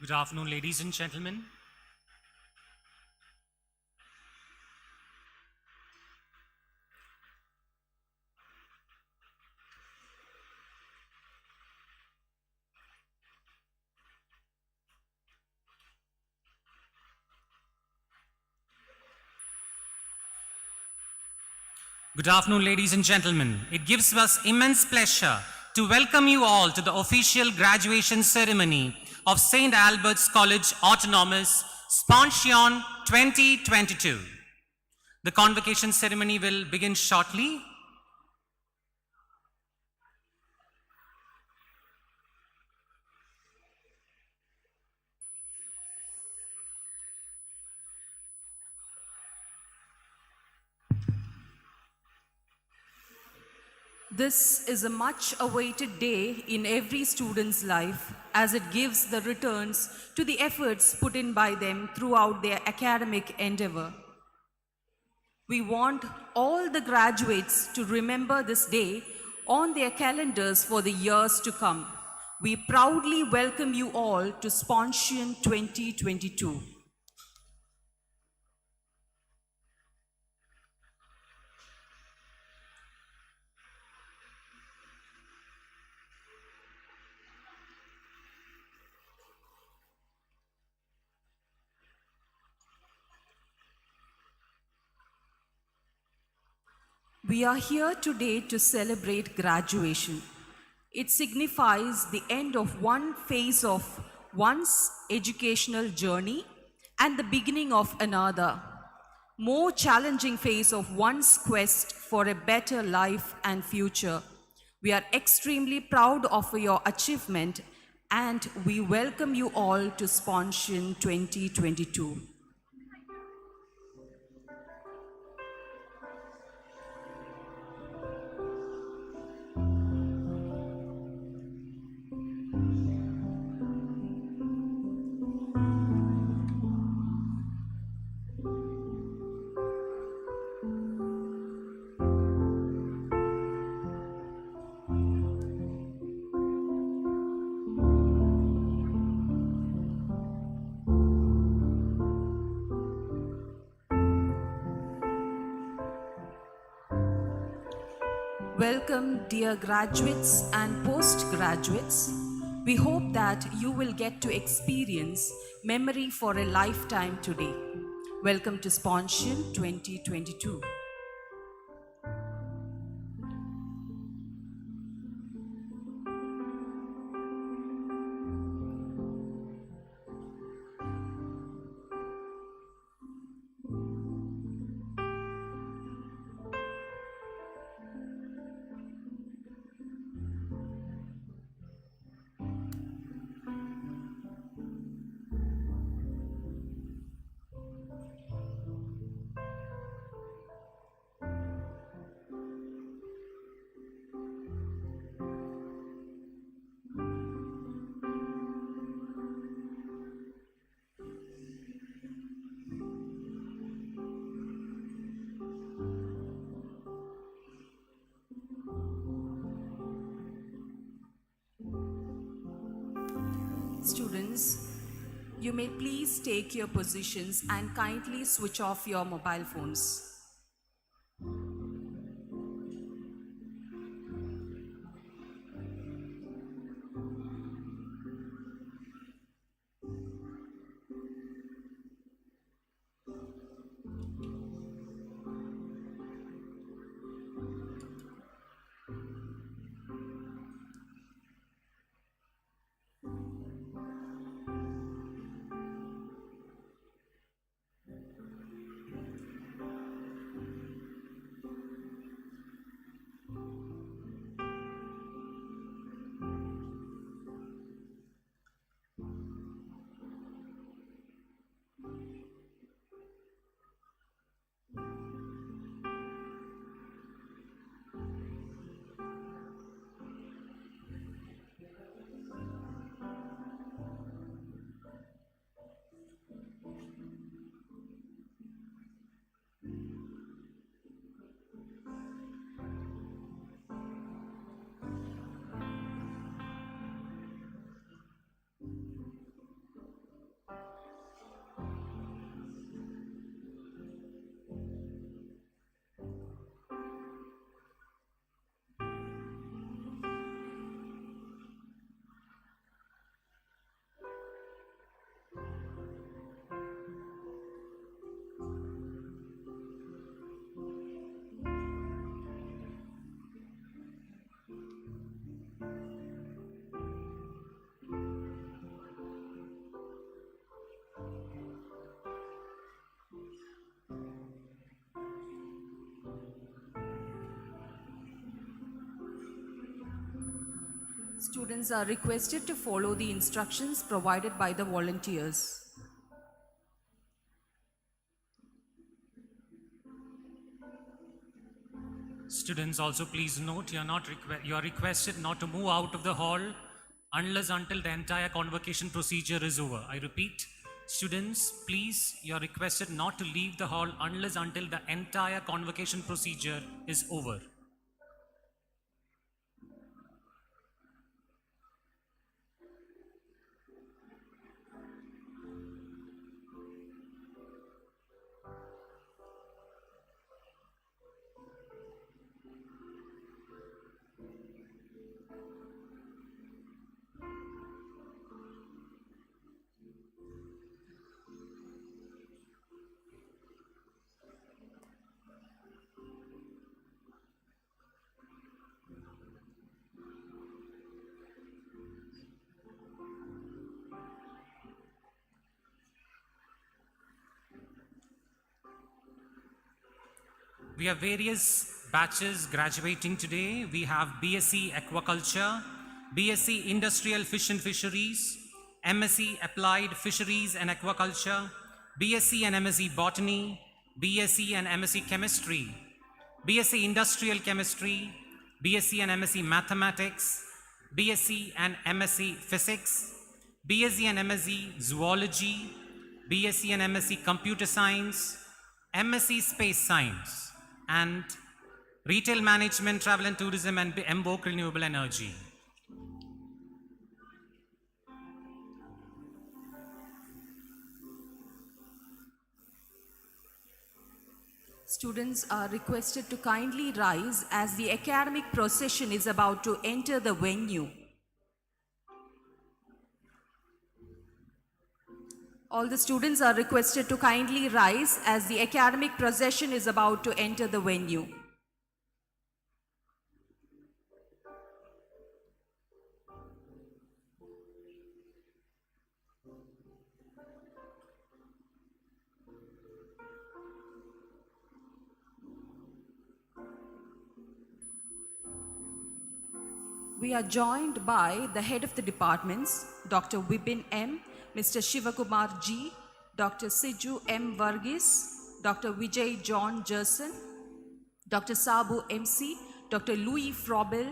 Good afternoon, ladies and gentlemen. Good afternoon, ladies and gentlemen. It gives us immense pleasure to welcome you all to the official graduation ceremony of St. Albert's College Autonomous, SPONSION 2022. The convocation ceremony will begin shortly. This is a much awaited day in every student's life as it gives the returns to the efforts put in by them throughout their academic endeavor. We want all the graduates to remember this day on their calendars for the years to come. We proudly welcome you all to SPONSION 2022. We are here today to celebrate graduation. It signifies the end of one phase of one's educational journey and the beginning of another, more challenging phase of one's quest for a better life and future. We are extremely proud of your achievement and we welcome you all to SPONSION 2022. Welcome, dear graduates and postgraduates. We hope that you will get to experience memory for a lifetime today. Welcome to SPONSION 2022. Students, you may please take your positions and kindly switch off your mobile phones. Students are requested to follow the instructions provided by the volunteers. Students, also please note you are requested not to move out of the hall unless until the entire convocation procedure is over. I repeat, students, please, you are requested not to leave the hall unless until the entire convocation procedure is over. We have various batches graduating today. We have BSc Aquaculture, BSc Industrial Fish and Fisheries, MSc Applied Fisheries and Aquaculture, BSc and MSc Botany, BSc and MSc Chemistry, BSc Industrial Chemistry, BSc and MSc Mathematics, BSc and MSc Physics, BSc and MSc Zoology, BSc and MSc Computer Science, MSc Space Science, and Retail Management, Travel and Tourism, and MBOC Renewable Energy. Students are requested to kindly rise as the academic procession is about to enter the venue. All the students are requested to kindly rise as the academic procession is about to enter the venue. We are joined by the head of the departments, Dr. Vipin M., Mr. Shivakumar G., Dr. Siju M. Varghese, Dr. Vijay John Jerson, Dr. Sabu MC, Dr. Louis Frobel,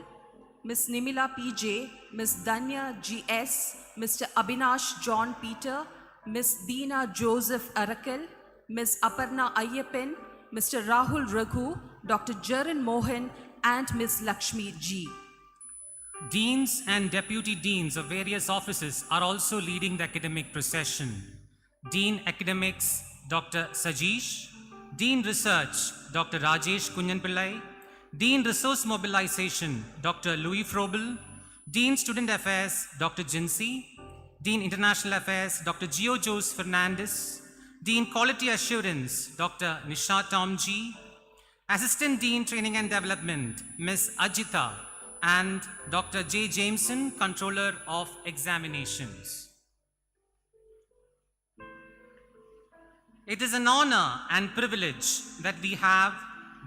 Ms. Nimila PJ, Ms. Danya GS, Mr. Abhinash John Peter, Ms. Deena Joseph Arakal, Ms. Aparna Ayyapan, Mr. Rahul Raghu, Dr. Jaran Mohan, and Ms. Lakshmi G. Deans and deputy deans of various offices are also leading the academic procession. Dean Academics, Dr. Sajeesh, Dean Research, Dr. Rajesh Kunyanpillai, Dean Resource Mobilization, Dr. Louis Frobel, Dean Student Affairs, Dr. Jinsi, Dean International Affairs, Dr. Gio Jose Fernandez, Dean Quality Assurance, Dr. Nisha Tomji, Assistant Dean Training and Development, Ms. Ajita, and Dr. J. Jameson, Controller of Examinations. It is an honor and privilege that we have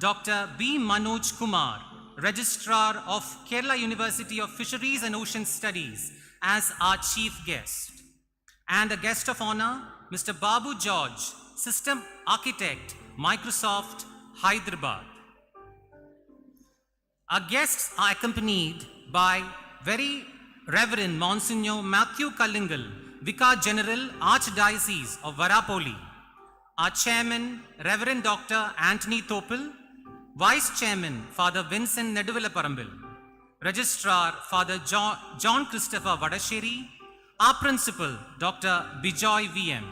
Dr. B. Manoj Kumar, Registrar of Kerala University of Fisheries and Ocean Studies, as our chief guest. And a guest of honor, Mr. Babu George, System Architect, Microsoft, Hyderabad. Our guests are accompanied by Very Reverend Monsignor Matthew Kallingal, Vicar General, Archdiocese of Varapoli. Our Chairman, Reverend Dr. Anthony Topil, Vice Chairman, Father Vincent Neduvalaparambil, Registrar, Father John Christopher Vadasheri, our Principal, Dr. Bijoy VM,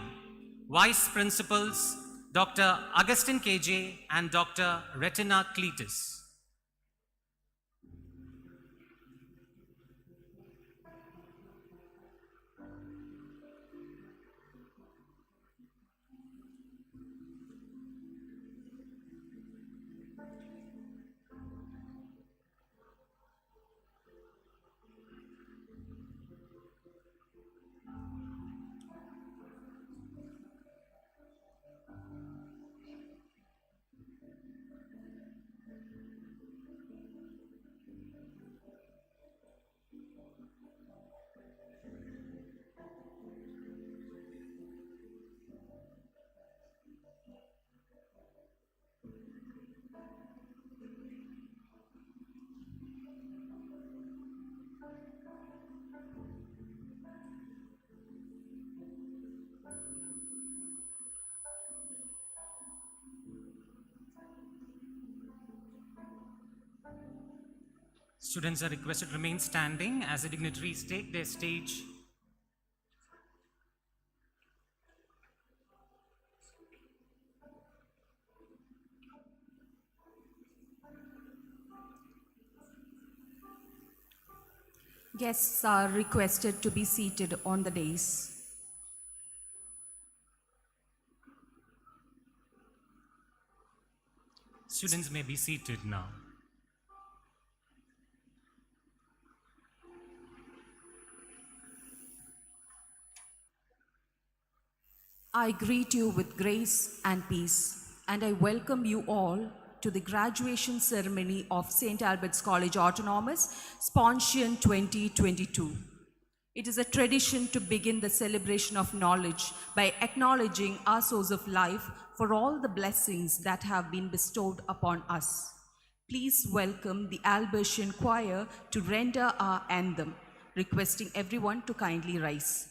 Vice Principals, Dr. Augustine KJ and Dr. Retina Cletus. Students are requested to remain standing as the dignitaries take their stage. Guests are requested to be seated on the dais. Students may be seated now. I greet you with grace and peace, and I welcome you all to the graduation ceremony of St. Albert's College Autonomous, SPONSION 2022. It is a tradition to begin the celebration of knowledge by acknowledging our source of life for all the blessings that have been bestowed upon us. Please welcome the Albertian choir to render our anthem, requesting everyone to kindly rise.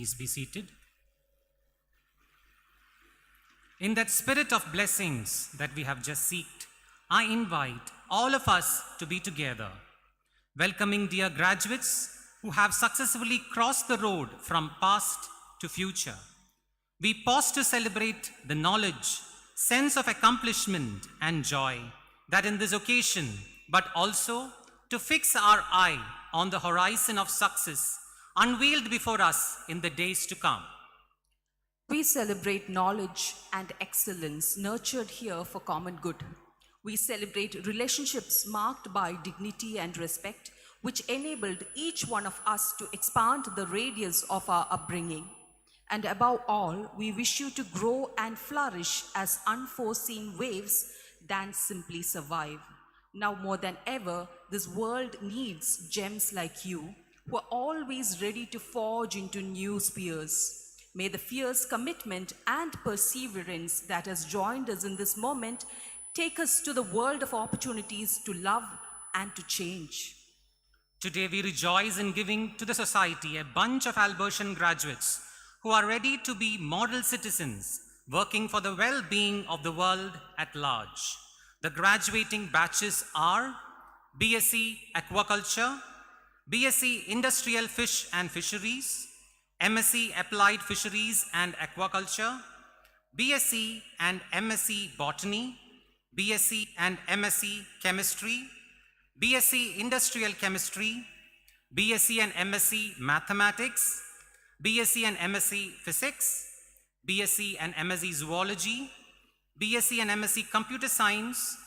Please be seated. In that spirit of blessings that we have just seeked, I invite all of us to be together, welcoming dear graduates who have successfully crossed the road from past to future. We pause to celebrate the knowledge, sense of accomplishment and joy that in this occasion, but also to fix our eye on the horizon of success unveiled before us in the days to come. We celebrate knowledge and excellence nurtured here for common good. We celebrate relationships marked by dignity and respect, which enabled each one of us to expand the radius of our upbringing. And above all, we wish you to grow and flourish as unforeseen waves than simply survive. Now more than ever, this world needs gems like you, who are always ready to forge into new spheres. May the fierce commitment and perseverance that has joined us in this moment take us to the world of opportunities to love and to change. Today we rejoice in giving to the society a bunch of Albertian graduates who are ready to be model citizens, working for the well-being of the world at large. The graduating batches are BSc Aquaculture, BSc Industrial Fish and Fisheries, MSc Applied Fisheries and Aquaculture, BSc and MSc Botany, BSc and MSc Chemistry, BSc Industrial Chemistry, BSc and MSc Mathematics, BSc and MSc Physics, BSc and MSc Zoology, BSc and MSc Computer Science,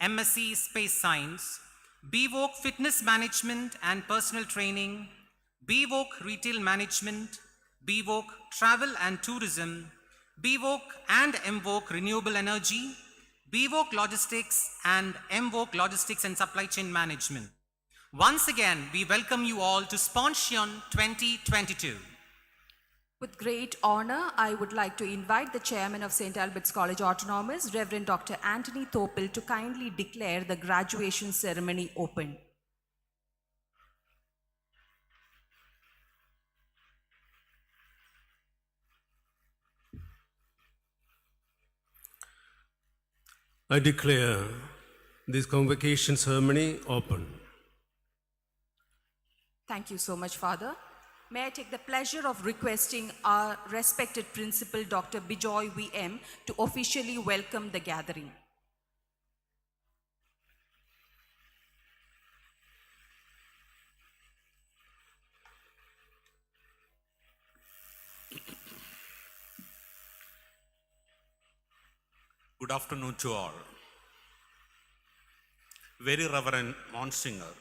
MSc Space Science, BVOC Fitness Management and Personal Training, BVOC Retail Management, BVOC Travel and Tourism, BVOC and MVOC Renewable Energy, BVOC Logistics and MVOC Logistics and Supply Chain Management. Once again, we welcome you all to SPONSION 2022. With great honor, I would like to invite the Chairman of St. Albert's College Autonomous, Reverend Dr. Anthony Thopil, to kindly declare the graduation ceremony open. I declare this convocation ceremony open. Thank you so much, Father. May I take the pleasure of requesting our respected Principal, Dr. Bijoy VM, to officially welcome the gathering. Good afternoon to all. Very Reverend Monsignor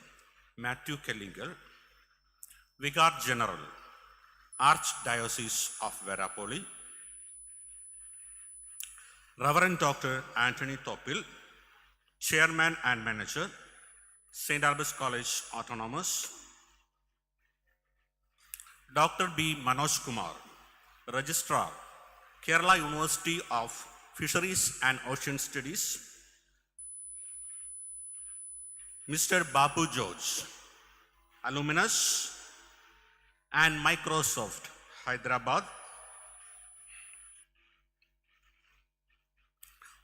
Matthew Kellinger, Vicar General, Archdiocese of Verapoli, Reverend Dr. Anthony Thopil, Chairman and Manager, St. Albert's College Autonomous, Dr. B. Manoj Kumar, Registrar, Kerala University of Fisheries and Ocean Studies, Mr. Babu George, alumnus, and Microsoft, Hyderabad,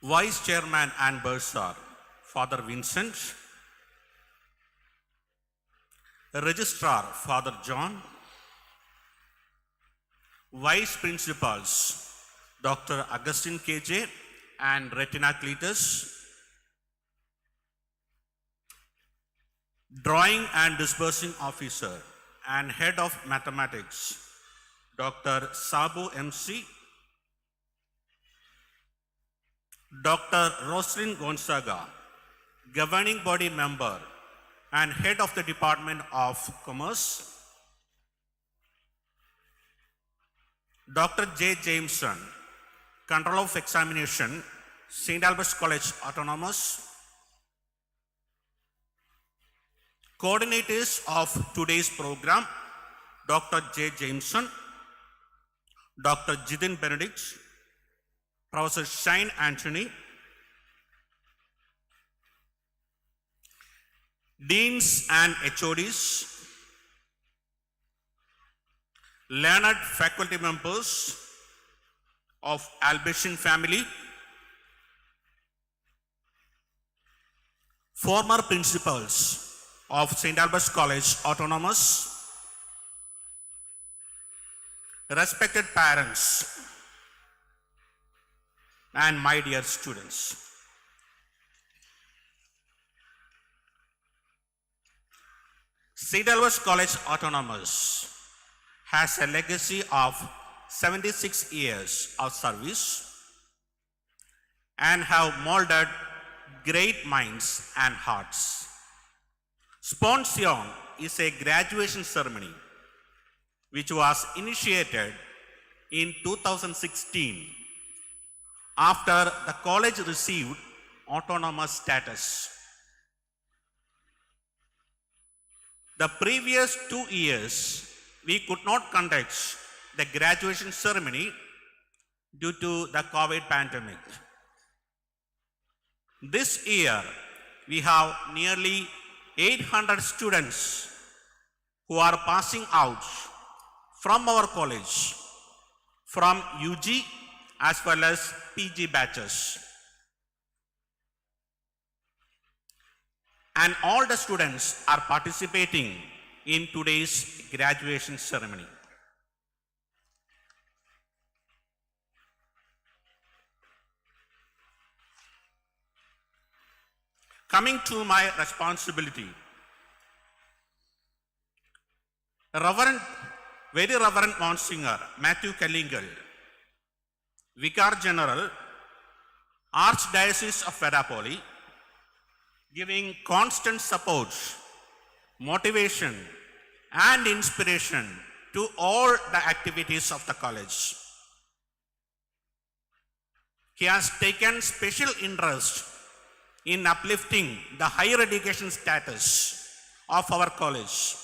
Vice Chairman and Bursar, Father Vincent, Registrar, Father John, Vice Principals, Dr. Augustine KJ and Retina Cletus, Drawing and Disbursing Officer and Head of Mathematics, Dr. Sabu MC, Dr. Roslyn Gonzaga, Governing Body Member and Head of the Department of Commerce, Dr. J. Jameson, Control of Examination, St. Albert's College Autonomous, Coordinators of today's program, Dr. J. Jameson, Dr. Jidin Benedict, Professor Shine Anthony, Deans and HODs, learned faculty members of Albertian family, former principals of St. Albert's College Autonomous, respected parents, and my dear students. St. Albert's College Autonomous has a legacy of 76 years of service and have molded great minds and hearts. SPONSION is a graduation ceremony which was initiated in 2016 after the college received autonomous status. The previous 2 years, we could not conduct the graduation ceremony due to the COVID pandemic. This year, we have nearly 800 students who are passing out from our college, from UG as well as PG batches. And all the students are participating in today's graduation ceremony. Coming to my responsibility, Very Reverend Monsignor Matthew Kellingal, Vicar General, Archdiocese of Vedapoli, giving constant support, motivation, and inspiration to all the activities of the college. He has taken special interest in uplifting the higher education status of our college.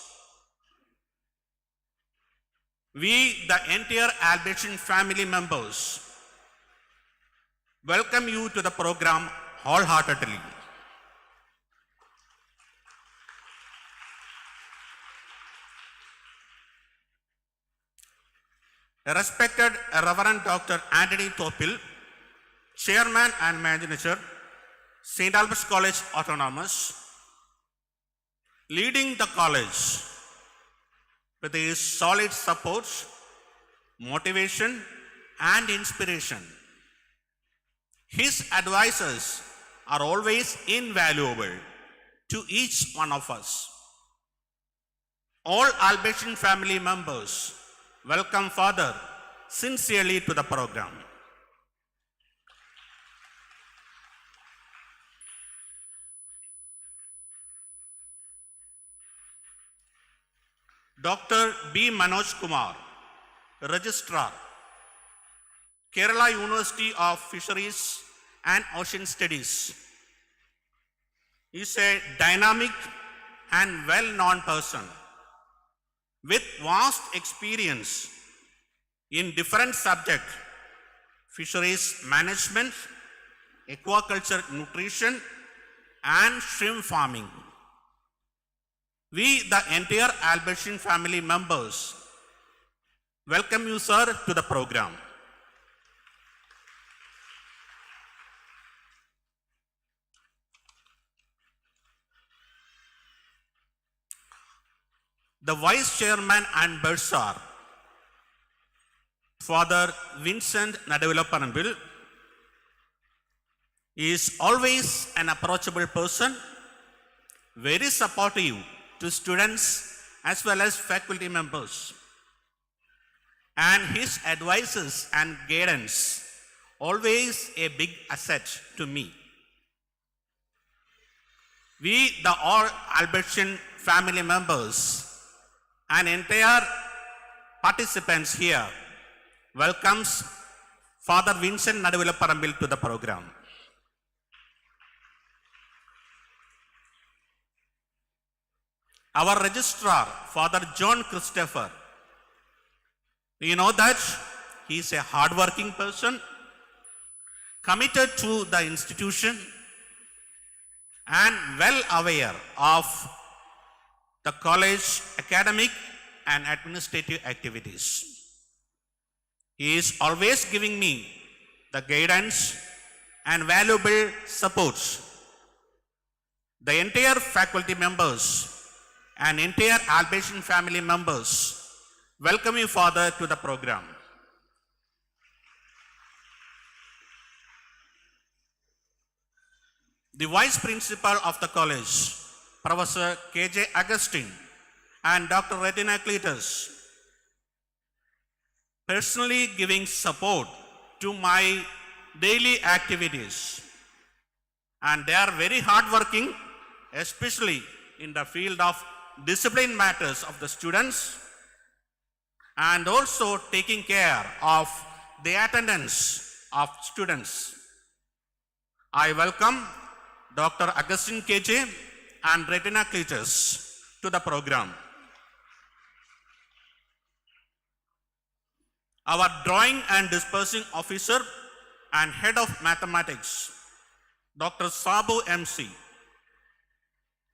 We, the entire Albertian family members, welcome you to the program wholeheartedly. Respected Reverend Dr. Anthony Topil, Chairman and Manager, St. Albert's College Autonomous, leading the college with his solid support, motivation, and inspiration. His advices are always invaluable to each one of us. All Albertian family members welcome Father sincerely to the program. Dr. B. Manoj Kumar, Registrar, Kerala University of Fisheries and Ocean Studies, is a dynamic and well-known person with vast experience in different subjects: fisheries management, aquaculture nutrition, and shrimp farming. We, the entire Albertian family members, welcome you, sir, to the program. The Vice Chairman and Bursar, Father Vincent Nadavila, is always an approachable person, very supportive to students as well as faculty members. And his advices and guidance always a big asset to me. We, the all Albertian family members and entire participants here, welcomes Father Vincent Nadavila to the program. Our registrar, Father John Christopher, you know that he is a hardworking person, committed to the institution, and well aware of the college academic and administrative activities. He is always giving me the guidance and valuable support. The entire faculty members and entire Albertian family members welcome you, Father, to the program. The Vice Principal of the college, Professor K.J. Augustine and Dr. Retina Cletus, personally giving support to my daily activities. And they are very hardworking, especially in the field of discipline matters of the students, and also taking care of the attendance of students. I welcome Dr. Augustine KJ and Retina Cletus to the program. Our drawing and dispersing officer and head of mathematics, Dr. Sabu MC,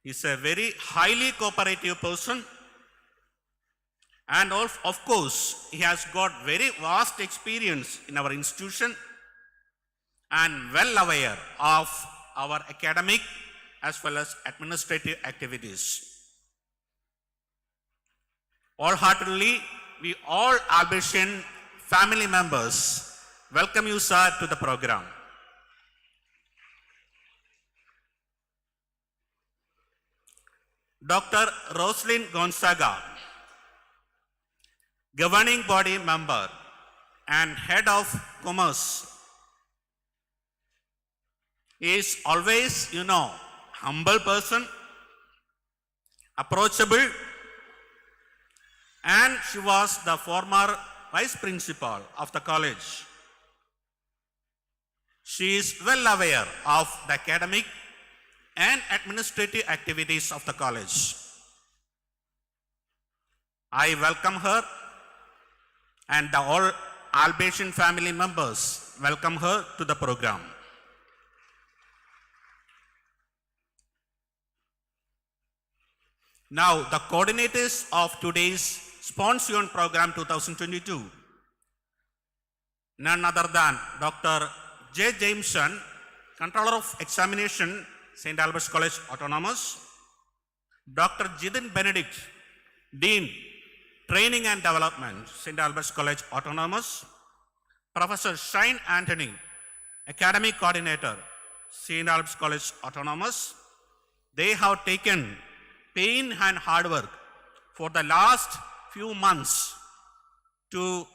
is a very highly cooperative person, and of course he has got very vast experience in our institution and well aware of our academic as well as administrative activities. Wholeheartedly, we all Albertian family members welcome you, sir, to the program. Dr. Roslyn Gonzaga, governing body member and head of commerce, is always, humble person, approachable, and she was the former vice principal of the college. She is well aware of the academic and administrative activities of the college. I welcome her, and the all Albertian family members welcome her to the program. Now, the coordinators of today's SPONSION program 2022, none other than Dr. J. Jameson, Controller of Examination, St. Albert's College Autonomous, Dr. Jidin Benedict, Dean, Training and Development, St. Albert's College Autonomous, Professor Shine Anthony, Academic Coordinator, St. Albert's College Autonomous. They have taken pain and hard work for the last few months to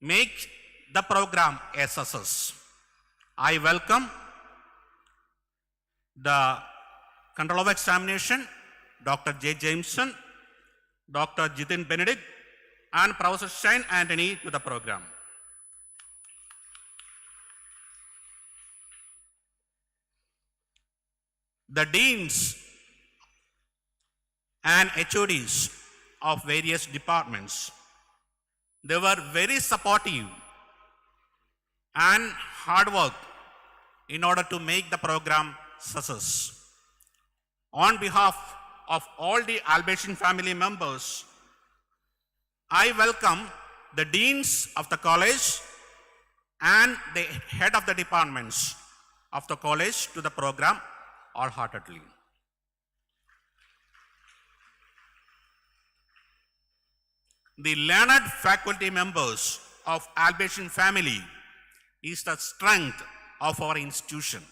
make the program a success. I welcome the Controller of Examination, Dr. J. Jameson, Dr. Jidin Benedict, and Professor Shine Anthony to the program. The deans and HODs of various departments, they were very supportive and hard work in order to make the program success. On behalf of all the Albertian family members, I welcome the deans of the college and the head of the departments of the college to the program wholeheartedly. The learned faculty members of Albertian family is the strength of our institution.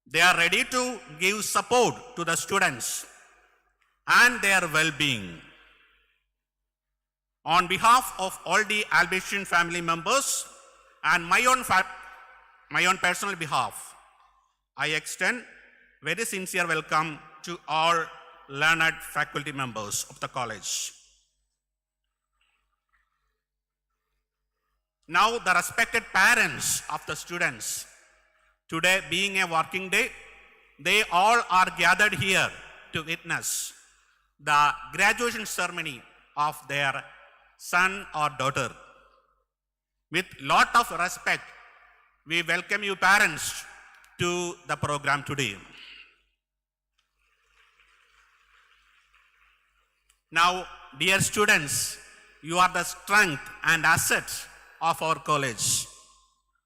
They are ready to give support to the students and their well-being. On behalf of all the Albertian family members and my own personal behalf, I extend very sincere welcome to all learned faculty members of the college. Now, the respected parents of the students, today being a working day, they all are gathered here to witness the graduation ceremony of their son or daughter. With lot of respect, we welcome you parents to the program today. Now, dear students, you are the strength and asset of our college.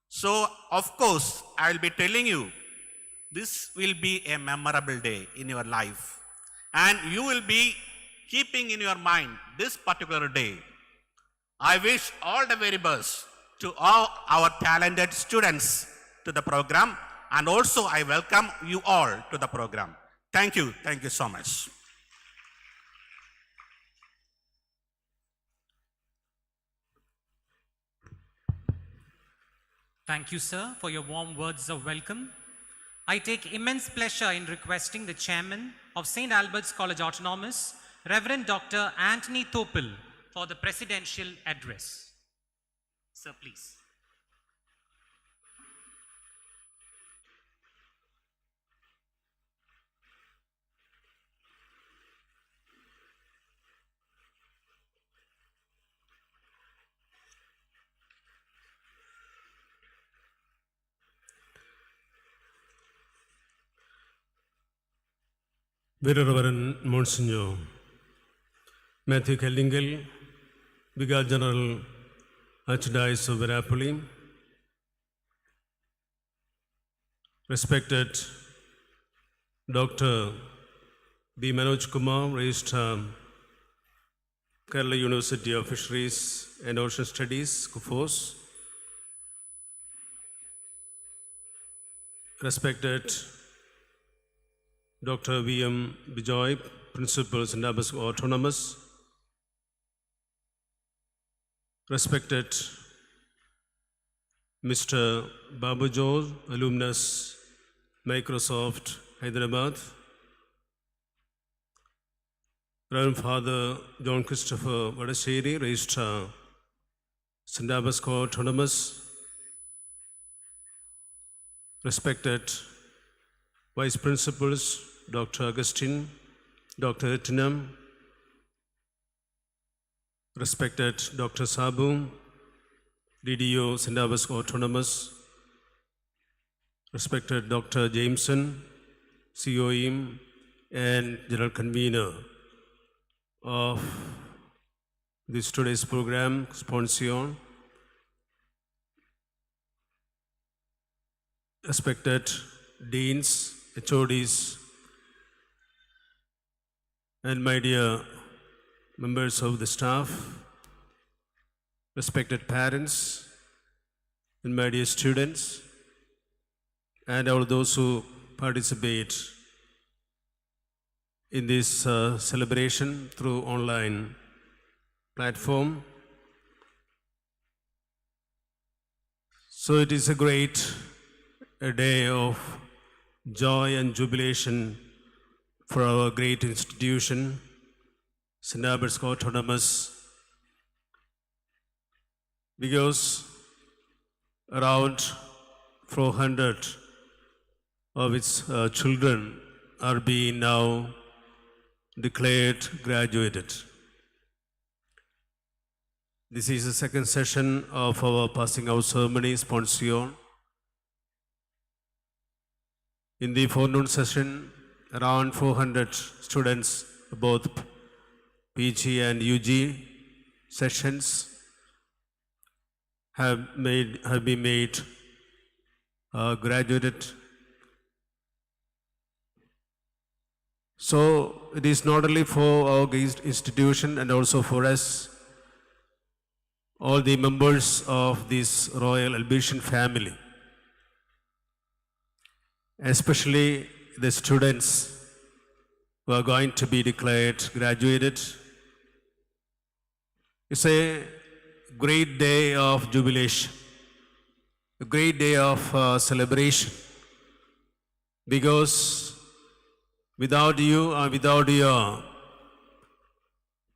So, of course, I will be telling you, this will be a memorable day in your life. And you will be keeping in your mind this particular day. I wish all the very best to all our talented students to the program. And also, I welcome you all to the program. Thank you so much. Thank you, sir, for your warm words of welcome. I take immense pleasure in requesting the chairman of St. Albert's College Autonomous, Reverend Dr. Anthony Topil, for the presidential address. Sir, please. Very Reverend Monsignor Matthew Kellingle, Vicar General Archdiocese of Ernakulam, respected Dr. B. Manoj Kumar, Registrar, Kerala University of Fisheries and Ocean Studies, Kufos. Respected Dr. V.M. Bijoy, Principal, St. Albans Autonomous. Respected Mr. Babu Joe, alumnus, Microsoft, Hyderabad. Reverend Father John Christopher Vadasheri, Registrar, St. Albans Autonomous. Respected Vice Principals, Dr. Augustine, Dr. Ettinam. Respected Dr. Sabu, DDO, St. Albans Autonomous. Respected Dr. Jameson, COE and General Convener of this today's program, SPONSION. Respected Deans, HODs, and my dear members of the staff, respected parents, and my dear students, and all those who participate in this celebration through online platform. So it is a day of joy and jubilation for our great institution, St. Albans Autonomous, because around 400 of its children are being now declared graduated. This is the second session of our passing out ceremony, SPONSION. In the forenoon session, around 400 students, both PG and UG sessions, have been made graduated. So it is not only for our institution and also for us, all the members of this Royal Albasian family, especially the students who are going to be declared graduated. It's a great day of jubilation, a great day of celebration, because without you and without your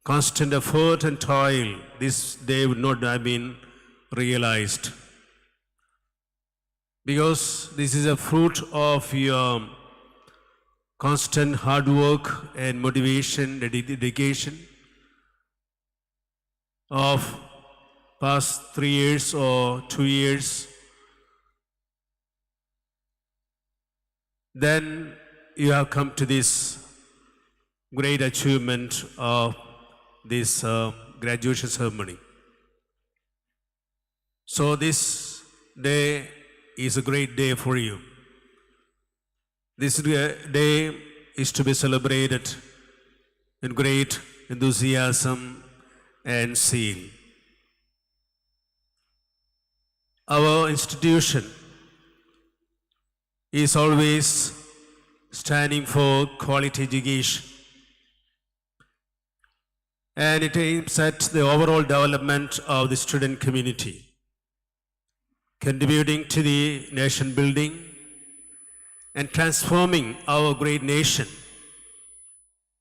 constant effort and toil, this day would not have been realized. Because this is a fruit of your constant hard work and motivation, dedication of past 3 years or 2 years. Then you have come to this great achievement of this graduation ceremony. So this day is a great day for you. This day is to be celebrated in great enthusiasm and zeal. Our institution is always standing for quality education, and it aims at the overall development of the student community, contributing to the nation building and transforming our great nation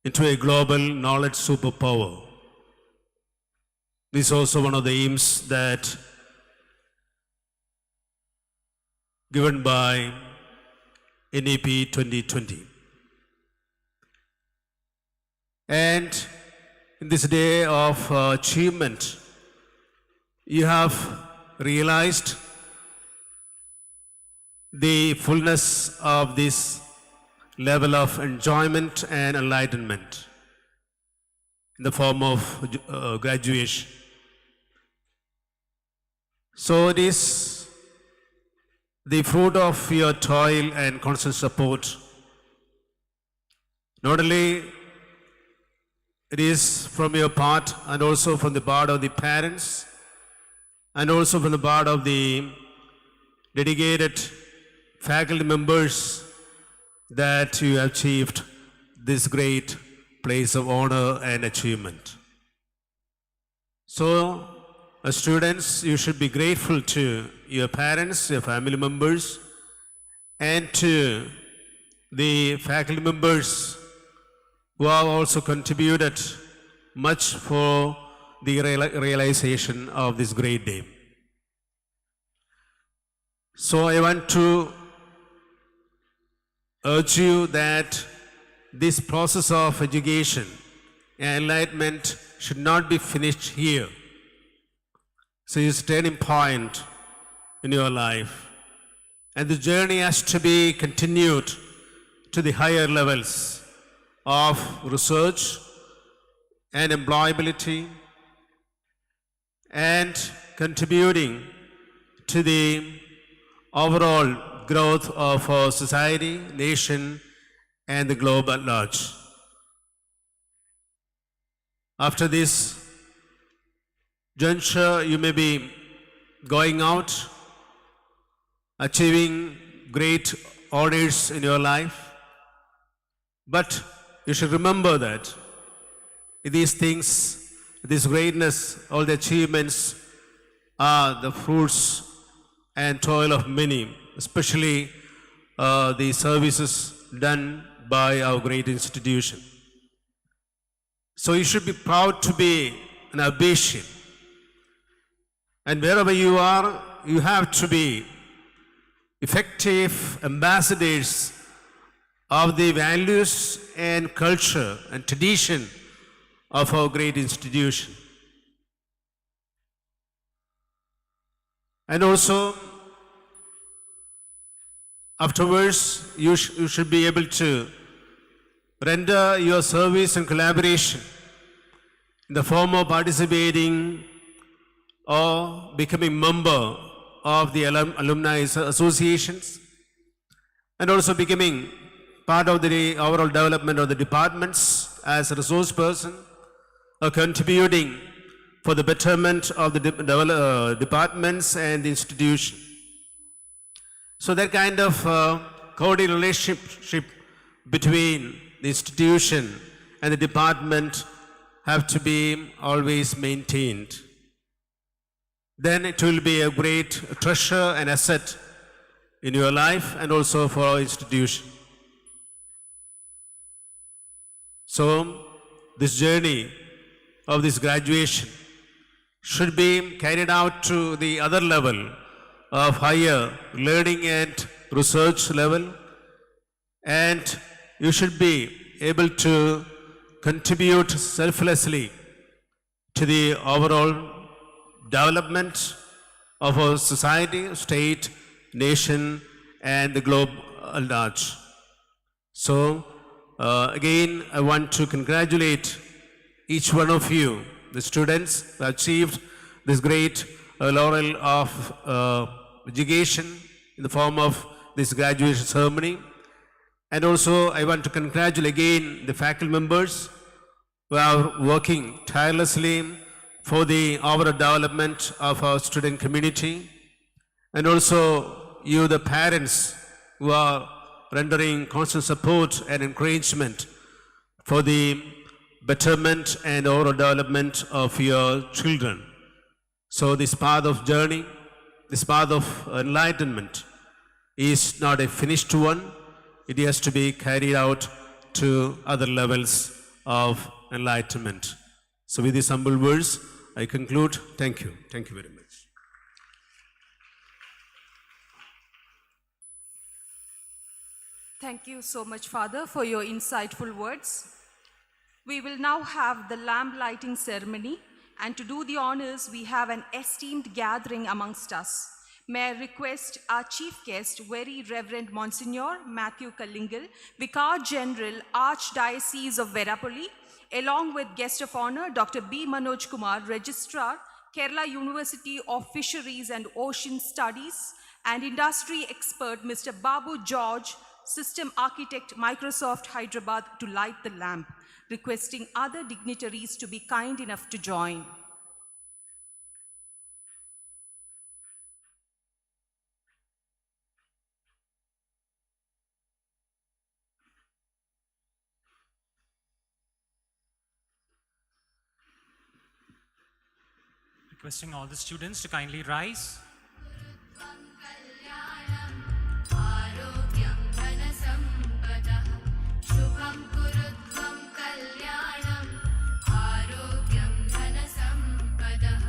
into a global knowledge superpower. This is also one of the aims that given by NEP 2020. And in this day of achievement, you have realized the fullness of this level of enjoyment and enlightenment in the form of graduation. So it is the fruit of your toil and constant support, not only It is from your part and also from the part of the parents and also from the part of the dedicated faculty members that you have achieved this great place of honor and achievement. So, as students, you should be grateful to your parents, your family members, and to the faculty members who have also contributed much for the realization of this great day. So I want to urge you that this process of education and enlightenment should not be finished here. So it's a turning point in your life. And the journey has to be continued to the higher levels of research and employability and contributing to the overall growth of our society, nation, and the globe at large. After this juncture, you may be going out, achieving great honors in your life, but you should remember that these things, this greatness, all the achievements are the fruits and toil of many, especially the services done by our great institution. So you should be proud to be an Abbasian. And wherever you are, you have to be effective ambassadors of the values and culture and tradition of our great institution. And also, afterwards, you should be able to render your service and collaboration in the form of participating or becoming member of the alumni associations and also becoming part of the overall development of the departments as a resource person or contributing for the betterment of the departments and the institution. So that kind of cordial relationship between the institution and the department have to be always maintained. Then it will be a great treasure and asset in your life and also for our institution. So this journey of this graduation should be carried out to the other level of higher learning and research level, and you should be able to contribute selflessly to the overall development of our society, state, nation, and the globe at large. So, again, I want to congratulate each one of you, the students who achieved this great laurel of education in the form of this graduation ceremony. And also, I want to congratulate again the faculty members who are working tirelessly for the overall development of our student community, and also you, the parents, who are rendering constant support and encouragement for the betterment and overall development of your children. So this path of journey, this path of enlightenment is not a finished one. It has to be carried out to other levels of enlightenment. So with these humble words, I conclude. Thank you. Thank you very much. Thank you so much, Father, for your insightful words. We will now have the lamp lighting ceremony, and to do the honors, we have an esteemed gathering amongst us. May I request our chief guest, Very Reverend Monsignor Matthew Kallingal, Vicar General, Archdiocese of Verapolli, along with guest of honor, Dr. B. Manoj Kumar, Registrar, Kerala University of Fisheries and Ocean Studies, and industry expert, Mr. Babu George, System Architect, Microsoft Hyderabad, to light the lamp. requesting other dignitaries to be kind enough to join. Requesting all the students to kindly rise. आरोग्यं धनसम्पदः शुभं कुरुत्वं कल्याणम् आरोग्यं धनसम्पदः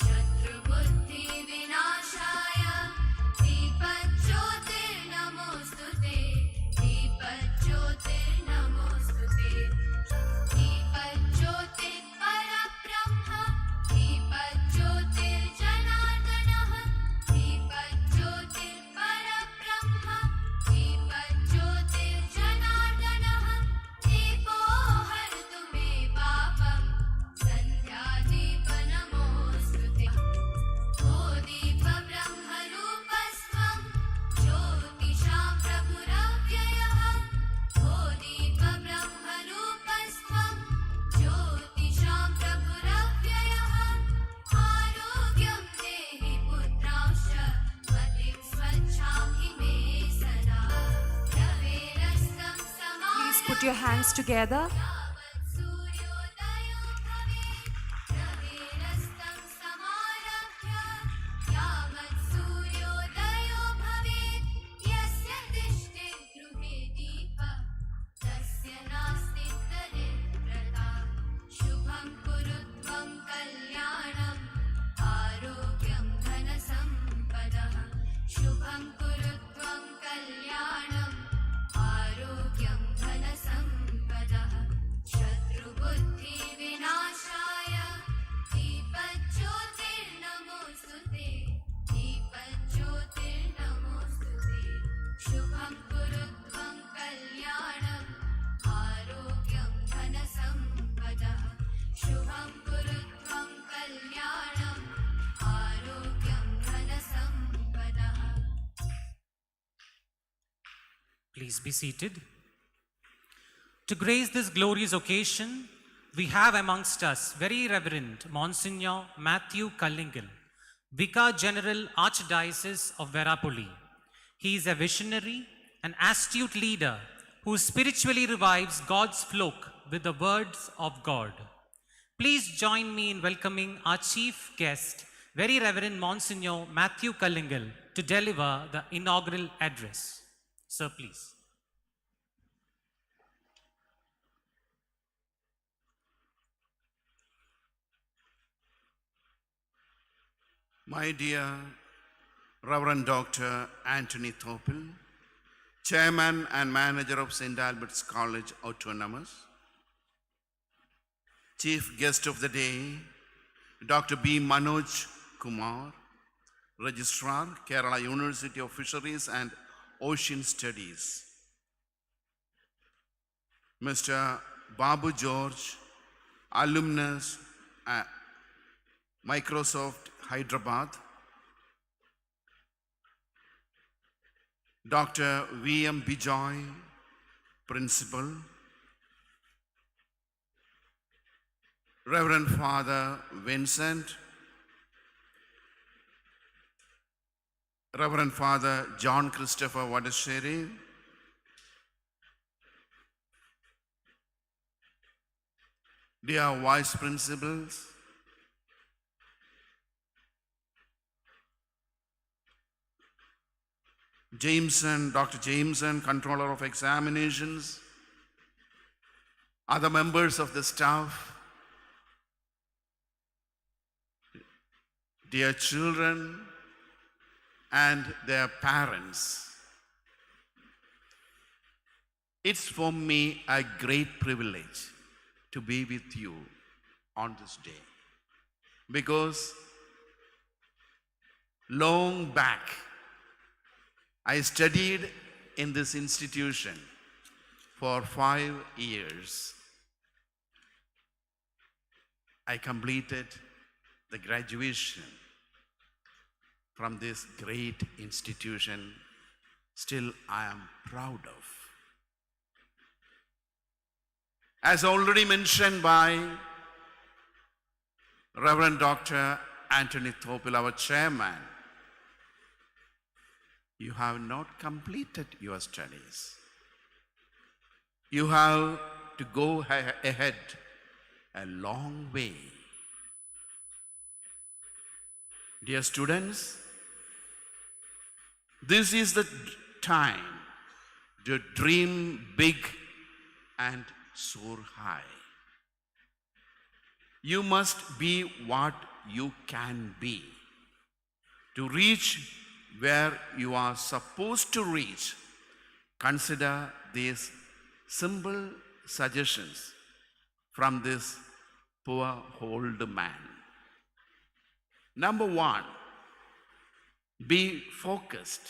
शत्रुबुद्धिविनाशाय दीपज्योतिर्नमोऽस्तु ते दीपज्योतिर्नमोऽस्तु ते दीपज्योतिर्परब्रह्म दीपज्योतिर्जनार्दनः दीपज्योतिर्परब्रह्म दीपज्योतिर्जनार्दनः दीपो हरतु मे पापं सन्ध्यादीपनमोऽस्तु ते ओ दीपब्रह्मरूपस्त्वं ज्योतिषां प्रभुरव्ययः ओ दीपब्रह्मरूपस्त्वं ज्योतिषां प्रभुरव्ययः आरोग्यं देहि पुत्रांश्च मतिं स्वच्छां मे सदा रवेरस्तं Please put your hands together. यावत् सूर्योदयो भवेत् रवेरस्तं समारभ्य यावत् सूर्योदयो भवेत् यस्य तिष्ठेत् गृहे दीपः तस्य नास्ति दरिद्रता शुभं कुरु त्वं कल्याणम् आरोग्यं धनसम्पदः शुभं कुरु त्वं कल्याणम् आरोग्यं धनसम्पदः शत्रुबुद्धिविनाशाय दीपज्योतिर्नमोऽस्तु ते दीपज्योतिर्नमोऽस्तु ते शुभं कुरु त्वं कल्याणम् आरोग्यं धनसम्पदः शुभं कुरु त्वं कल्याणम् आरोग्यं धनसम्पदः Please be seated. To grace this glorious occasion, we have amongst us Very Reverend Monsignor Matthew Kallingal, Vicar General Archdiocese of Verapoli. He is a visionary, an astute leader who spiritually revives God's flock with the words of God. Please join me in welcoming our chief guest, Very Reverend Monsignor Matthew Kallingal, to deliver the inaugural address. Sir, please. My dear Reverend Dr. Anthony Thopil, Chairman and Manager of St. Albert's College Autonomous, Chief Guest of the Day, Dr. B. Manoj Kumar, Registrar, Kerala University of Fisheries and Ocean Studies, Mr. Babu George, alumnus at Microsoft Hyderabad, Dr. V.M. Bijoy, Principal, Reverend Father Vincent, Reverend Father John Christopher Wadasheri, dear Vice Principals, Jameson, Dr. Jameson, Controller of Examinations, other members of the staff, dear children and their parents. It's for me a great privilege to be with you on this day, because long back I studied in this institution for 5 years. I completed the graduation from this great institution. Still I am proud of. As already mentioned by Reverend Dr. Anthony Thopil, our chairman, you have not completed your studies. You have to go ahead a long way. Dear students, this is the time to dream big and soar high. You must be what you can be. To reach where you are supposed to reach, consider these simple suggestions from this poor old man. Number one, be focused.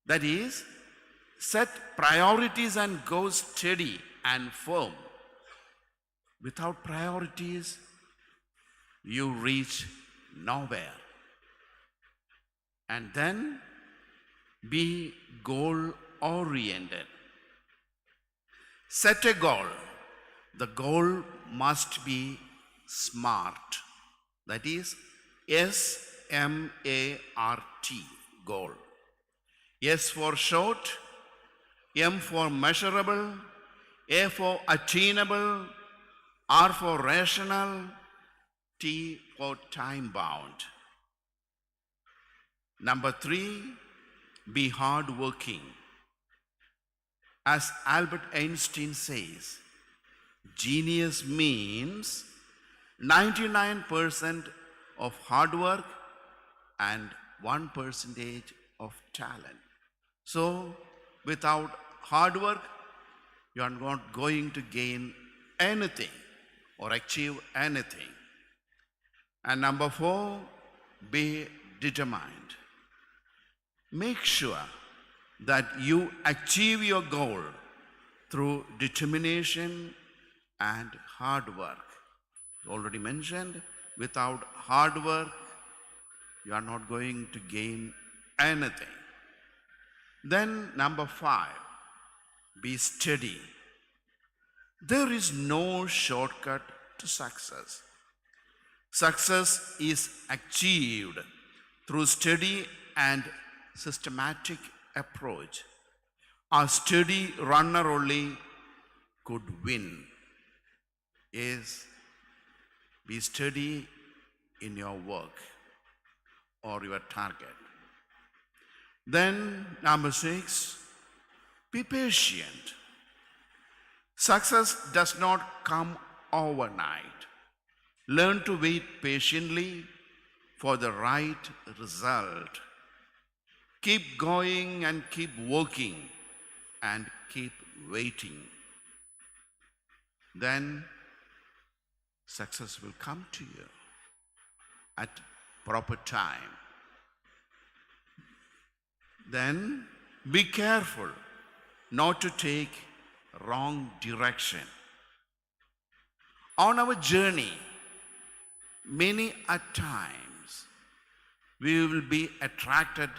That is, set priorities and go steady and firm. Without priorities, you reach nowhere. And then be goal oriented. Set a goal. The goal must be SMART. That is SMART, goal. S for short, M for measurable, A for attainable, R for rational, T for time bound. Number three, be hardworking. As Albert Einstein says, genius means 99% of hard work and 1% of talent. So, without hard work, you are not going to gain anything or achieve anything. And number four, be determined. Make sure that you achieve your goal through determination and hard work. Already mentioned, without hard work, you are not going to gain anything. Then number five, be steady. There is no shortcut to success. Success is achieved through steady and systematic approach. A steady runner only could win. Is be steady in your work or your target. Then number six, be patient. Success does not come overnight. Learn to wait patiently for the right result. Keep going and keep working and keep waiting. Then success will come to you at proper time. Then be careful not to take wrong direction. On our journey, many a times we will be attracted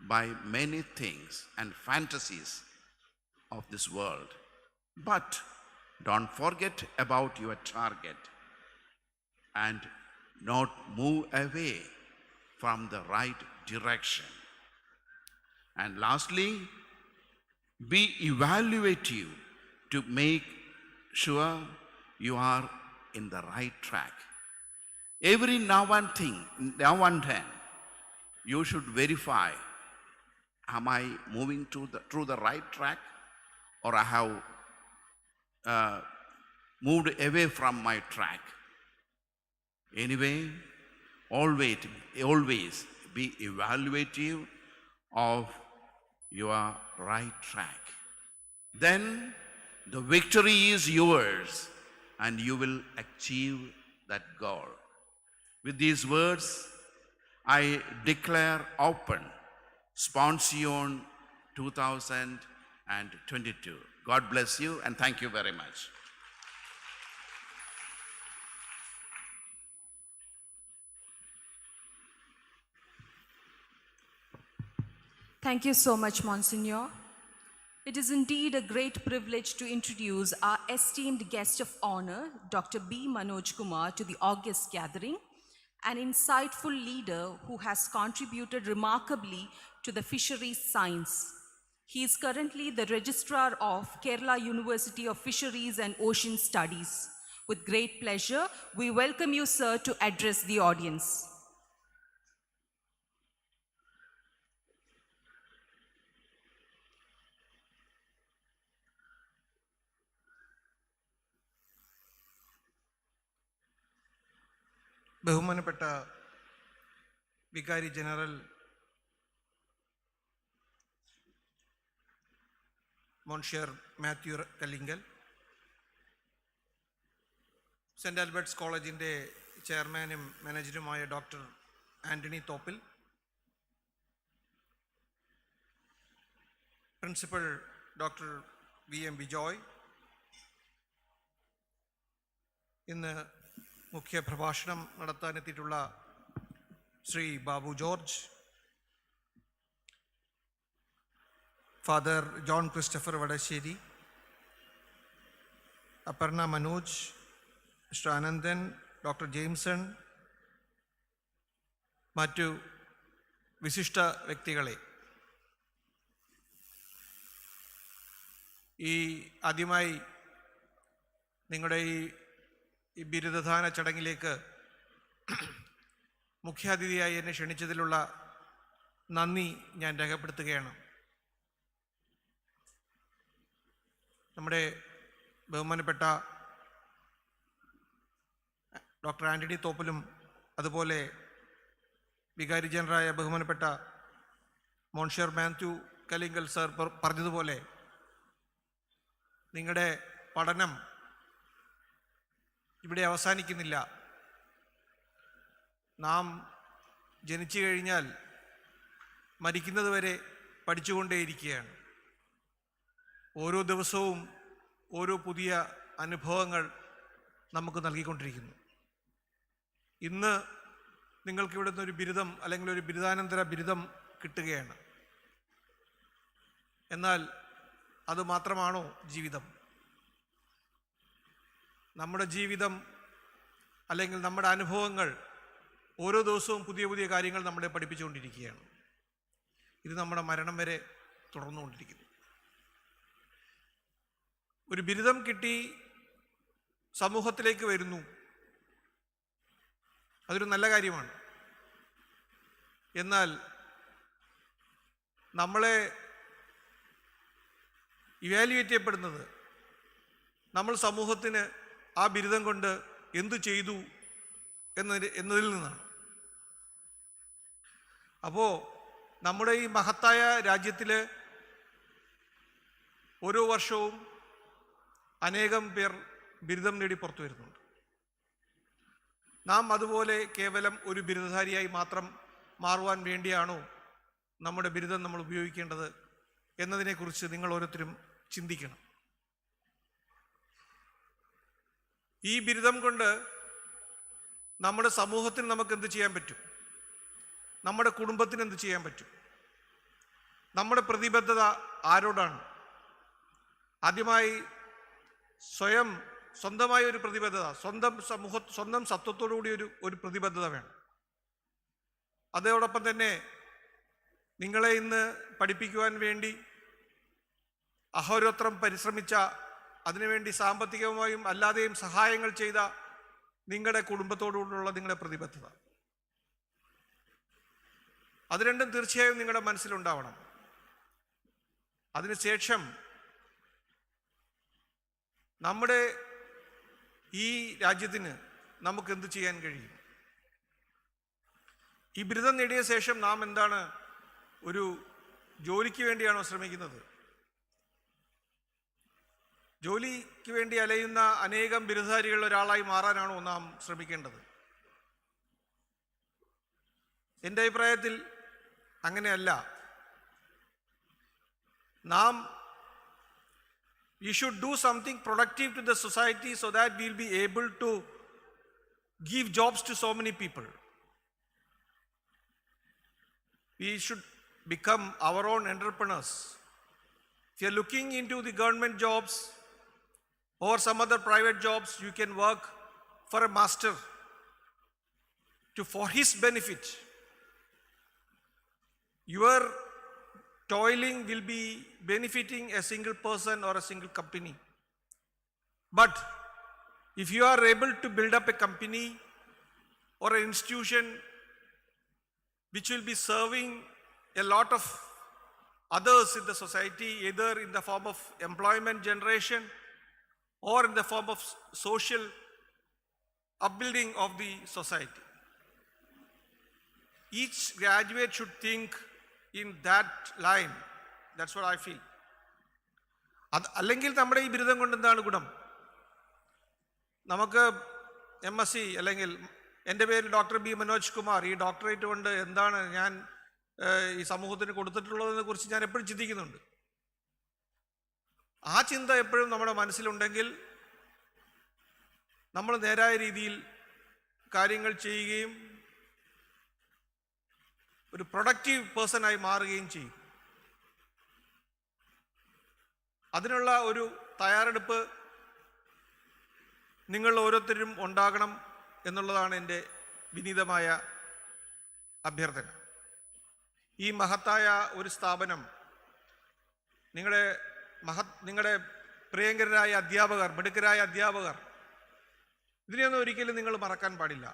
by many things and fantasies of this world. But don't forget about your target and not move away from the right direction. And lastly, be evaluative to make sure you are in the right track. Every now and then, you should verify, am I moving through the right track, or I have moved away from my track? Anyway, always be evaluative of your right track. Then the victory is yours and you will achieve that goal. With these words, I declare open SPONSION 2022. God bless you and thank you very much. Thank you so much, Monsignor. It is indeed a great privilege to introduce our esteemed guest of honor, Dr. B. Manoj Kumar, to the august gathering, an insightful leader who has contributed remarkably to the fisheries science. He is currently the Registrar of Kerala University of Fisheries and Ocean Studies. With great pleasure, we welcome you, sir, to address the audience. ബഹുമാനപ്പെട്ട വികാരി general monsignor Mathew Kallinkal, Saint Albert's കോളേജിൻ്റെ ചെയർമാനും മാനേജറുമായ doctor Antony Thoppil, principal doctor V M Bijoy, ഇന്ന് മുഖ്യ പ്രഭാഷണം നടത്താനെത്തിയിട്ടുള്ള Shri Babu George, father John Christopher Vadassery, Aparna Manoj, mister Ananthan, doctor Jameson, മറ്റു വിശിഷ്ട വ്യക്തികളെ, ആദ്യമായി നിങ്ങളുടെ ഈ ബിരുദദാന ചടങ്ങിലേക്ക് മുഖ്യാതിഥിയായി എന്നെ ക്ഷണിച്ചതിലുള്ള നന്ദി ഞാൻ രേഖപ്പെടുത്തുകയാണ്. നമ്മുടെ ബഹുമാനപ്പെട്ട ഡോക്ടർ ആൻ്റണി തോപ്പലും അതുപോലെ വികാരി ജനറലായ ബഹുമാനപ്പെട്ട മോൺഷ്യർ മാത്യു കലിങ്കൽ സർ പറഞ്ഞതുപോലെ നിങ്ങളുടെ പഠനം ഇവിടെ അവസാനിക്കുന്നില്ല. നാം ജനിച്ചു കഴിഞ്ഞാൽ മരിക്കുന്നത് വരെ പഠിച്ചുകൊണ്ടേയിരിക്കുകയാണ്. ഓരോ ദിവസവും ഓരോ പുതിയ അനുഭവങ്ങൾ നമുക്ക് നൽകിക്കൊണ്ടിരിക്കുന്നു. ഇന്ന് നിങ്ങൾക്ക് ഇവിടെ നിന്നൊരു ബിരുദം അല്ലെങ്കിൽ ഒരു ബിരുദാനന്തര ബിരുദം കിട്ടുകയാണ്. എന്നാൽ അതുമാത്രമാണോ ജീവിതം? നമ്മുടെ ജീവിതം അല്ലെങ്കിൽ നമ്മുടെ അനുഭവങ്ങൾ ഓരോ ദിവസവും പുതിയ പുതിയ കാര്യങ്ങൾ നമ്മളെ പഠിപ്പിച്ചുകൊണ്ടിരിക്കുകയാണ്. ഇത് നമ്മുടെ മരണം വരെ തുടർന്നുകൊണ്ടിരിക്കുന്നു. ഒരു ബിരുദം കിട്ടി സമൂഹത്തിലേക്ക് വരുന്നു, അതൊരു നല്ല കാര്യമാണ്. എന്നാൽ നമ്മളെ ഇവാലുവേറ്റ് ചെയ്യപ്പെടുന്നത് നമ്മൾ സമൂഹത്തിന് ആ ബിരുദം കൊണ്ട് എന്തു ചെയ്തു എന്നതിൽ നിന്നാണ്. അപ്പോൾ നമ്മുടെ ഈ മഹത്തായ രാജ്യത്തിൽ ഓരോ വർഷവും അനേകം പേർ ബിരുദം നേടി പുറത്തു വരുന്നുണ്ട്. നാം അതുപോലെ കേവലം ഒരു ബിരുദധാരിയായി മാത്രം മാറുവാൻ വേണ്ടിയാണോ നമ്മുടെ ബിരുദം നമ്മൾ ഉപയോഗിക്കേണ്ടത് എന്നതിനെക്കുറിച്ച് നിങ്ങൾ ഓരോരുത്തരും ചിന്തിക്കണം. ഈ ബിരുദം കൊണ്ട് നമ്മുടെ സമൂഹത്തിന് നമുക്ക് എന്ത് ചെയ്യാൻ പറ്റും? നമ്മുടെ കുടുംബത്തിന് എന്ത് ചെയ്യാൻ പറ്റും? നമ്മുടെ പ്രതിബദ്ധത ആരോടാണ്? ആദ്യമായി സ്വന്തമായ ഒരു പ്രതിബദ്ധത, സ്വന്തം സത്വത്തോടുകൂടി ഒരു പ്രതിബദ്ധത വേണം. അതോടൊപ്പം തന്നെ നിങ്ങളെ ഇന്ന് പഠിപ്പിക്കുവാൻ വേണ്ടി അഹോരാത്രം പരിശ്രമിച്ച, അതിനുവേണ്ടി സാമ്പത്തികമായും അല്ലാതെയും സഹായങ്ങൾ ചെയ്ത നിങ്ങളുടെ കുടുംബത്തോടുള്ള നിങ്ങളുടെ പ്രതിബദ്ധത, അത് രണ്ടും തീർച്ചയായും നിങ്ങളുടെ മനസ്സിലുണ്ടാവണം. അതിനുശേഷം നമ്മുടെ ഈ രാജ്യത്തിന് നമുക്ക് എന്ത് ചെയ്യാൻ കഴിയും? ഈ ബിരുദം നേടിയ ശേഷം നാം എന്താണ്, ഒരു ജോലിക്ക് വേണ്ടിയാണോ ശ്രമിക്കുന്നത്? ജോലിക്ക് വേണ്ടി അലയുന്ന അനേകം ബിരുദധാരികളുടെ ഒരാളായി മാറാനാണോ നാം ശ്രമിക്കേണ്ടത്? എൻ്റെ അഭിപ്രായത്തിൽ അങ്ങനെയല്ല. നാം we should do something productive to the society so that we'll be able to give jobs to so many people. We should become our own entrepreneurs. If you're looking into the government jobs or some other private jobs, you can work for a master for his benefit. Your toiling will be benefiting a single person or a single company. But if you are able to build up a company or an institution which will be serving a lot of others in the society, either in the form of employment generation or in the form of social upbuilding of the society. Each graduate should think in that line. That's what I feel. അല്ലെങ്കിൽ നമ്മുടെ ഈ ബിരുദം കൊണ്ട് എന്താണ് ഗുണം? നമുക്ക് MSc അല്ലെങ്കിൽ എൻ്റെ പേര് ഡോക്ടർ ബി മനോജ് കുമാർ, ഈ ഡോക്ടറേറ്റ് കൊണ്ട് എന്താണ് ഞാൻ ഈ സമൂഹത്തിന് കൊടുത്തിട്ടുള്ളതിനെ കുറിച്ച് ഞാൻ എപ്പോഴും ചിന്തിക്കുന്നുണ്ട്. ആ ചിന്ത എപ്പോഴും നമ്മുടെ മനസ്സിലുണ്ടെങ്കിൽ നമ്മൾ നേരായ രീതിയിൽ കാര്യങ്ങൾ ചെയ്യുകയും ഒരു പ്രൊഡക്റ്റീവ് പേഴ്സണായി മാറുകയും ചെയ്യും. അതിനുള്ള ഒരു തയ്യാറെടുപ്പ് നിങ്ങൾ ഓരോരുത്തരും ഉണ്ടാകണം എന്നുള്ളതാണ് എൻ്റെ വിനീതമായ അഭ്യർത്ഥന. ഈ മഹത്തായ ഒരു സ്ഥാപനം, നിങ്ങളുടെ പ്രിയങ്കരായ അധ്യാപകർ, മിടുക്കരായ അധ്യാപകർ, ഇതിനെയൊന്നും ഒരിക്കലും നിങ്ങൾ മറക്കാൻ പാടില്ല.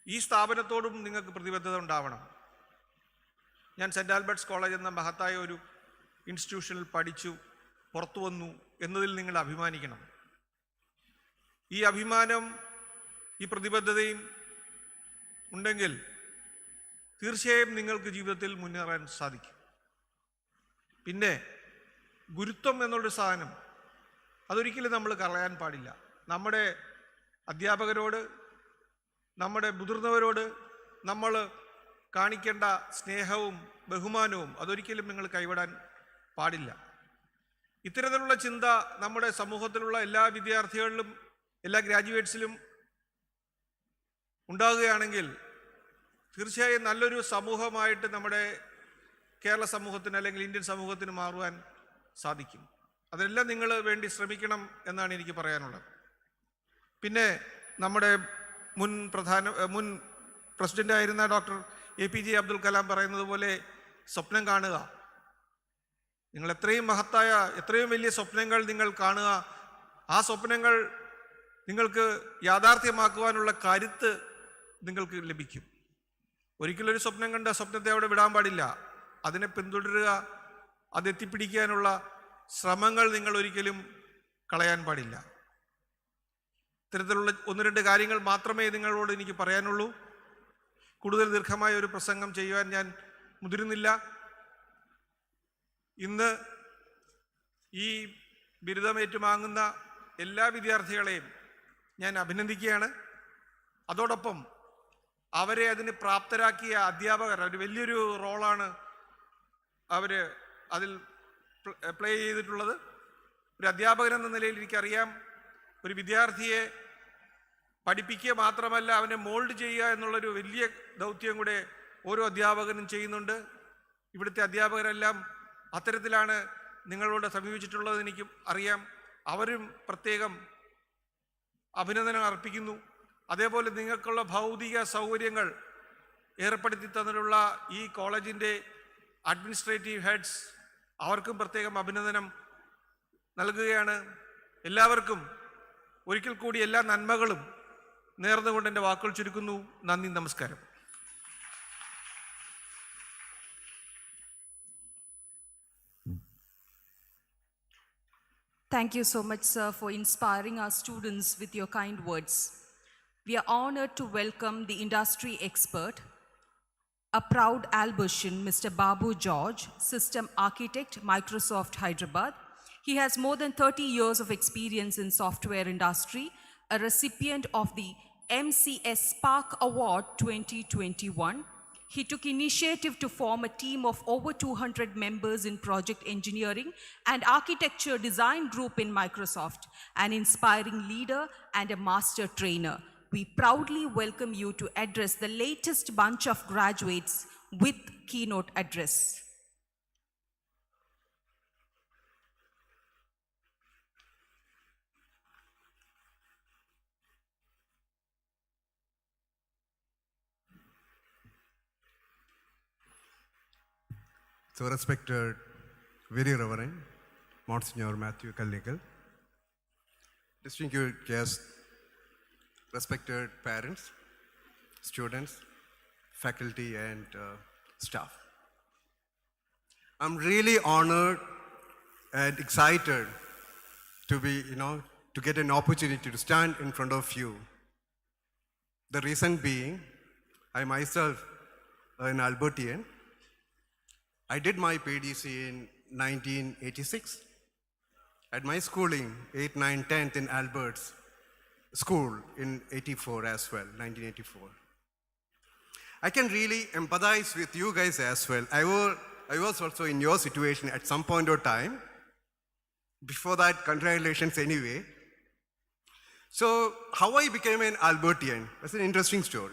ഈ സ്ഥാപനത്തോടും നിങ്ങൾക്ക് പ്രതിബദ്ധത ഉണ്ടാവണം. ഞാൻ സെൻറ്റ് ആൽബർട്ട്സ് കോളേജ് എന്ന മഹത്തായ ഒരു ഇൻസ്റ്റിറ്റ്യൂഷനിൽ പഠിച്ചു പുറത്തു വന്നു എന്നതിൽ നിങ്ങൾ അഭിമാനിക്കണം. ഈ അഭിമാനം, ഈ പ്രതിബദ്ധതയും ഉണ്ടെങ്കിൽ തീർച്ചയായും നിങ്ങൾക്ക് ജീവിതത്തിൽ മുന്നേറാൻ സാധിക്കും. പിന്നെ ഗുരുത്വം എന്നുള്ളൊരു സാധനം അതൊരിക്കലും നമ്മൾ കളയാൻ പാടില്ല. നമ്മുടെ അധ്യാപകരോട്, നമ്മുടെ മുതിർന്നവരോട് നമ്മൾ കാണിക്കേണ്ട സ്നേഹവും ബഹുമാനവും അതൊരിക്കലും നിങ്ങൾ കൈവിടാൻ പാടില്ല. ഇത്തരത്തിലുള്ള ചിന്ത നമ്മുടെ സമൂഹത്തിലുള്ള എല്ലാ വിദ്യാർത്ഥികളിലും, എല്ലാ ഗ്രാജുവേറ്റ്സിലും ഉണ്ടാകുകയാണെങ്കിൽ തീർച്ചയായും നല്ലൊരു സമൂഹമായിട്ട് നമ്മുടെ കേരള സമൂഹത്തിന് അല്ലെങ്കിൽ ഇന്ത്യൻ സമൂഹത്തിന് മാറുവാൻ സാധിക്കും. അതെല്ലാം നിങ്ങൾ വേണ്ടി ശ്രമിക്കണം എന്നാണ് എനിക്ക് പറയാനുള്ളത്. പിന്നെ നമ്മുടെ മുൻ പ്രസിഡൻ്റായിരുന്ന ഡോക്ടർ APJ അബ്ദുൽ കലാം പറയുന്നത് പോലെ സ്വപ്നം കാണുക. നിങ്ങൾ എത്രയും മഹത്തായ, എത്രയും വലിയ സ്വപ്നങ്ങൾ നിങ്ങൾ കാണുക. ആ സ്വപ്നങ്ങൾ നിങ്ങൾക്ക് യാഥാർത്ഥ്യമാക്കുവാനുള്ള കരുത്ത് നിങ്ങൾക്ക് ലഭിക്കും. ഒരിക്കലൊരു സ്വപ്നം കണ്ട സ്വപ്നത്തെ അവിടെ വിടാൻ പാടില്ല. അതിനെ പിന്തുടരുക, അതെത്തിപ്പിടിക്കാനുള്ള ശ്രമങ്ങൾ നിങ്ങൾ ഒരിക്കലും കളയാൻ പാടില്ല. ഇത്തരത്തിലുള്ള 1-2 കാര്യങ്ങൾ മാത്രമേ നിങ്ങളോട് എനിക്ക് പറയാനുള്ളൂ. കൂടുതൽ ദീർഘമായ ഒരു പ്രസംഗം ചെയ്യുവാൻ ഞാൻ മുതിരുന്നില്ല. ഇന്ന് ഈ ബിരുദം ഏറ്റുവാങ്ങുന്ന എല്ലാ വിദ്യാർത്ഥികളെയും ഞാൻ അഭിനന്ദിക്കുകയാണ്. അതോടൊപ്പം അവരെ അതിന് പ്രാപ്തരാക്കിയ അധ്യാപകർ, ഒരു വലിയൊരു റോളാണ് അവർ അതിൽ പ്ലേ ചെയ്തിട്ടുള്ളത്. ഒരു അധ്യാപകൻ എന്ന നിലയിൽ എനിക്കറിയാം, ഒരു വിദ്യാർത്ഥിയെ പഠിപ്പിക്കുക മാത്രമല്ല അവനെ മോൾഡ് ചെയ്യുക എന്നുള്ളൊരു വലിയ ദൗത്യം കൂടെ ഓരോ അധ്യാപകനും ചെയ്യുന്നുണ്ട്. ഇവിടുത്തെ അധ്യാപകരെല്ലാം അത്തരത്തിലാണ് നിങ്ങളോട് സമീപിച്ചിട്ടുള്ളത് എനിക്ക് അറിയാം. അവരും പ്രത്യേകം അഭിനന്ദനം അർപ്പിക്കുന്നു. അതേപോലെ നിങ്ങൾക്കുള്ള ഭൗതിക സൗകര്യങ്ങൾ ഏർപ്പെടുത്തി തന്നിട്ടുള്ള ഈ കോളേജിൻ്റെ അഡ്മിനിസ്ട്രേറ്റീവ് ഹെഡ്സ്, അവർക്കും പ്രത്യേകം അഭിനന്ദനം നൽകുകയാണ്. എല്ലാവർക്കും ഒരിക്കൽ കൂടി എല്ലാ നന്മകളും നേർന്നുകൊണ്ട് എൻ്റെ വാക്കുകൾ ചുരുക്കുന്നു. നന്ദി, നമസ്കാരം. Thank you so much, sir, for inspiring our students with your kind words. We are honored to welcome the industry expert, a proud Albertian, Mr. Babu George, System Architect, Microsoft Hyderabad. He has more than 30 years of experience in software industry, a recipient of the MCS Spark Award 2021. He took initiative to form a team of over 200 members in project engineering and architecture design group in Microsoft, an inspiring leader and a master trainer. We proudly welcome you to address the latest bunch of graduates with keynote address. So respected, very reverend, Monsignor Matthew Kallikal, distinguished guests, respected parents, students, faculty, and staff. I'm really honored and excited to be, to get an opportunity to stand in front of you. The reason being, I myself an Albertian. I did my PDC in 1986. At my schooling, 8, 9, 10th in Albert's school in 84 as well, 1984. I can really empathize with you guys as well. I was also in your situation at some point of time. Before that, congratulations anyway. So how I became an Albertian, that's an interesting story.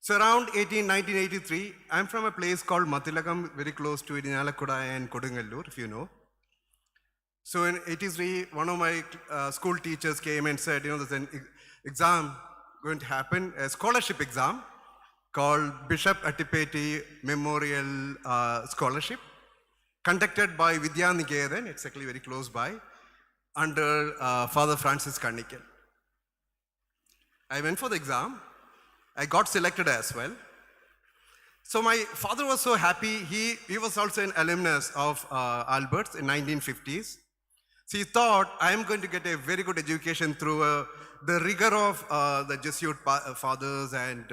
So around 1983, I'm from a place called Mathilagam, very close to Ernakulam and Kodungalur, if you know. So in 83, one of my school teachers came and said, there's an exam going to happen, a scholarship exam called Bishop Attipeti Memorial Scholarship, conducted by Vidyaniketan, it's actually very close by, under Father Francis Kannikal. I went for the exam. I got selected as well. So my father was so happy. He was also an alumnus of Albert's in 1950s. So he thought, I am going to get a very good education through the rigor of the Jesuit fathers and,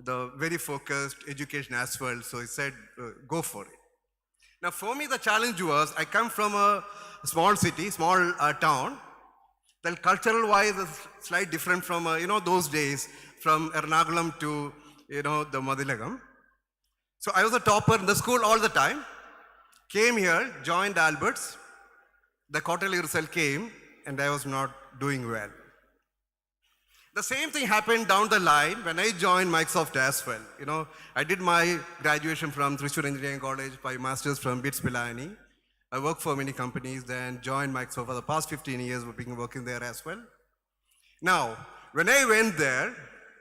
the very focused education as well. So he said, go for it. Now for me, the challenge was, I come from a small city, small town. Then cultural wise, it's slightly different from, those days, from Ernakulam to, the Madhilagam. So I was a topper in the school all the time. Came here, joined Albert's. The quarterly result came, and I was not doing well. The same thing happened down the line when I joined Microsoft as well. I did my graduation from Thrissur Engineering College, my master's from BITS Pilani. I worked for many companies, then joined Microsoft for the past 15 years, we've been working there as well. Now, when I went there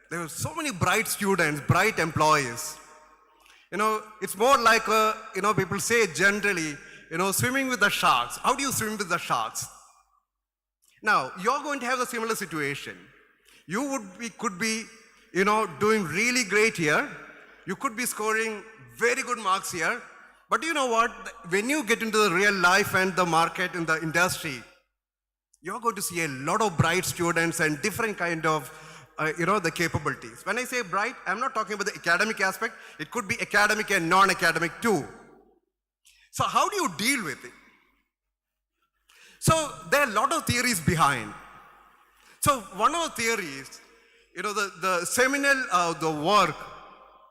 were so many bright students, bright employees. It's more like, people say generally, swimming with the sharks. How do you swim with the sharks? Now, you're going to have a similar situation. You could be, doing really great here. You could be scoring very good marks here. But you know what? When you get into the real life and the market and the industry, you're going to see a lot of bright students and different kind of, the capabilities. When I say bright, I'm not talking about the academic aspect. It could be academic and non-academic too. So how do you deal with it? So there are a lot of theories behind. So one of the theories, the seminal the work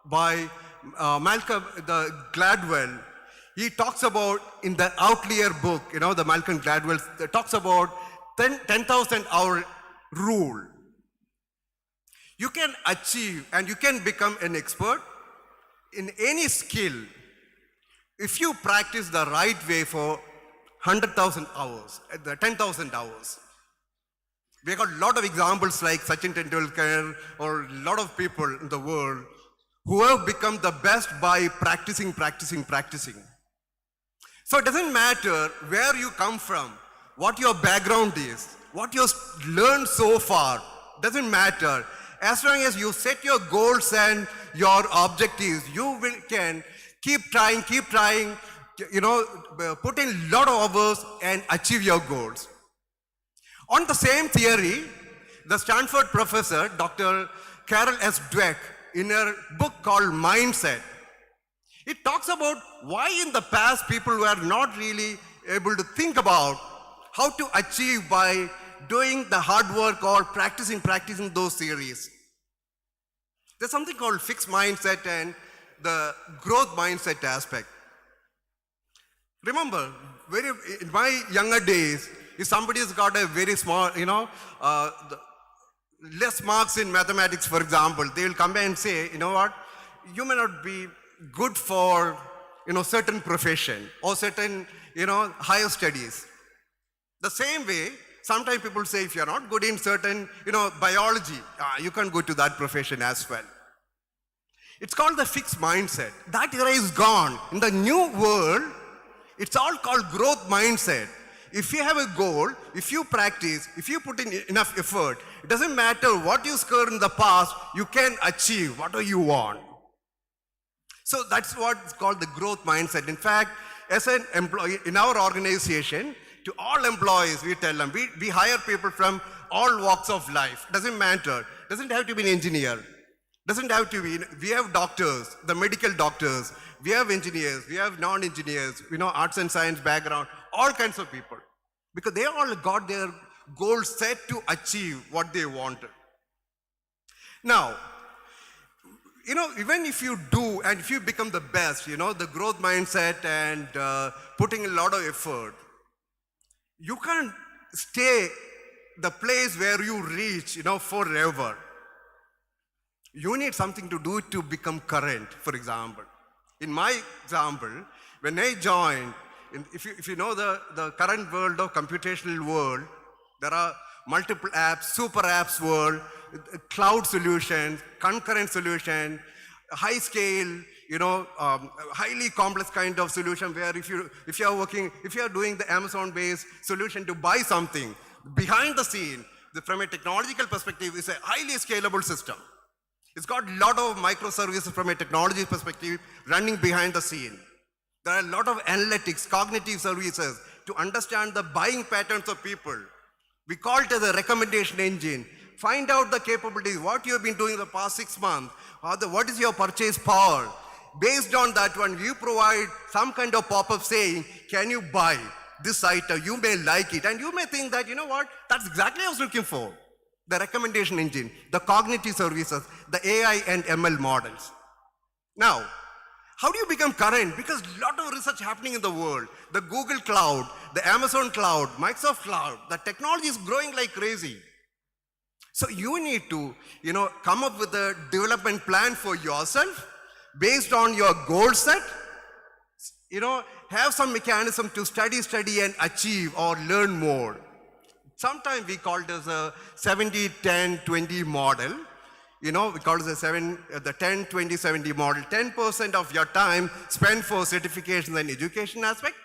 by Malcolm Gladwell, he talks about in the Outlier book, the Malcolm Gladwell talks about 10,000 hour rule. You can achieve and you can become an expert in any skill if you practice the right way for 100,000 hours, 10,000 hours. We got a lot of examples like Sachin Tendulkar or a lot of people in the world who have become the best by practicing. So it doesn't matter where you come from, what your background is, what you learned so far, doesn't matter. As long as you set your goals and your objectives, you can keep trying, put in a lot of hours and achieve your goals. On the same theory, the Stanford professor, Dr. Carol S. Dweck, in her book called Mindset, it talks about why in the past people were not really able to think about how to achieve by doing the hard work or practicing those theories. There's something called fixed mindset and the growth mindset aspect. Remember, in my younger days, if somebody's got a very small, less marks in mathematics, for example, they will come and say, you know what, you may not be good for, certain profession or certain, higher studies. The same way, sometimes people say if you're not good in certain, biology, you can't go to that profession as well. It's called the fixed mindset. That era is gone. In the new world, it's all called growth mindset. If you have a goal, if you practice, if you put in enough effort, it doesn't matter what you scored in the past, you can achieve whatever you want. So that's what's called the growth mindset. In fact, as an employee in our organization, to all employees, we tell them, we hire people from all walks of life. Doesn't matter. Doesn't have to be an engineer. Doesn't have to be, we have doctors, the medical doctors, we have engineers, we have non-engineers, arts and science background, all kinds of people. Because they all got their goals set to achieve what they wanted. Now, even if you do and if you become the best, the growth mindset and putting a lot of effort, you can't stay the place where you reach, forever. You need something to do to become current, for example. In my example, when I joined, if you know the current world of computational world, there are multiple apps, super apps world, cloud solutions, concurrent solution, high scale, highly complex kind of solution where if you are doing the Amazon-based solution to buy something, behind the scene, from a technological perspective, it's a highly scalable system. It's got a lot of microservices from a technology perspective running behind the scene. There are a lot of analytics, cognitive services to understand the buying patterns of people. We call it as a recommendation engine. Find out the capabilities, what you have been doing the past 6 months, what is your purchase power. Based on that one, you provide some kind of pop-up saying, can you buy this item? You may like it. And you may think that, that's exactly what I was looking for. The recommendation engine, the cognitive services, the AI and ML models. Now, how do you become current? Because a lot of research happening in the world. The Google Cloud, the Amazon Cloud, Microsoft Cloud, the technology is growing like crazy. So you need to, come up with a development plan for yourself based on your goal set. Have some mechanism to study and achieve or learn more. Sometimes we call it as a 70-10-20 model. We call it the 10-20-70 model. 10% of your time spent for certifications and education aspect.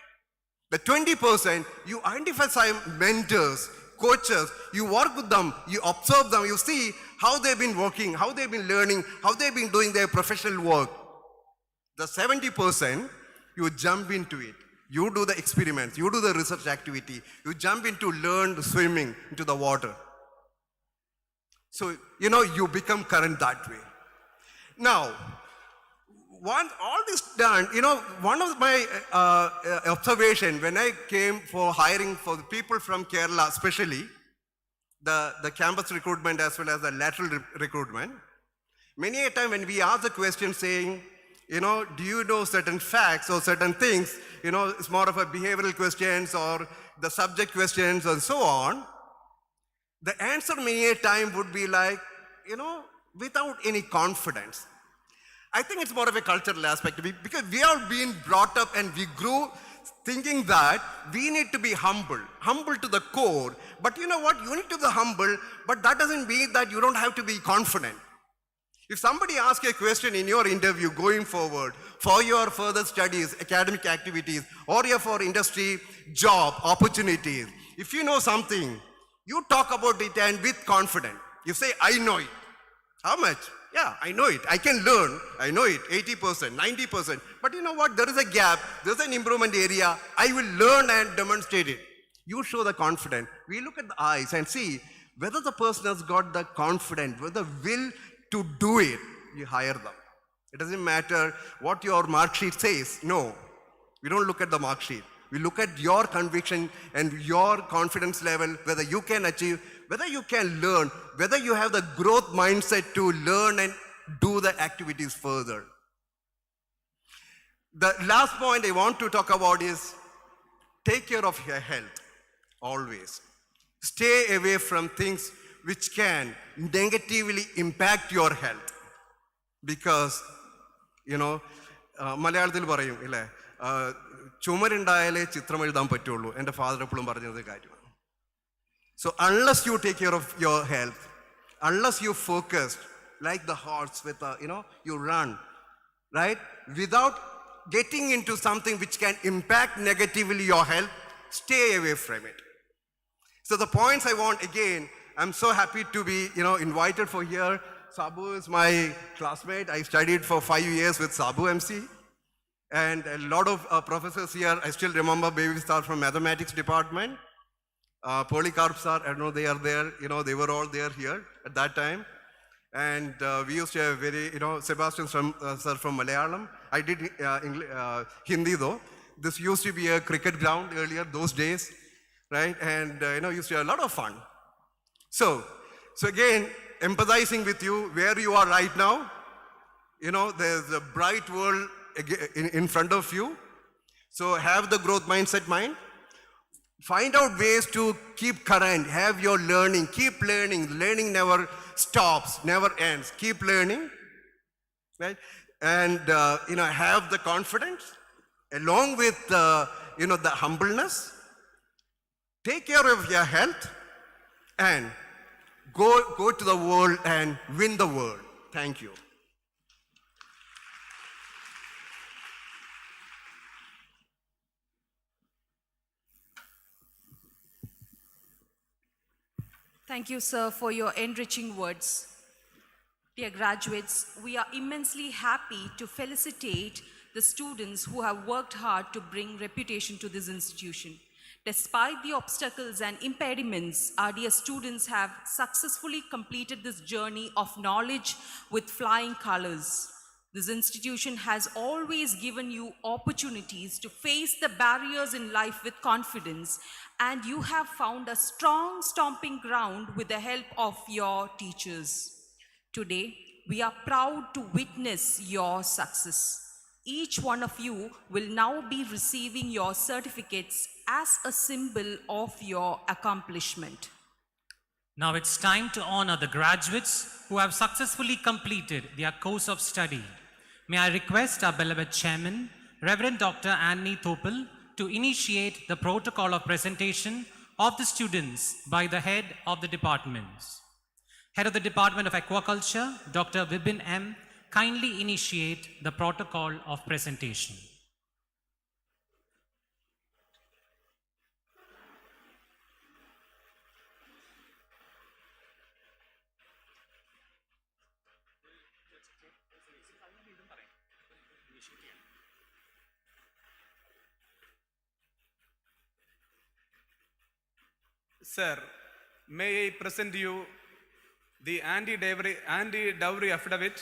The 20%, you identify some mentors, coaches, you work with them, you observe them, you see how they've been working, how they've been learning, how they've been doing their professional work. The 70%, you jump into it. You do the experiments, you do the research activity, you jump into learn swimming into the water. So, you become current that way. Now, once all this done, one of my observation when I came for hiring for the people from Kerala, especially the campus recruitment as well as the lateral recruitment, many a time when we ask the question saying, do you know certain facts or certain things, it's more of a behavioral questions or the subject questions and so on. The answer many a time would be like, without any confidence. I think it's more of a cultural aspect because we are being brought up and we grew thinking that we need to be humble to the core. But you know what? You need to be humble, but that doesn't mean that you don't have to be confident. If somebody asks a question in your interview going forward for your further studies, academic activities, or for industry, job, opportunities, if you know something, you talk about it and with confidence. You say, I know it. How much? Yeah, I know it. I can learn. I know it. 80%, 90%. But you know what? There is a gap. There's an improvement area. I will learn and demonstrate it. You show the confidence. We look at the eyes and see whether the person has got the confidence, whether the will to do it, you hire them. It doesn't matter what your mark sheet says. No, we don't look at the mark sheet. We look at your conviction and your confidence level, whether you can achieve, whether you can learn, whether you have the growth mindset to learn and do the activities further. The last point I want to talk about is take care of your health, always. Stay away from things which can negatively impact your health. Because, മലയാളത്തിൽ പറയും ഇല്ലേ, ചുമരുണ്ടായാലേ ചിത്രം എഴുതാൻ പറ്റുള്ളൂ. എൻ്റെ father എപ്പോഴും പറഞ്ഞത് കാര്യമാണ്. So unless you take care of your health, unless you focus like the horse with a, you run, right? Without getting into something which can impact negatively your health, stay away from it. So the points I want, again, I'm so happy to be, invited for here. Sabu is my classmate. I studied for 5 years with Sabu MC. And a lot of professors here, I still remember Baby Star from mathematics department. Polycarp sir, I don't know, they are there. They were all there here at that time. And we used to have very, Sebastian sir from Malayalam. I did Hindi though. This used to be a cricket ground earlier, those days, right? And, used to have a lot of fun. So again, empathizing with you where you are right now. There's a bright world in front of you. So have the growth mindset mind. Find out ways to keep current, have your learning, keep learning. Learning never stops, never ends. Keep learning, right? And, have the confidence along with, the humbleness. Take care of your health and go to the world and win the world. Thank you. Thank you, sir, for your enriching words. Dear graduates, we are immensely happy to felicitate the students who have worked hard to bring reputation to this institution. Despite the obstacles and impediments, our dear students have successfully completed this journey of knowledge with flying colors. This institution has always given you opportunities to face the barriers in life with confidence, and you have found a strong stomping ground with the help of your teachers. Today, we are proud to witness your success. Each one of you will now be receiving your certificates as a symbol of your accomplishment. Now it's time to honor the graduates who have successfully completed their course of study. May I request our beloved chairman, Reverend Dr. Annie Thopel, to initiate the protocol of presentation of the students by the head of the departments. Head of the Department of Aquaculture, Dr. Vibin M., kindly initiate the protocol of presentation. Sir, may I present you the anti-dowry affidavit,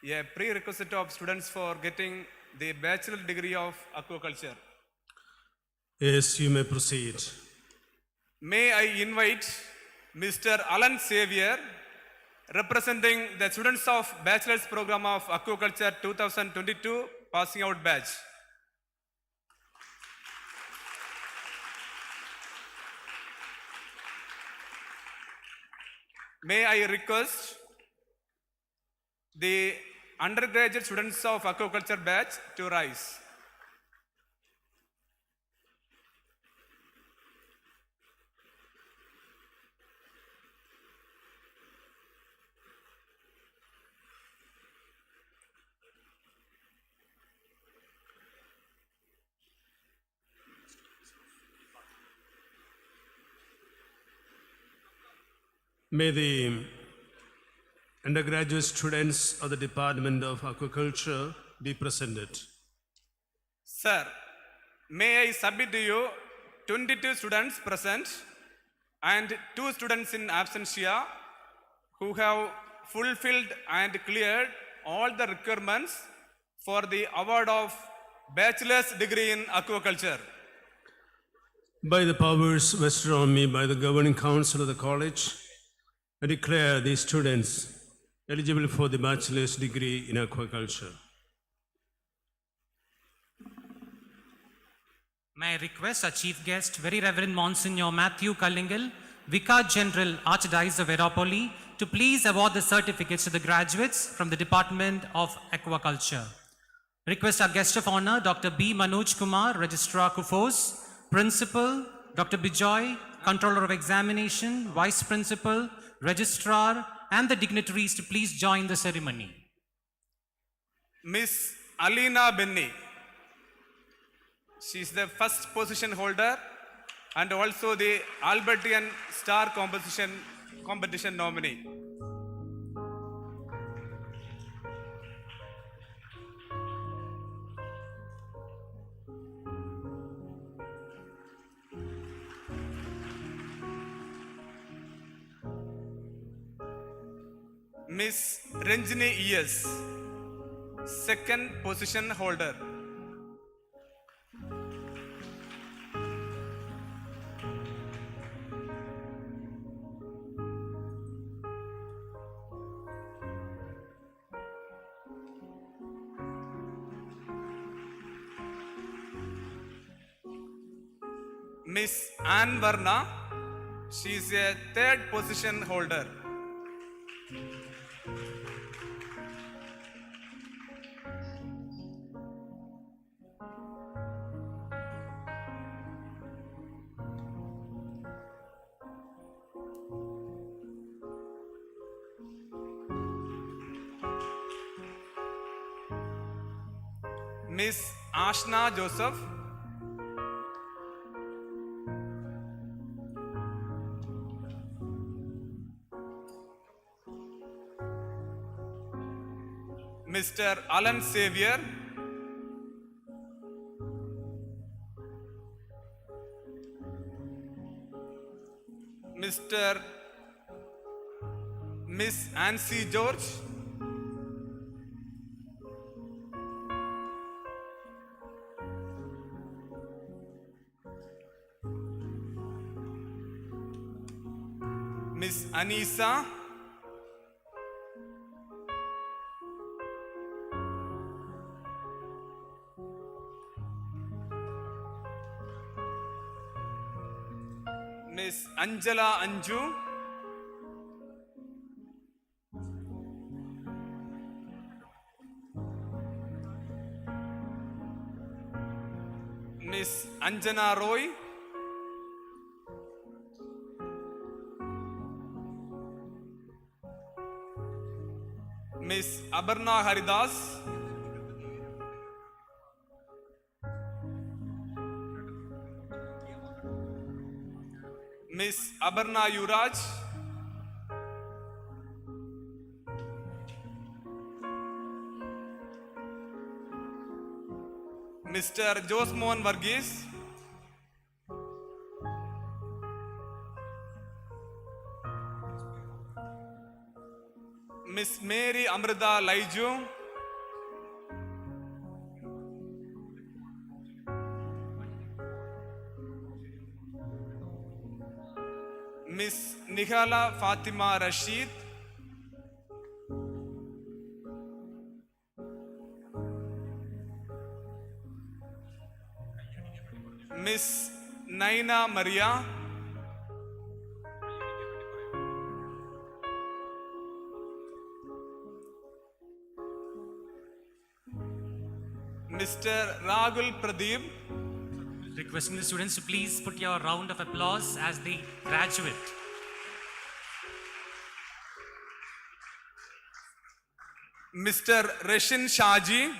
a prerequisite of students for getting the bachelor degree of aquaculture. Yes, you may proceed. May I invite Mr. Alan Xavier, representing the students of Bachelor's Program of Aquaculture 2022 passing out batch. May I request the undergraduate students of aquaculture batch to rise. May the undergraduate students of the Department of Aquaculture be presented. Sir, may I submit to you 22 students present and 2 students in absentia who have fulfilled and cleared all the requirements for the award of bachelor's degree in aquaculture. By the powers vested on me by the governing council of the college, I declare these students eligible for the bachelor's degree in aquaculture. May I request our chief guest, Very Reverend Monsignor Matthew Kallingal, Vicar General Archdiocese of Ernakulam, to please award the certificates to the graduates from the Department of Aquaculture. Request our guest of honor, Dr. B. Manoj Kumar, Registrar Kufos, Principal, Dr. Bijoy, Controller of Examination, Vice Principal, Registrar, and the dignitaries to please join the ceremony. Miss Alina Benny. She is the first position holder and also the Albertian Star competition nominee. Miss Ranjini E.S., second position holder. Miss Ann Varna, she is a third position holder. Miss Ashna Joseph. Mr. Alan Xavier. Miss Nancy George. Miss Anisa. Miss Angela Anju. Miss Anjana Roy. Miss Abarna Haridas. Miss Abarna Yuraj. Mr. Josmohan Varghese. Miss Mary Amrita Laiju. Miss Nihala Fatima Rashid. Miss Naina Maria. Mr. Ragul Pradeep. Requesting the students to please put your round of applause as they graduate. Mr. Reshin Shaji.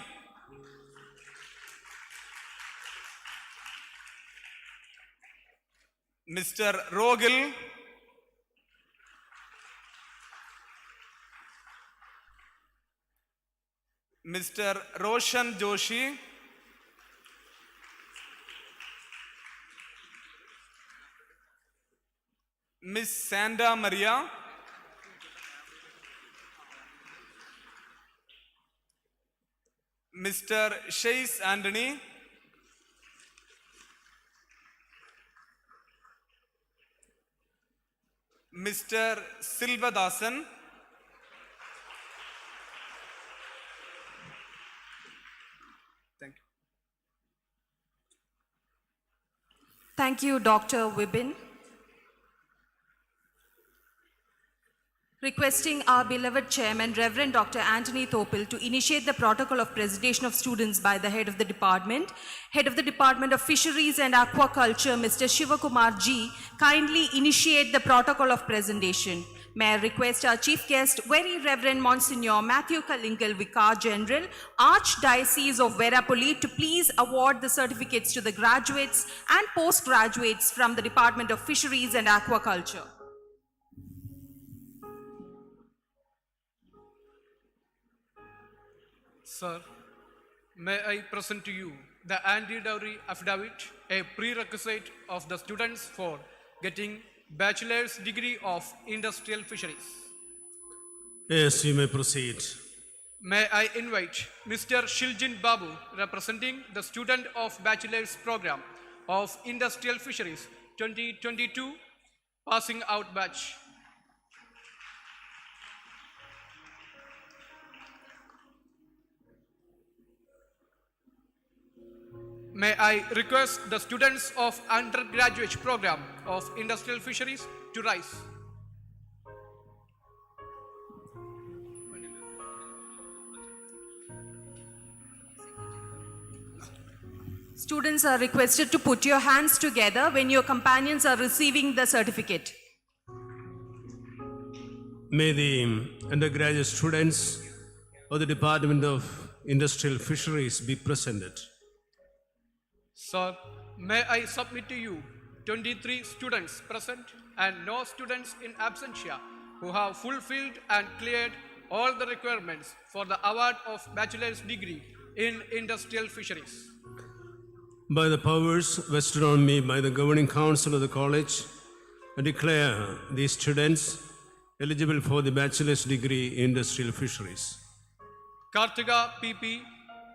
Mr. Rogil. Mr. Roshan Joshi. Miss Sandra Maria. Mr. Shais Anthony. Mr. Silvadasan. Thank you. Thank you, Dr. Wibin. Requesting our beloved chairman, Reverend Dr. Anthony Thopil, to initiate the protocol of presentation of students by the head of the Department of Fisheries and Aquaculture, Mr. Shivakumar G, kindly initiate the protocol of presentation. May I request our chief guest, Very Reverend Monsignor Matthew Kalingal, Vicar General, Archdiocese of Verapoli, to please award the certificates to the graduates and postgraduates from the Department of Fisheries and Aquaculture. Sir, may I present to you the anti-dowry affidavit, a prerequisite of the students for getting bachelor's degree of industrial fisheries. Yes, you may proceed. May I invite Mr. Shiljin Babu, representing the student of bachelor's program of industrial fisheries 2022 passing out batch. May I request the students of undergraduate program of industrial fisheries to rise. Students are requested to put your hands together when your companions are receiving the certificate. May the undergraduate students of the Department of Industrial Fisheries be presented. Sir, may I submit to you 23 students present and no students in absentia who have fulfilled and cleared all the requirements for the award of bachelor's degree in industrial fisheries. By the powers vested on me by the governing council of the college, I declare these students eligible for the bachelor's degree in industrial fisheries. Kartika PP,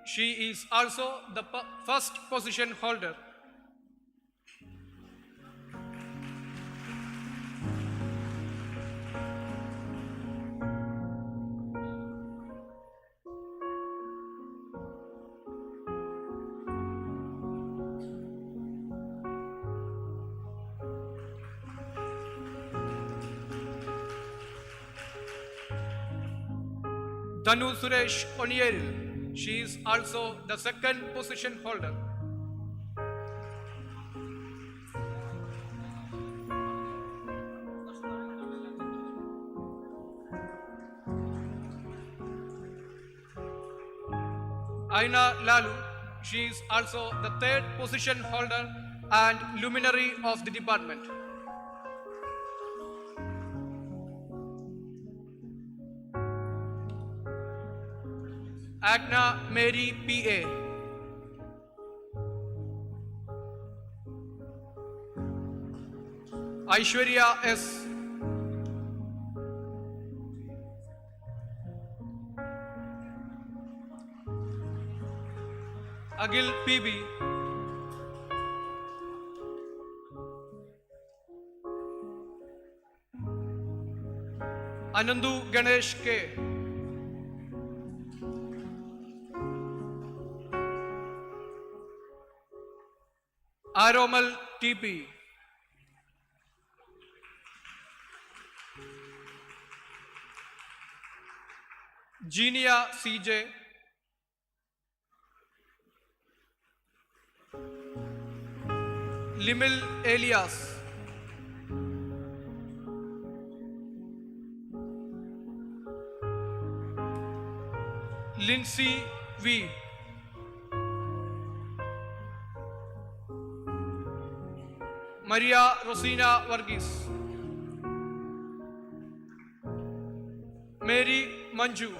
she is also the first position holder. Tanu Suresh Onieril, she is also the second position holder. Aina Lalu, she is also the third position holder and luminary of the department. Agna Mary P.A. Aishwarya S. Agil P.B. Anandu Ganesh K. Aromal TP. Genia CJ. Limil Elias. Lindsay V. Maria Rosina Varghese. Mary Manju.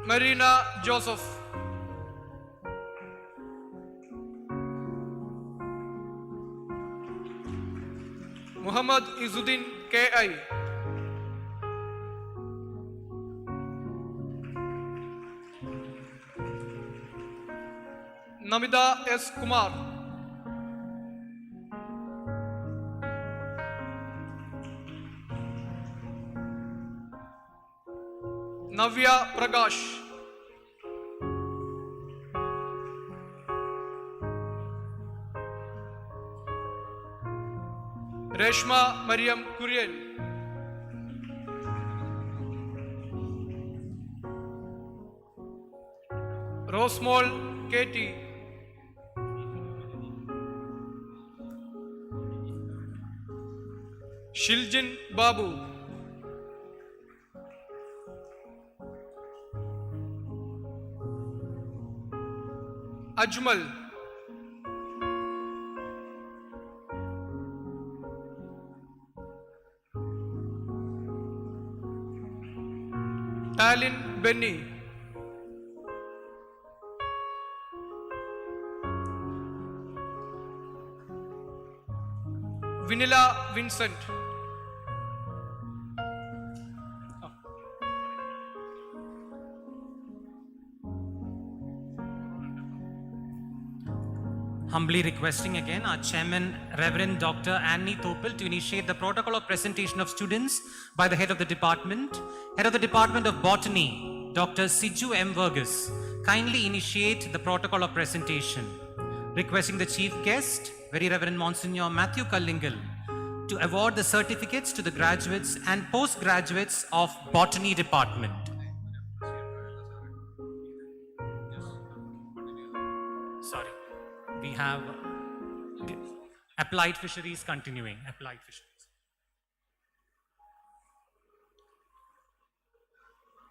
Marina Joseph. Muhammad Izuddin K.I. Namida S. Kumar. Navya Prakash. Reshma Mariam Kuriel. Rosmol Katie, Shiljin Babu, Ajmal, Talin Benny, Vanilla Vincent, Humbly requesting again our chairman, Reverend Dr. Annie Topel, to initiate the protocol of presentation of students by the head of the department. Head of the Department of Botany, Dr. Siju M. Verghese, kindly initiate the protocol of presentation. Requesting the chief guest, Very Reverend Monsignor Matthew Kallingal, to award the certificates to the graduates and postgraduates of Botany Department. Sorry, we have Applied Fisheries continuing. Applied Fisheries.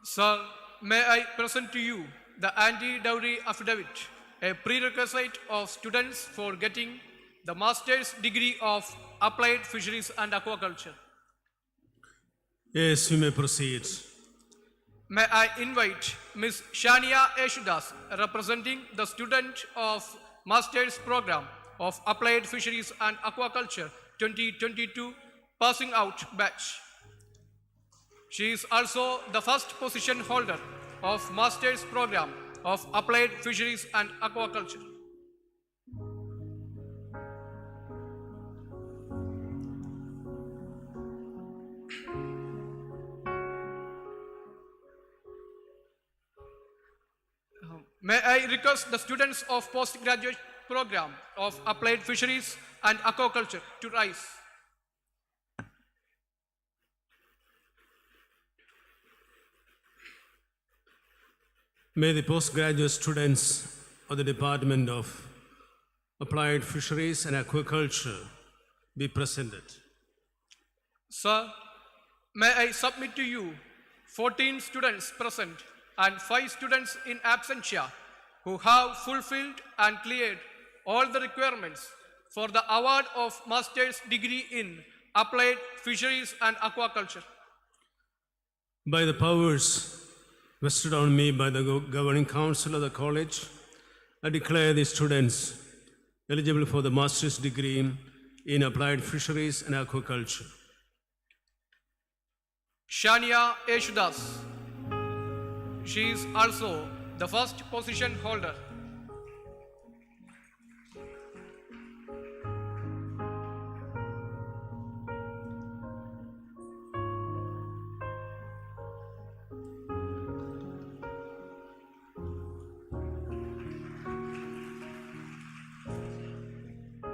Sir, may I present to you the anti-dowry affidavit, a prerequisite of students for getting the master's degree of Applied Fisheries and Aquaculture. Yes, you may proceed. May I invite Ms. Shania Eshudas, representing the student of Master's Program of Applied Fisheries and Aquaculture 2022 passing out batch. She is also the first position holder of Master's Program of Applied Fisheries and Aquaculture. May I request the students of postgraduate program of Applied Fisheries and Aquaculture to rise. May the postgraduate students of the Department of Applied Fisheries and Aquaculture be presented. Sir, may I submit to you 14 students present and 5 students in absentia who have fulfilled and cleared all the requirements for the award of master's degree in Applied Fisheries and Aquaculture. By the powers vested on me by the governing council of the college, I declare the students eligible for the master's degree in Applied Fisheries and Aquaculture. Shania Eshudas. She is also the first position holder.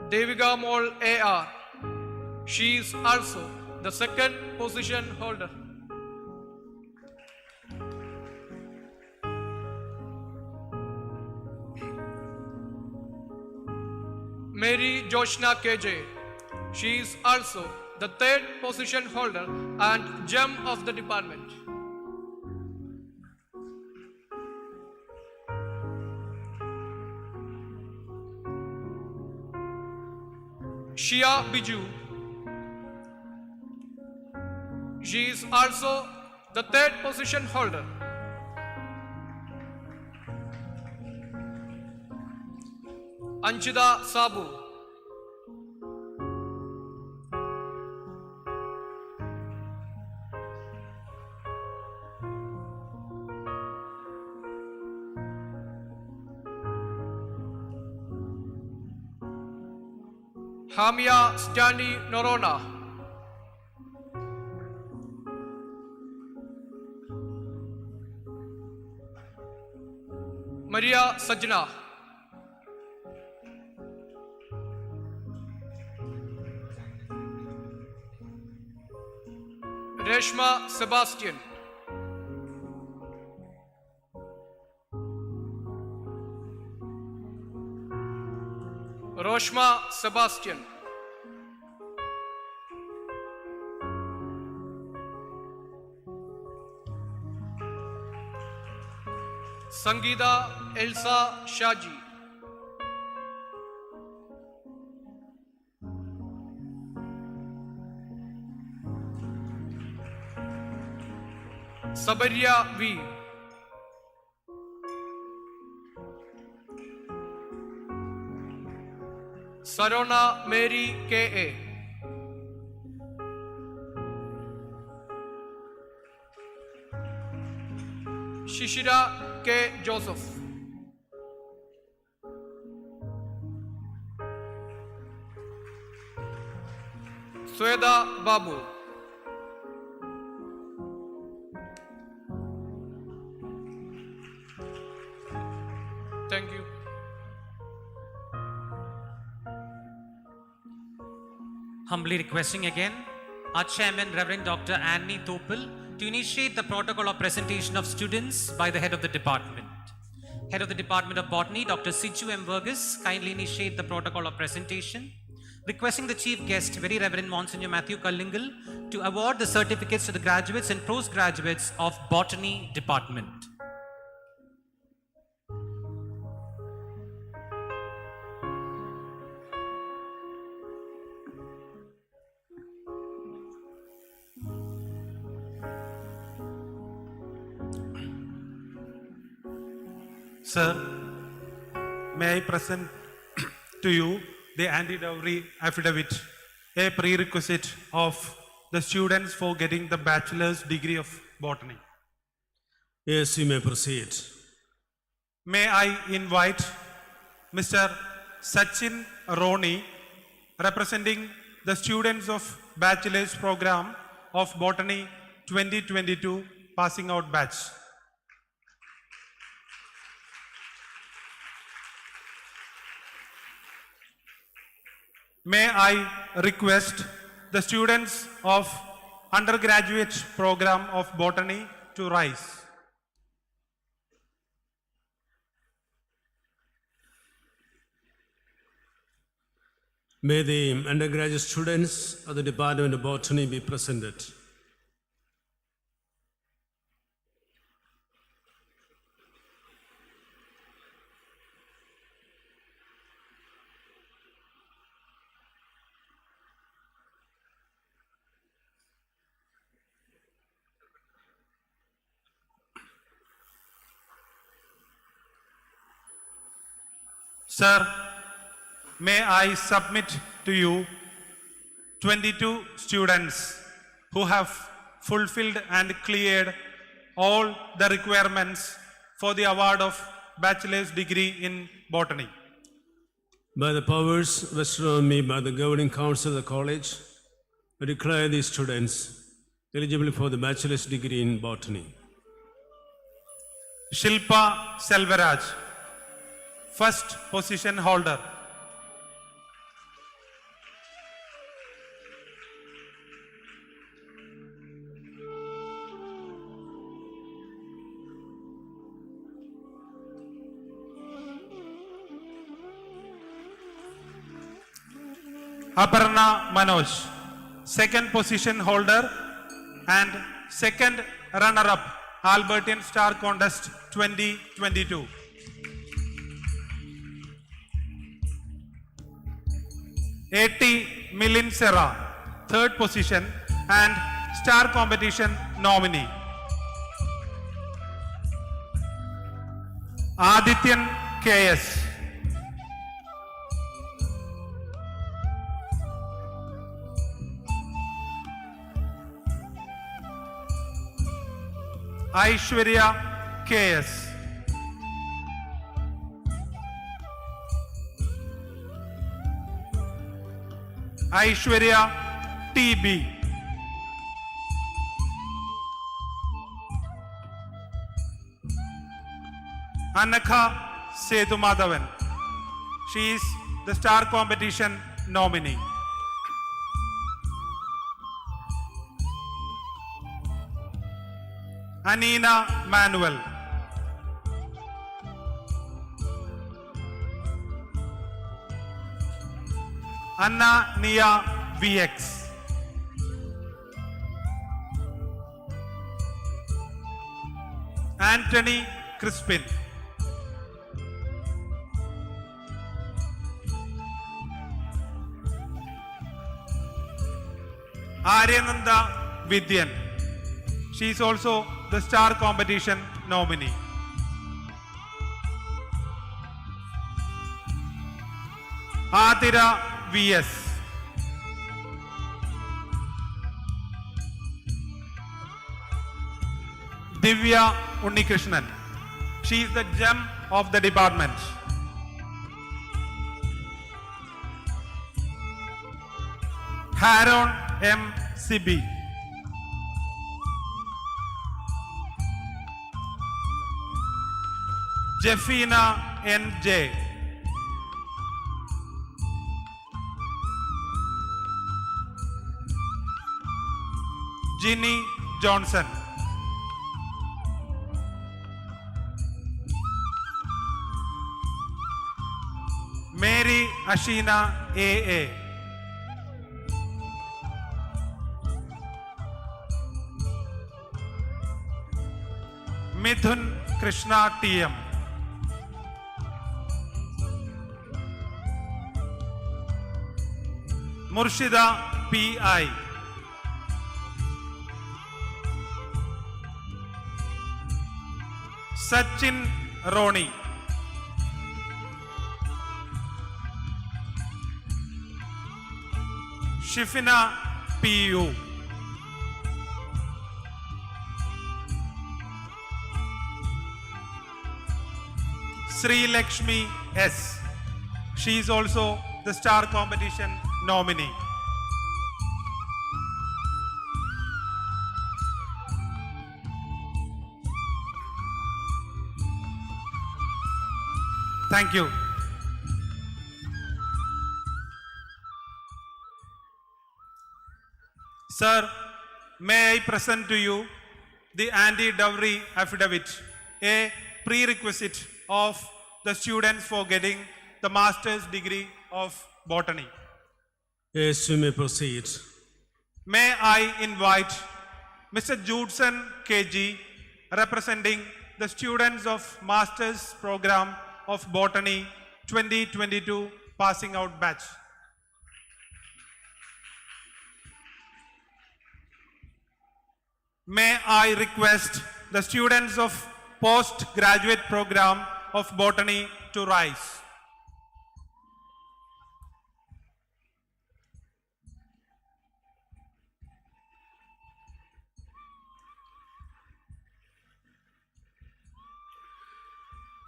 Devika Mol AR. She is also the second position holder. Mary Joshna KJ. She is also the third position holder and gem of the department. Shia Biju. She is also the third position holder. Anchida Sabu. Hamia Stanley Norona. Maria Sajna. Reshma Sebastian. Roshma Sebastian. Sangeeta Elsa Shaji. Sabarya V. Sarona Mary K.A. Shishira K. Joseph. Sweda Babu. Thank you. Humbly requesting again our chairman, Reverend Dr. Annie Topel, to initiate the protocol of presentation of students by the head of the department. Head of the Department of Botany, Dr. Siju M. Verghese, kindly initiate the protocol of presentation. Requesting the chief guest, Very Reverend Monsignor Matthew Kallingal, to award the certificates to the graduates and postgraduates of Botany Department. Sir, may I present to you the anti-dowry affidavit, a prerequisite of the students for getting the bachelor's degree of botany. Yes, you may proceed. May I invite Mr. Sachin Roni, representing the students of bachelor's program of botany 2022 passing out batch. May I request the students of undergraduate program of botany to rise. May the undergraduate students of the Department of Botany be presented. Sir, may I submit to you 22 students who have fulfilled and cleared all the requirements for the award of bachelor's degree in botany. By the powers vested on me by the governing council of the college, I declare these students eligible for the bachelor's degree in botany. Shilpa Selvaraj, first position holder. Aparna Manoj, second position holder and second runner-up, Albertian Star Contest 2022. A.T. Milin Serra, third position and Star Competition nominee. Adityan K.S. Aishwarya K.S. Aishwarya T.B. Anakha Sethumadhavan. She is the Star Competition nominee. Anina Manuel. Anna Nia VX. Anthony Crispin. Aryananda Vidyan. She is also the Star Competition nominee. Adira VS. Divya Unnikrishnan. She is the gem of the department. Haron M. Sibi. Jeffina N.J. Ginny Johnson. Mary Ashina A.A. Mithun Krishna T.M. Murshida P.I. Sachin Roni. Shifina P.U. Sri Lakshmi S. She is also the Star Competition nominee. Thank you. Sir, may I present to you the anti-dowry affidavit, a prerequisite of the students for getting the master's degree of botany. Yes, you may proceed. May I invite Mr. Judson KG, representing the students of Master's Program of Botany 2022 passing out batch. May I request the students of Postgraduate Program of Botany to rise.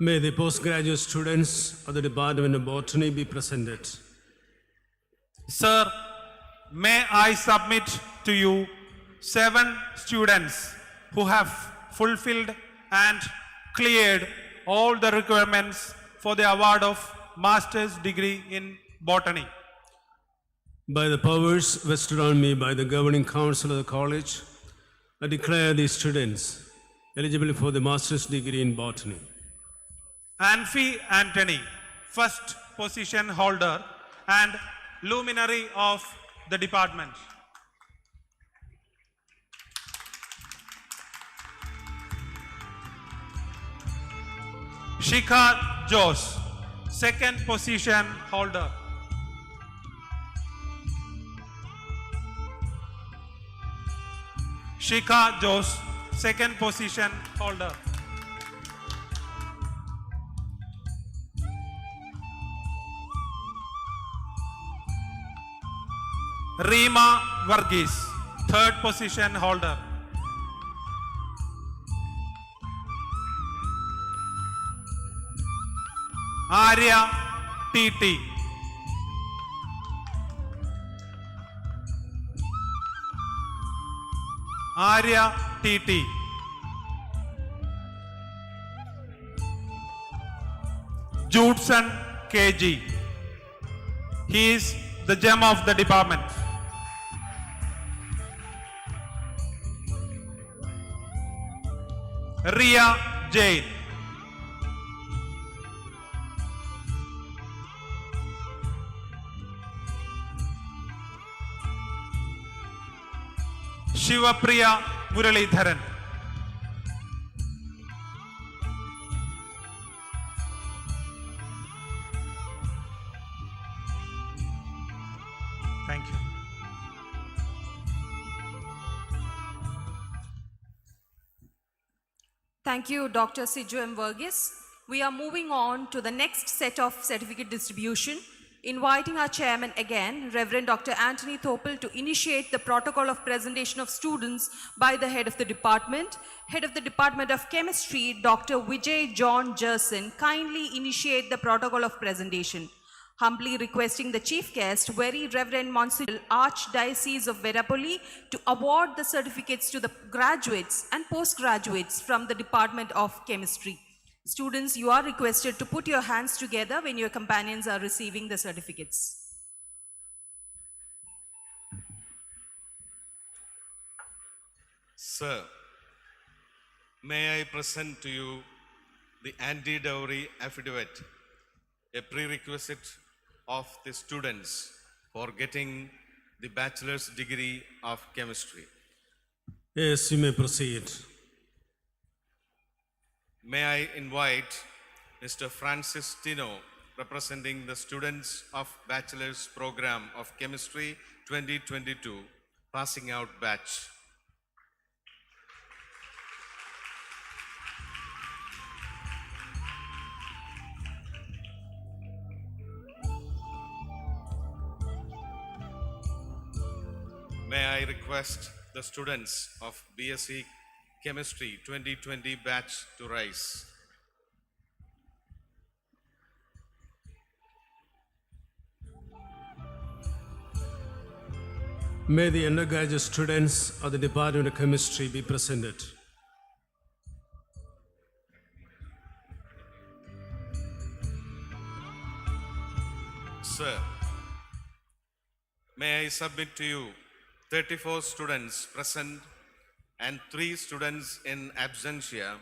May the postgraduate students of the Department of Botany be presented. Sir, may I submit to you 7 students who have fulfilled and cleared all the requirements for the award of master's degree in botany. By the powers vested on me by the governing council of the college, I declare these students eligible for the master's degree in botany. Anfi Anthony, first position holder and luminary of the department. Shikha Jose, second position holder. Shikha Jose, second position holder. Rima Varghese, third position holder. Arya TT. Arya TT. Judson KG. He is the gem of the department. Ria Jain. Shivapriya Muralidharan. Thank you. Thank you, Dr. Sijo M. Verghese. We are moving on to the next set of certificate distribution, inviting our chairman again, Reverend Dr. Anthony Thopel, to initiate the protocol of presentation of students by the head of the department. Head of the Department of Chemistry, Dr. Vijay John Jerson, kindly initiate the protocol of presentation. Humbly requesting the chief guest, Very Reverend Monsignor Archdiocese of Verapolli, to award the certificates to the graduates and postgraduates from the Department of Chemistry. Students, you are requested to put your hands together when your companions are receiving the certificates. Sir, may I present to you the anti-dowry affidavit, a prerequisite of the students for getting the bachelor's degree of chemistry. Yes, you may proceed. May I invite Mr. Francis Tino, representing the students of Bachelor's Program of Chemistry 2022, passing out batch. May I request the students of BSc Chemistry 2020 batch to rise. May the undergraduate students of the Department of Chemistry be presented. Sir, may I submit to you 34 students present and 3 students in absentia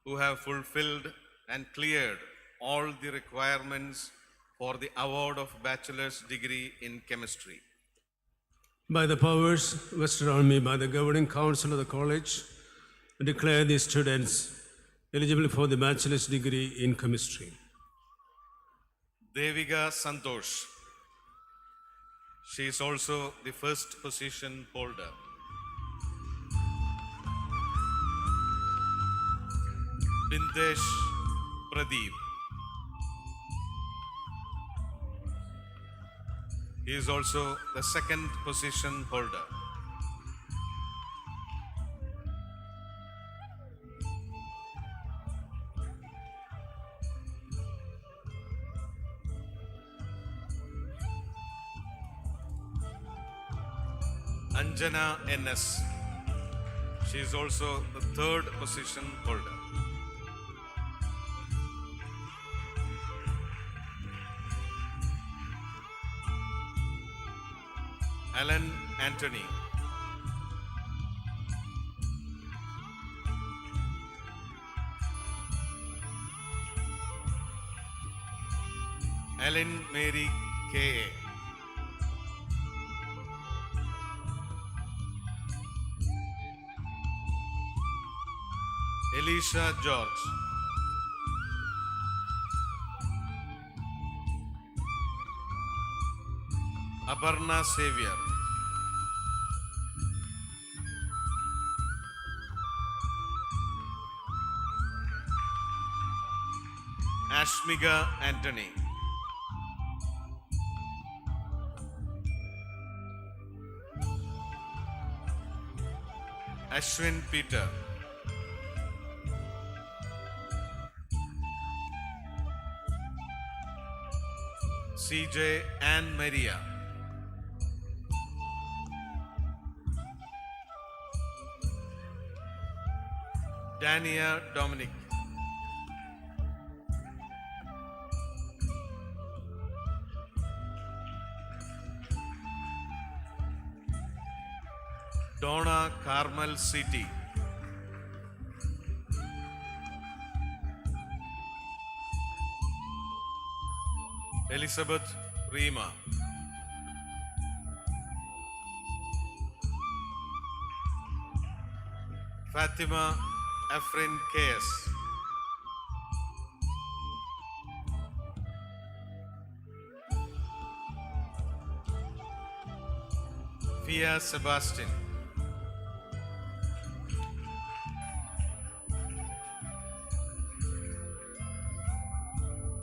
who have fulfilled and cleared all the requirements for the award of bachelor's degree in chemistry. By the powers vested on me by the governing council of the college, I declare these students eligible for the bachelor's degree in chemistry. Devika Santosh. She is also the first position holder. Bindesh Pradeep. He is also the second position holder. Anjana NS. She is also the third position holder. Alan Anthony. Ellen Mary K.A. Elisha George. Aparna Xavier. Ashmiga Anthony. Ashwin Peter. CJ Ann Maria. Dania Dominic. Donna Carmel City. Elizabeth Rima. Fatima Afrin KS. Fia Sebastian.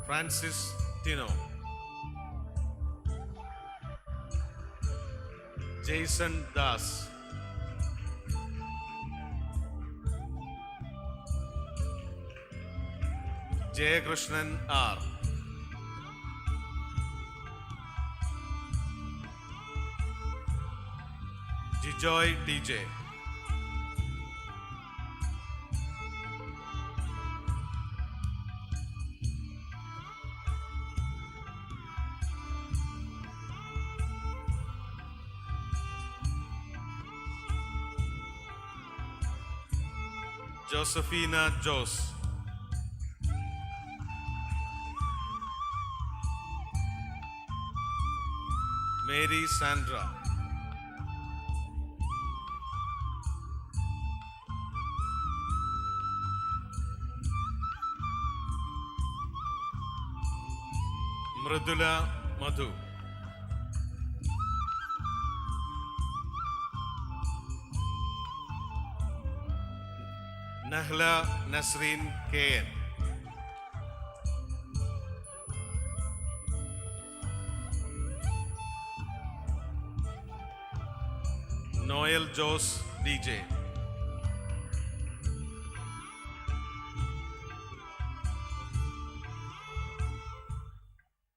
Francis Tino. Jason Das. Jayakrishnan R. Jijoy DJ. Josephina Jos. Mary Sandra. Mridula Madhu. Nahla Nasreen KN. Noel Jos DJ.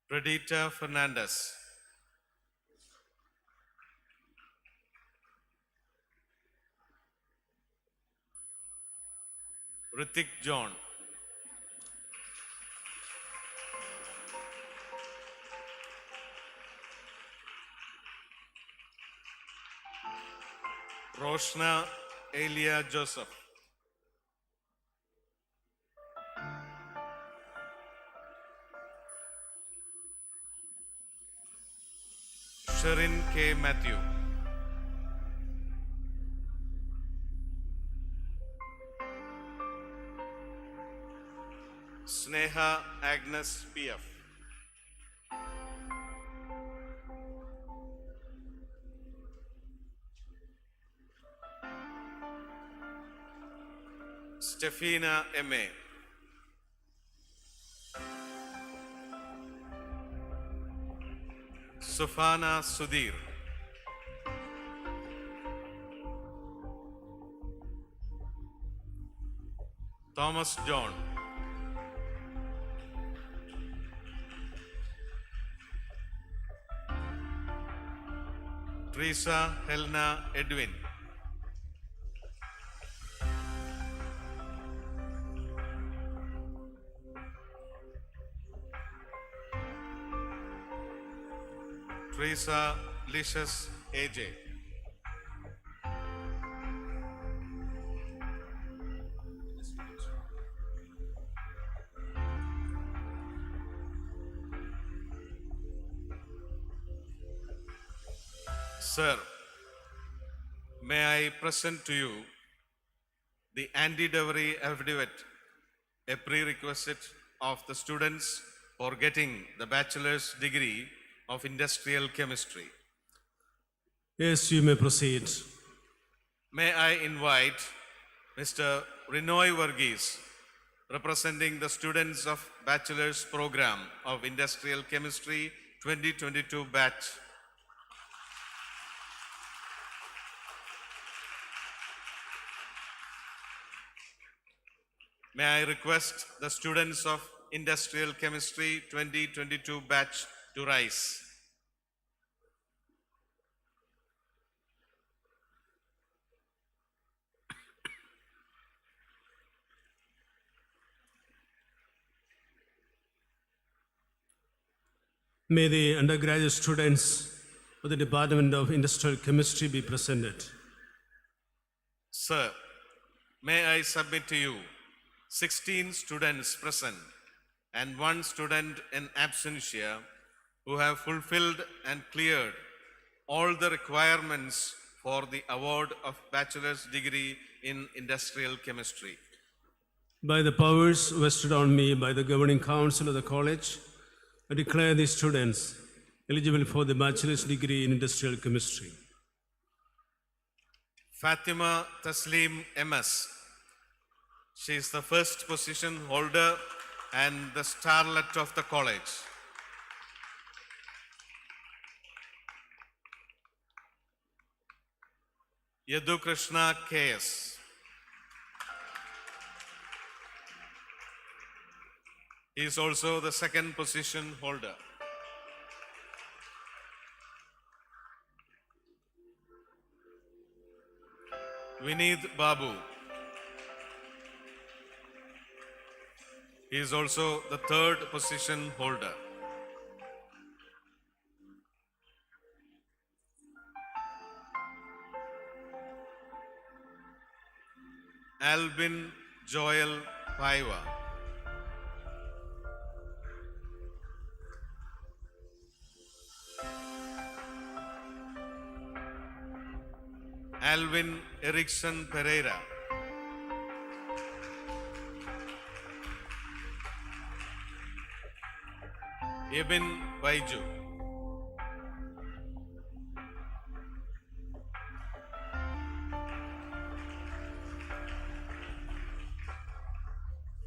Predita Fernandez. Ritik John. Roshna Elia Joseph. Sherin K. Matthew. Sneha Agnes PF. Stefina M.A. Sufana Sudhir. Thomas John. Teresa Helena Edwin. Teresa Licious AJ. Sir, may I present to you the anti-dowry affidavit, a prerequisite of the students for getting the bachelor's degree of industrial chemistry. Yes, you may proceed. May I invite Mr. Rinoy Varghese, representing the students of bachelor's program of industrial chemistry 2022 batch. May I request the students of Industrial Chemistry 2022 batch to rise. May the undergraduate students of the Department of Industrial Chemistry be presented. Sir, may I submit to you 16 students present and 1 student in absentia who have fulfilled and cleared all the requirements for the award of bachelor's degree in industrial chemistry. By the powers vested on me by the governing council of the college, I declare these students eligible for the bachelor's degree in industrial chemistry. Fatima Taslim MS. She is the first position holder and the starlet of the college. Yadu Krishna KS. He is also the second position holder. Vineet Babu. He is also the third position holder. Alvin Joel Paiva. Alvin Erickson Pereira. Ibn Baiju.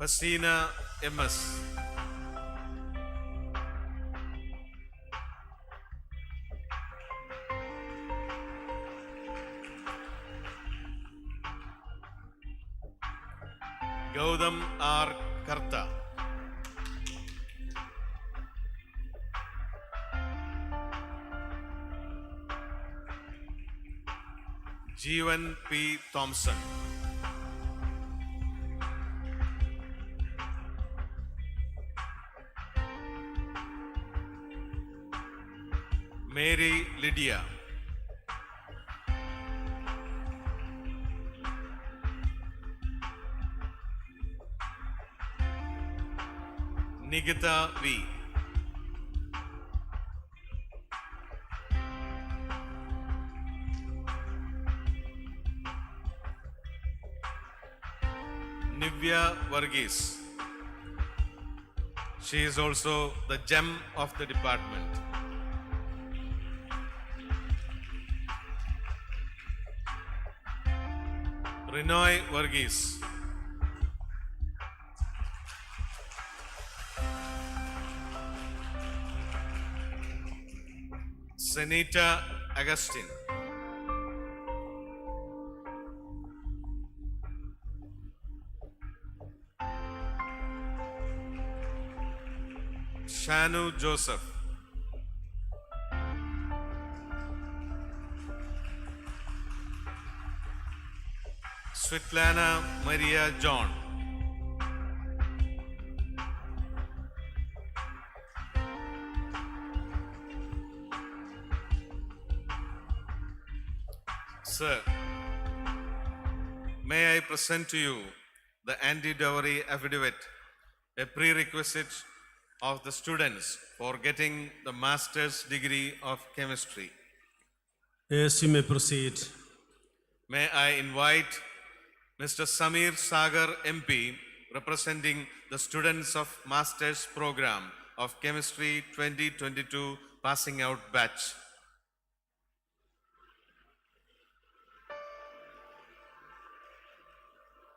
Hasina MS. Gautam R. Karta. Jeevan P. Thompson. Mary Lydia. Nigita V. Nivya Varghese. She is also the gem of the department. Rinoy Varghese. Senita Agustin. Shanu Joseph. Svitlana Maria John. Sir, may I present to you the anti-dowry affidavit, a prerequisite of the students for getting the master's degree of chemistry. Yes, you may proceed. May I invite Mr. Samir Sagar MP, representing the students of Master's Program of Chemistry 2022 passing out batch.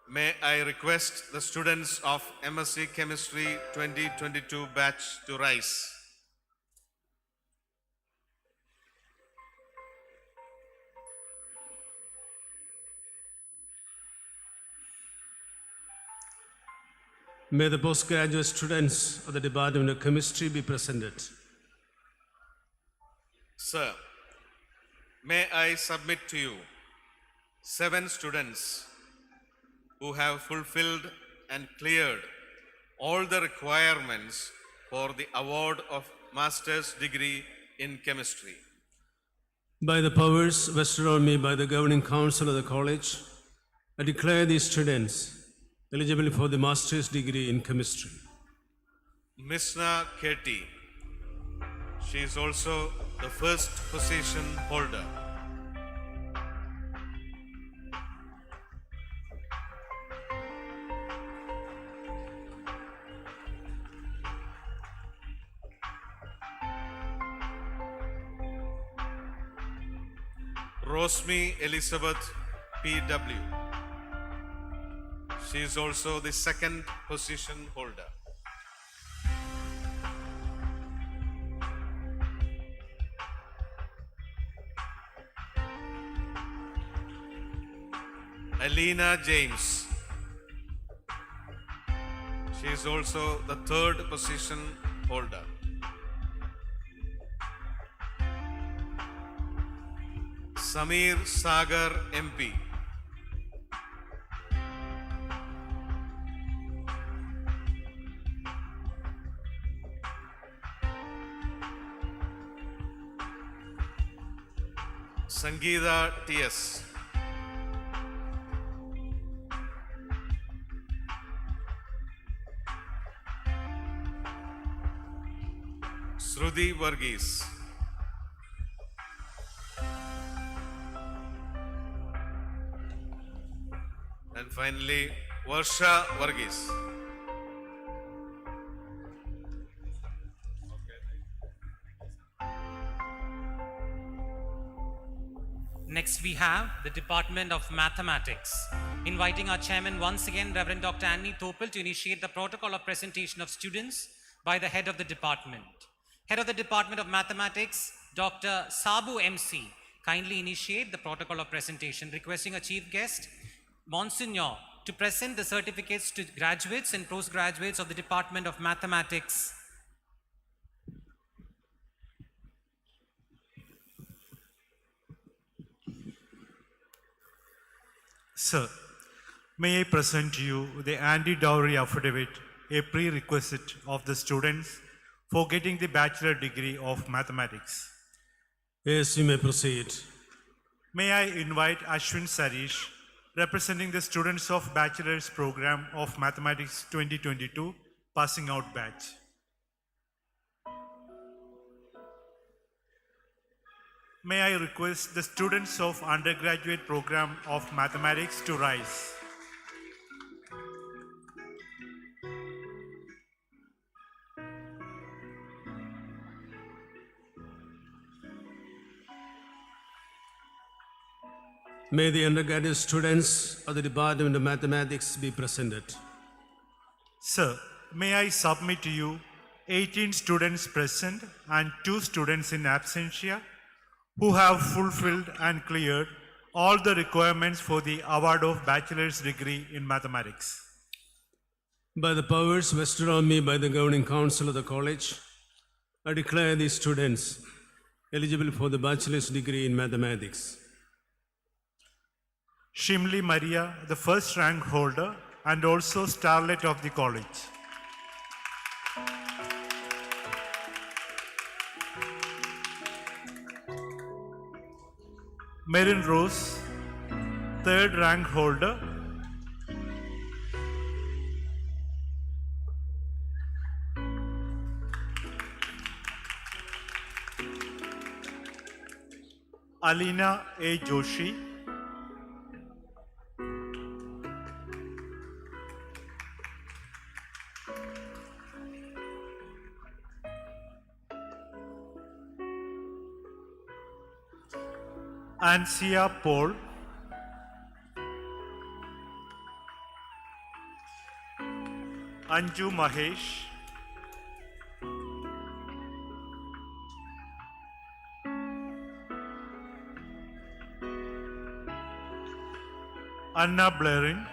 May I request the students of MSc Chemistry 2022 batch to rise. May the postgraduate students of the Department of Chemistry be presented. Sir, may I submit to you 7 students who have fulfilled and cleared all the requirements for the award of master's degree in chemistry. By the powers vested on me by the governing council of the college, I declare these students eligible for the master's degree in chemistry. Misna Ketty. She is also the first position holder. Rosmi Elizabeth P.W. She is also the second position holder. Alina James. She is also the third position holder. Samir Sagar MP. Sangeeta T.S. Shruti Varghese. And finally, Varsha Varghese. Next, we have the Department of Mathematics. Inviting our chairman once again, Reverend Dr. Annie Topel, to initiate the protocol of presentation of students by the head of the department. Head of the Department of Mathematics, Dr. Sabu MC, kindly initiate the protocol of presentation, requesting a chief guest, Monsignor, to present the certificates to graduates and postgraduates of the Department of Mathematics. Sir, may I present to you the anti-dowry affidavit, a prerequisite of the students for getting the bachelor degree of mathematics. Yes, you may proceed. May I invite Ashwin Sarish, representing the students of Bachelor's Program of Mathematics 2022 passing out batch. May I request the students of Undergraduate Program of Mathematics to rise. May the undergraduate students of the Department of Mathematics be presented. Sir, may I submit to you 18 students present and 2 students in absentia who have fulfilled and cleared all the requirements for the award of bachelor's degree in mathematics. By the powers vested on me by the governing council of the college, I declare these students eligible for the bachelor's degree in mathematics. Shimli Maria, the first rank holder and also starlet of the college. Marin Rose, third rank holder. Alina A. Joshi. Ansia Paul. Anju Mahesh. Anna Blairin.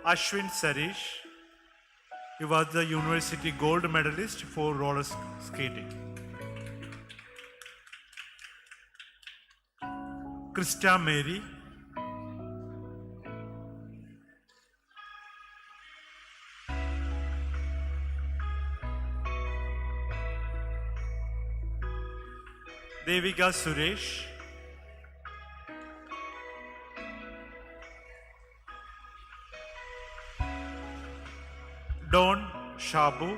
Ashwin Sarish. He was the university gold medalist for roller skating. Krista Mary. Devika Suresh. Don Shabu.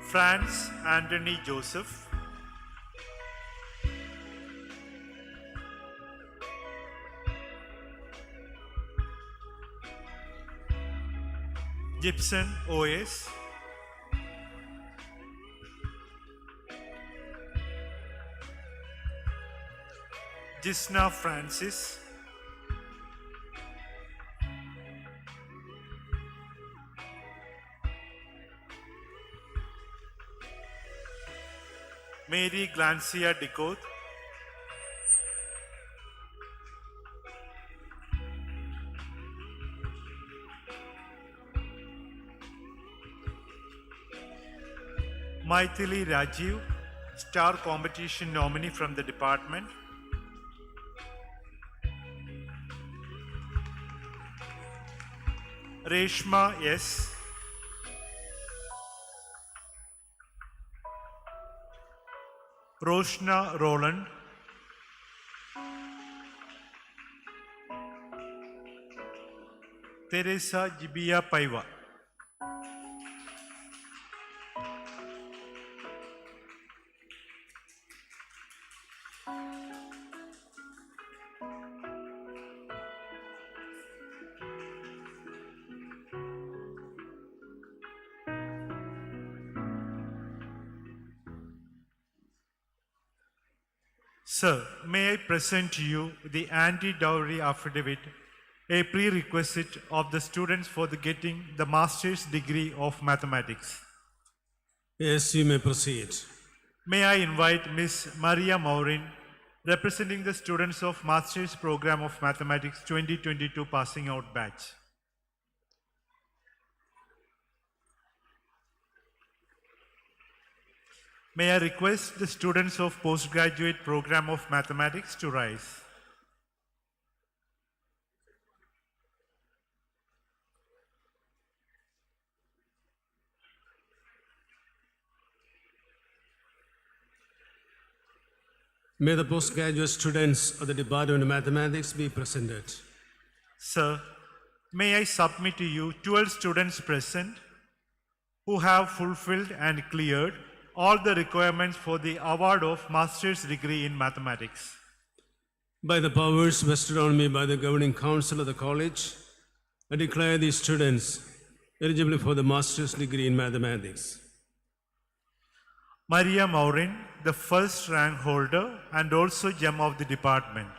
Franz Anthony Joseph. Gibson OS, Jisna Francis, Mary Glancia Decote, Maithili Rajiv, Star Competition nominee from the department, Reshma S, Roshna Roland, Teresa Jibia Paiva. Sir, may I present to you the anti-dowry affidavit, a prerequisite of the students for getting the master's degree of mathematics. Yes, you may proceed. May I invite Ms. Maria Maurin, representing the students of Master's Program of Mathematics 2022 passing out batch. May I request the students of Postgraduate Program of Mathematics to rise. May the postgraduate students of the Department of Mathematics be presented. Sir, may I submit to you 12 students present who have fulfilled and cleared all the requirements for the award of master's degree in mathematics. By the powers vested on me by the governing council of the college, I declare these students eligible for the master's degree in mathematics. Maria Maurin, the first rank holder and also gem of the department.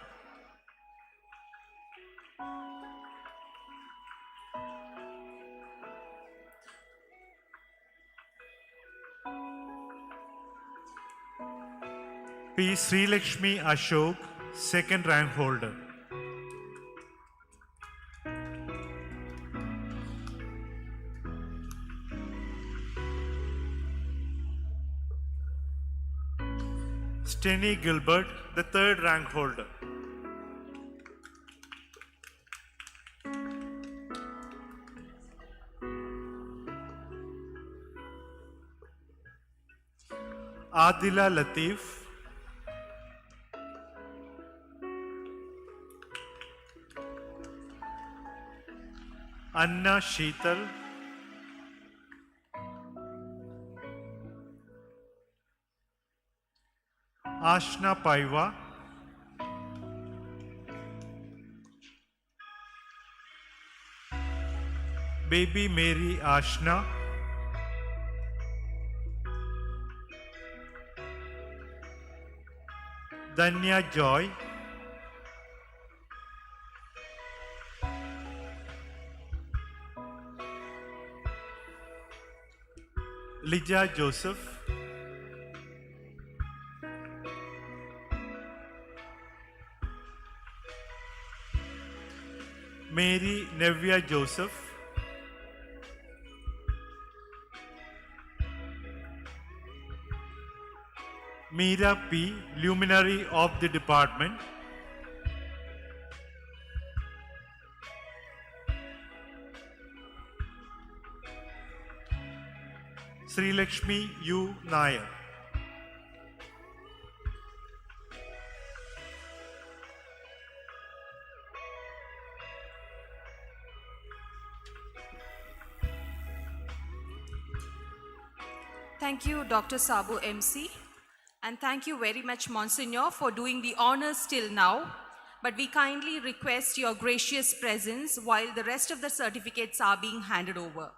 P. Sri Lakshmi Ashok, second rank holder. Steny Gilbert, the third rank holder. Adila Latif, Anna Sheetal, Ashna Paiva, Baby Mary Ashna, Danya Joy, Lija Joseph, Mary Nevia Joseph, Meera P, luminary of the department, Sri Lakshmi U. Nair. Thank you, Dr. Sabu MC. And thank you very much, Monsignor, for doing the honors till now. But we kindly request your gracious presence while the rest of the certificates are being handed over.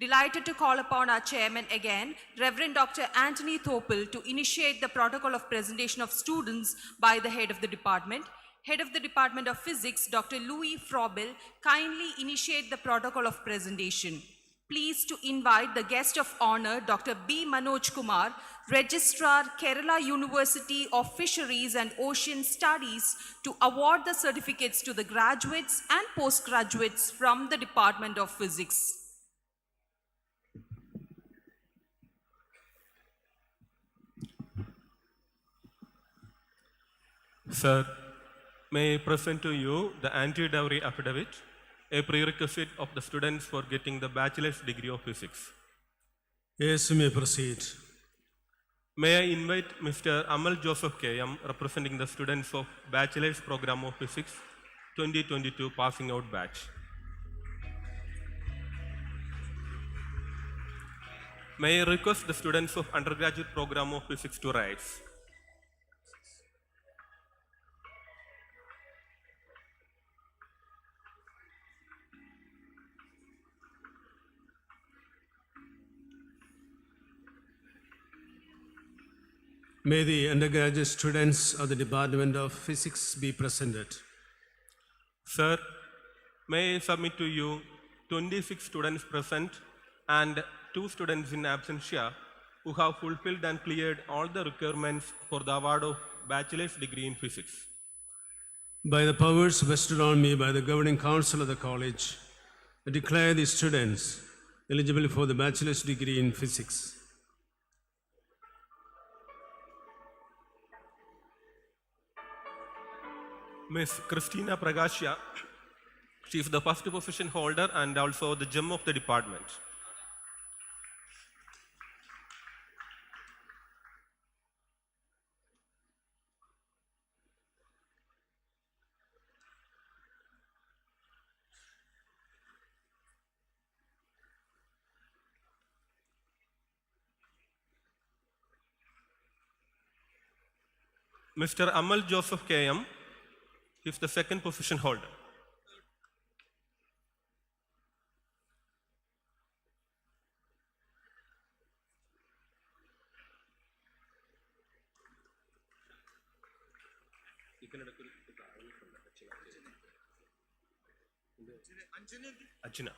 Delighted to call upon our chairman again, Reverend Dr. Anthony Thopel, to initiate the protocol of presentation of students by the head of the department. Head of the Department of Physics, Dr. Louis Frobel, kindly initiate the protocol of presentation. Pleased to invite the guest of honor, Dr. B. Manoj Kumar, Registrar, Kerala University of Fisheries and Ocean Studies, to award the certificates to the graduates and postgraduates from the Department of Physics. Sir, may I present to you the anti-dowry affidavit, a prerequisite of the students for getting the bachelor's degree of physics. Yes, you may proceed. May I invite Mr. Amal Joseph K.M., representing the students of Bachelor's Program of Physics 2022 passing out batch. May I request the students of Undergraduate Program of Physics to rise. May the undergraduate students of the Department of Physics be presented. Sir, may I submit to you 26 students present and 2 students in absentia who have fulfilled and cleared all the requirements for the award of bachelor's degree in physics. By the powers vested on me by the governing council of the college, I declare the students eligible for the bachelor's degree in physics. Ms. Christina Pragashya, she is the first position holder and also the gem of the department. Mr. Amal Joseph K.M. is the second position holder. Ajna.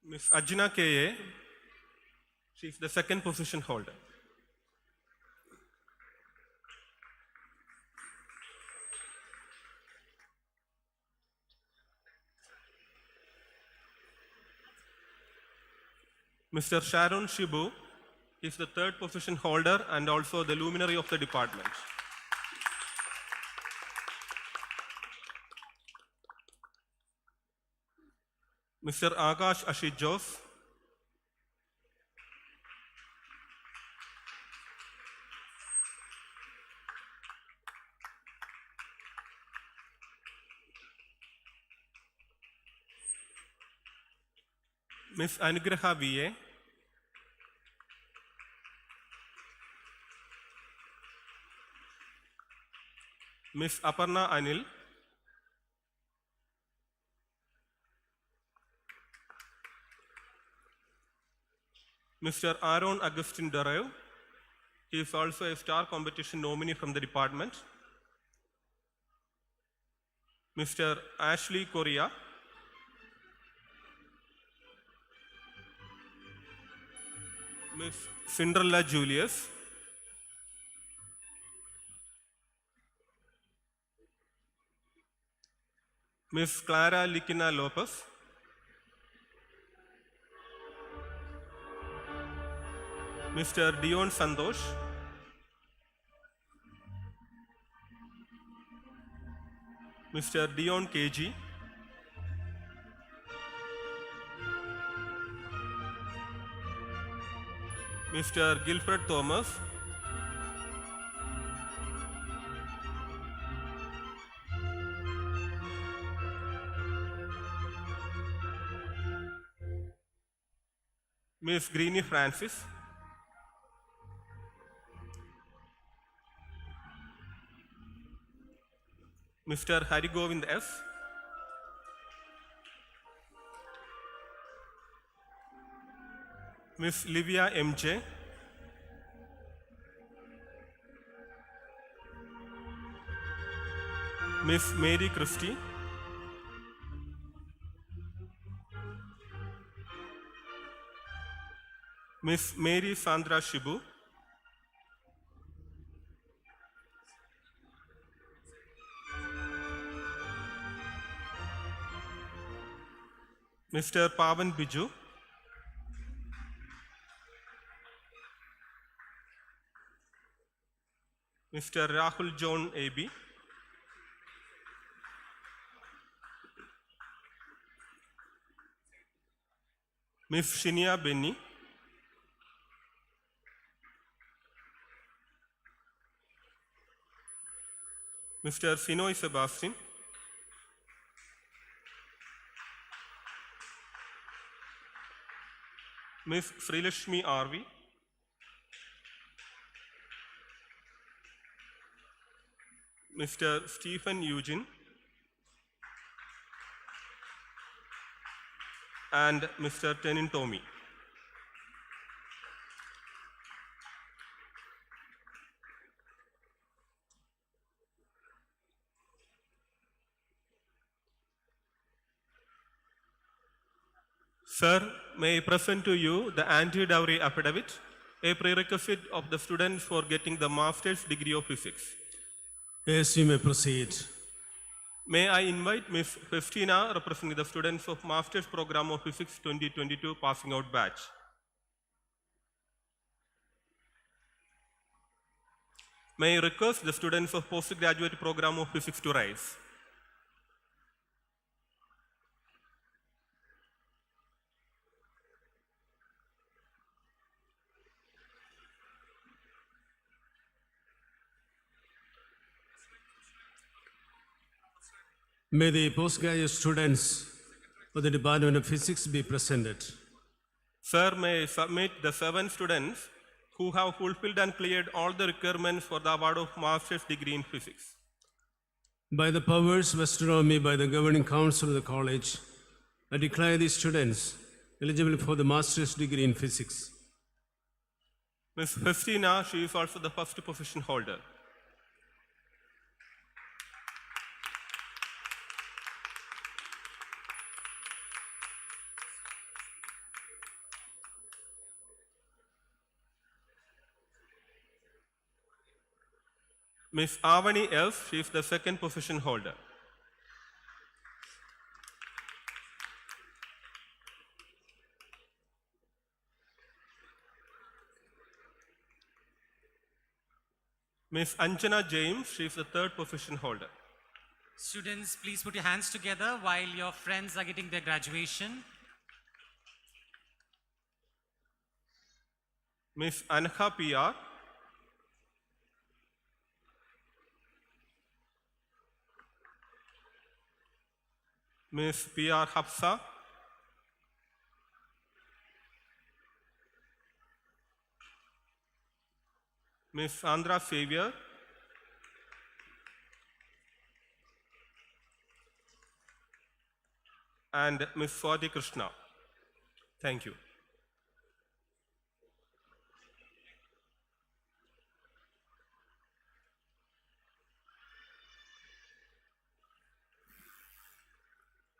Ms. Ajna K.A., she is the second position holder. Mr. Sharon Shibu is the third position holder and also the luminary of the department. Mr. Akash Ashit Jose, Ms. Anugraha V.A., Ms. Aparna Anil, Mr. Aaron Augustine Dorev, he is also a star competition nominee from the department. Mr. Ashley Correa, Ms. Cinderella Julius, Ms. Clara Likina Lopez, Mr. Dion Santosh, Mr. Dion KG, Mr. Gilfred Thomas, Ms. Greeny Francis, Mr. Harigovind S., Miss Livia MJ, Miss Mary Christie, Miss Mary Sandra Shibu, Mr. Pavan Biju, Mr. Rahul John AB, Miss Shinia Benny, Mr. Finoy Sebastian, Miss Srilashmi RV, Mr. Stephen Eugene, and Mr. Tenin Tommy. Sir, may I present to you the anti-dowry affidavit, a prerequisite of the students for getting the master's degree of physics. Yes, you may proceed. May I invite Ms. Festina, representing the students of Master's Program of Physics 2022 passing out batch. May I request the students of Postgraduate Program of Physics to rise. May the postgraduate students of the Department of Physics be presented. Sir, may I submit the 7 students who have fulfilled and cleared all the requirements for the award of Master's degree in Physics. By the powers vested on me by the governing council of the college, I declare these students eligible for the master's degree in physics. Ms. Festina, she is also the first position holder. Ms. Avani F, she is the second position holder. Ms. Anjana James, she is the third position holder. Students, please put your hands together while your friends are getting their graduation. Ms. Anha PR, Ms. PR Hafsa, Ms. Sandra Xavier, and Ms. Swati Krishna. Thank you.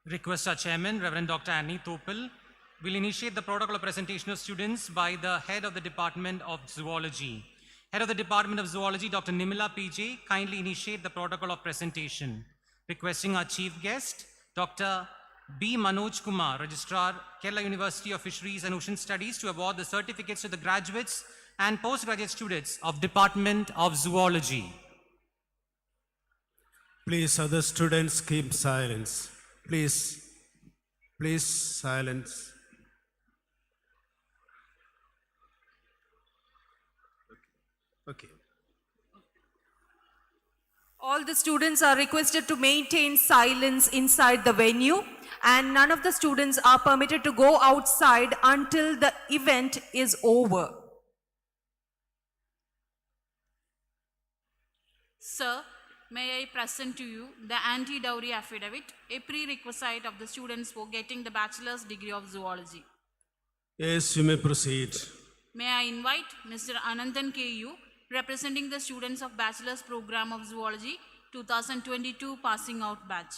Request our chairman, Reverend Dr. Annie Topel, will initiate the protocol of presentation of students by the head of the Department of Zoology. Head of the Department of Zoology, Dr. Nimila PJ, kindly initiate the protocol of presentation. Requesting our chief guest, Dr. B. Manoj Kumar, Registrar, Kerala University of Fisheries and Ocean Studies, to award the certificates to the graduates and postgraduate students of Department of Zoology. Please, other students, keep silence. Please silence. Okay. All the students are requested to maintain silence inside the venue, and none of the students are permitted to go outside until the event is over. Sir, may I present to you the anti-dowry affidavit, a prerequisite of the students for getting the bachelor's degree of zoology. Yes, you may proceed. May I invite Mr. Anandan KU, representing the students of Bachelor's Program of Zoology 2022 passing out batch.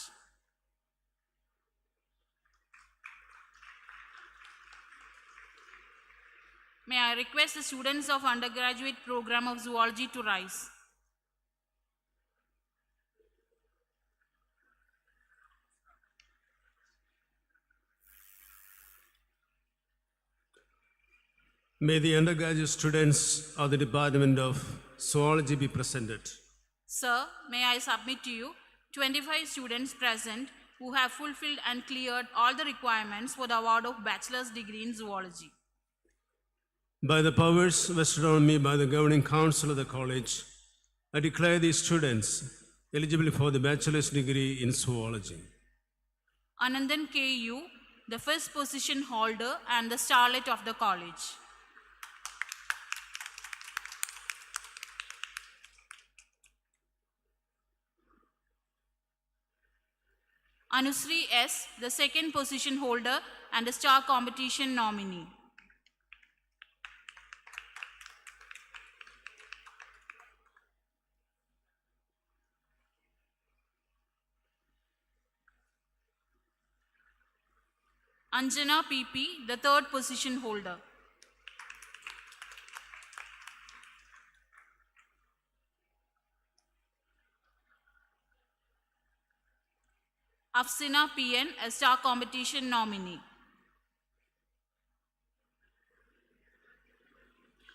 May I request the students of Undergraduate Program of Zoology to rise. May the undergraduate students of the Department of Zoology be presented. Sir, may I submit to you 25 students present who have fulfilled and cleared all the requirements for the award of bachelor's degree in zoology. By the powers vested on me by the governing council of the college, I declare these students eligible for the bachelor's degree in zoology. Anandan KU, the first position holder and the starlet of the college. Anusri S, the second position holder and the star competition nominee. Anjana PP, the third position holder. Afsina PN, a star competition nominee.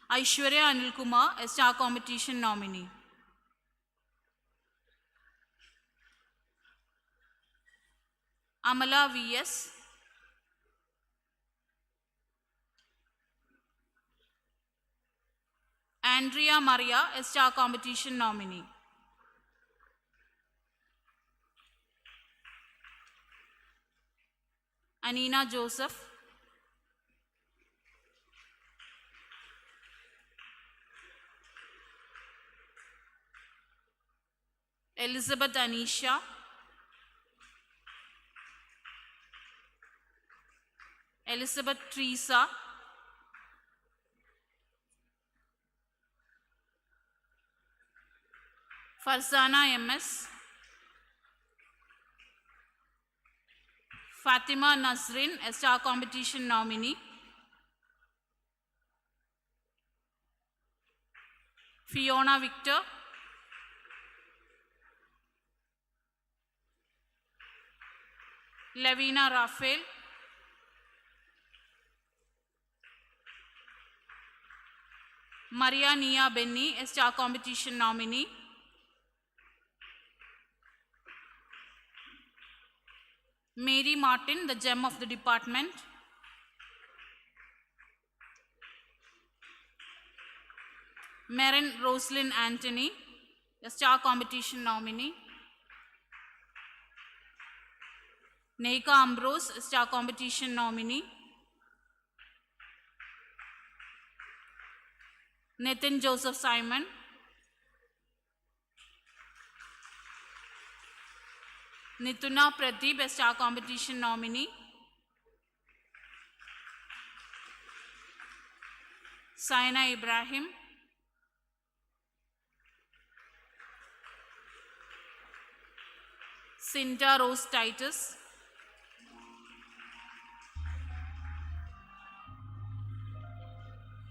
Aishwarya Anilkumar, a star competition nominee. Amala VS. Andrea Maria, a star competition nominee. Anina Joseph. Elizabeth Anisha. Elizabeth Teresa. Farzana MS. Fatima Nasrin, a star competition nominee. Fiona Victor. Lavina Raphael. Maria Nia Benny, a star competition nominee. Mary Martin, the gem of the department. Marin Roslyn Anthony, a star competition nominee. Neika Ambrose, a star competition nominee. Nathan Joseph Simon. Nituna Pradeep, a star competition nominee. Saina Ibrahim. Cinta Rose Titus.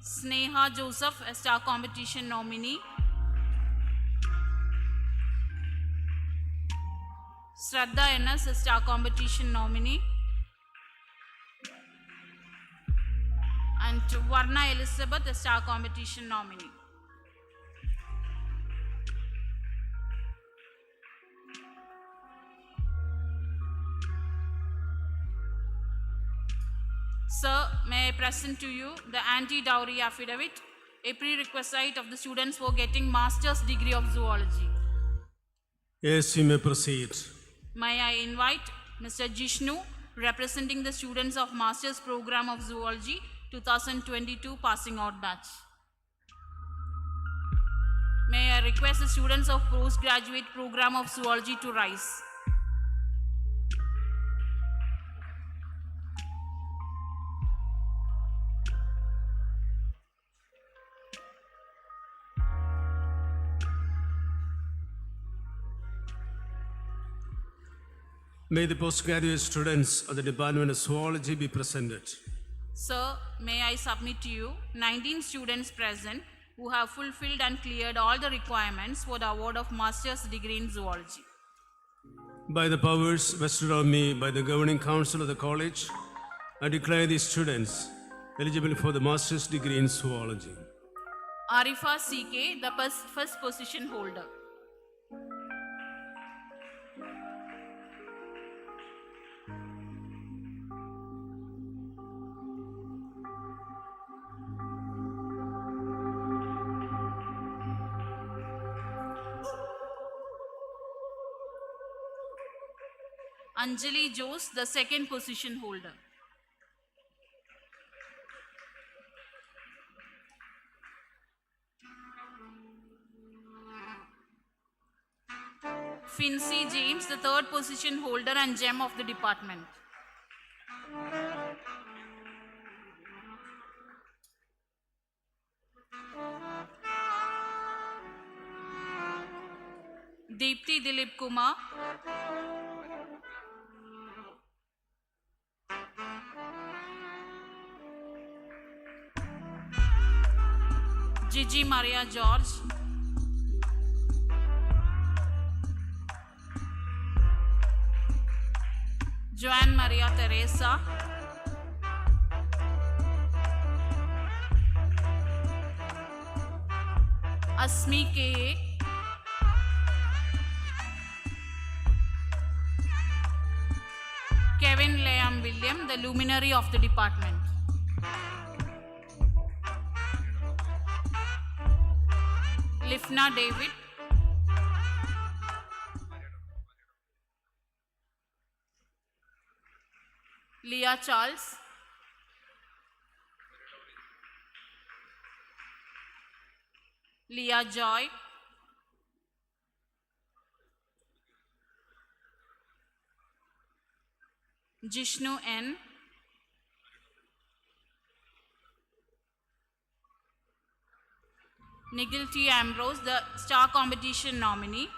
Sneha Joseph, a star competition nominee. Shraddha NS, a star competition nominee. And Varna Elizabeth, a star competition nominee. Sir, may I present to you the anti-dowry affidavit, a prerequisite of the students for getting master's degree of zoology. Yes, you may proceed. May I invite Mr. Jishnu, representing the students of Master's Program of Zoology 2022 passing out batch. May I request the students of Postgraduate Program of Zoology to rise. May the postgraduate students of the Department of Zoology be presented. Sir, may I submit to you 19 students present who have fulfilled and cleared all the requirements for the award of master's degree in zoology. By the powers vested on me by the governing council of the college, I declare these students eligible for the master's degree in zoology. Arifa CK, the first position holder. Anjali Jose, the second position holder. Fincy James, the third position holder and gem of the department. Deepthi Dilip Kumar. Gigi Maria George. Joanne Maria Teresa. Asmi K. Kevin Liam William, the luminary of the department. Lifna David. Leah Charles. Leah Joy. Jishnu N. Nigel T. Ambrose, the star competition nominee.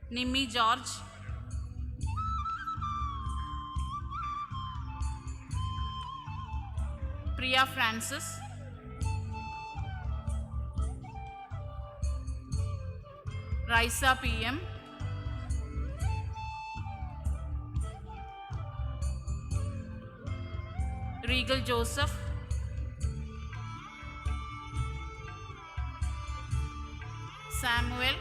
Nimmi George. Priya Francis. Raisa PM. Regal Joseph. Samuel.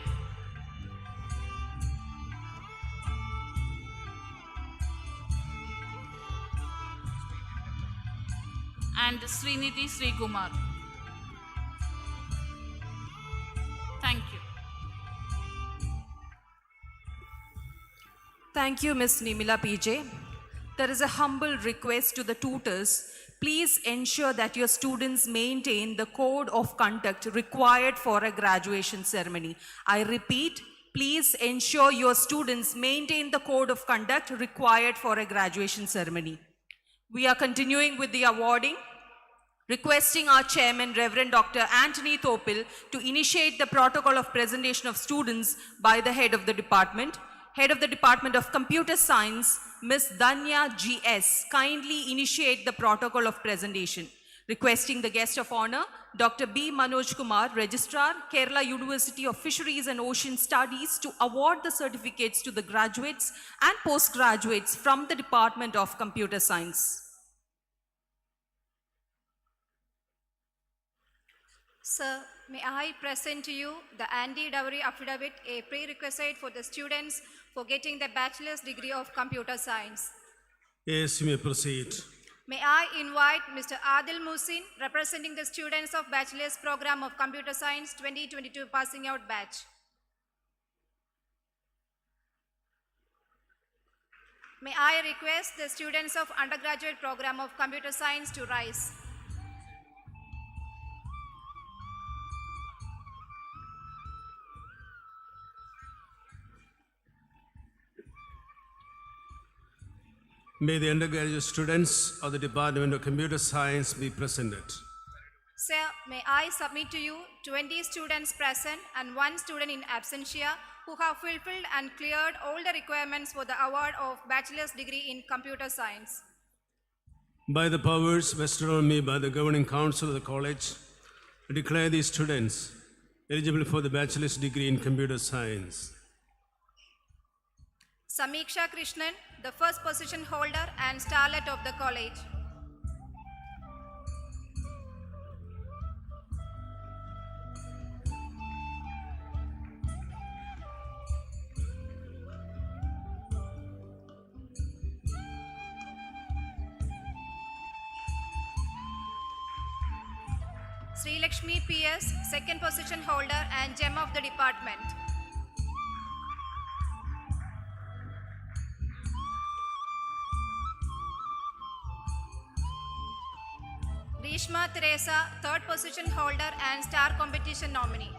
And Srinidhi Srikumar. Thank you. Thank you, Ms. Nimila PJ. There is a humble request to the tutors. Please ensure that your students maintain the code of conduct required for a graduation ceremony. I repeat, please ensure your students maintain the code of conduct required for a graduation ceremony. We are continuing with the awarding, requesting our chairman, Reverend Dr. Anthony Thopil, to initiate the protocol of presentation of students by the head of the department. Head of the Department of Computer Science, Ms. Danya G.S., kindly initiate the protocol of presentation. Requesting the guest of honor, Dr. B. Manoj Kumar, Registrar, Kerala University of Fisheries and Ocean Studies, to award the certificates to the graduates and postgraduates from the Department of Computer Science. Sir, may I present to you the anti-dowry affidavit, a prerequisite for the students for getting the bachelor's degree of computer science. Yes, you may proceed. May I invite Mr. Adil Musin, representing the students of Bachelor's Program of Computer Science 2022 passing out batch. May I request the students of Undergraduate Program of Computer Science to rise. May the undergraduate students of the Department of Computer Science be presented. Sir, may I submit to you 20 students present and 1 student in absentia who have fulfilled and cleared all the requirements for the award of bachelor's degree in computer science. By the powers vested on me by the governing council of the college, I declare these students eligible for the bachelor's degree in computer science. Samiksha Krishnan, the first position holder and starlet of the college. Sri Lakshmi PS, second position holder and gem of the department. Rishma Teresa, third position holder and star competition nominee.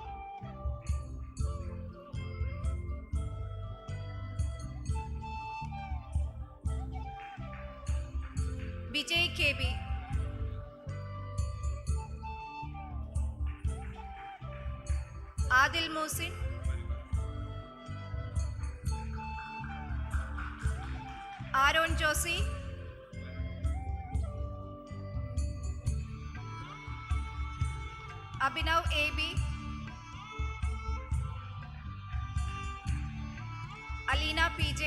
Vijay KB. Adil Musin. Aaron Joshi. Abhinav AB. Alina PJ.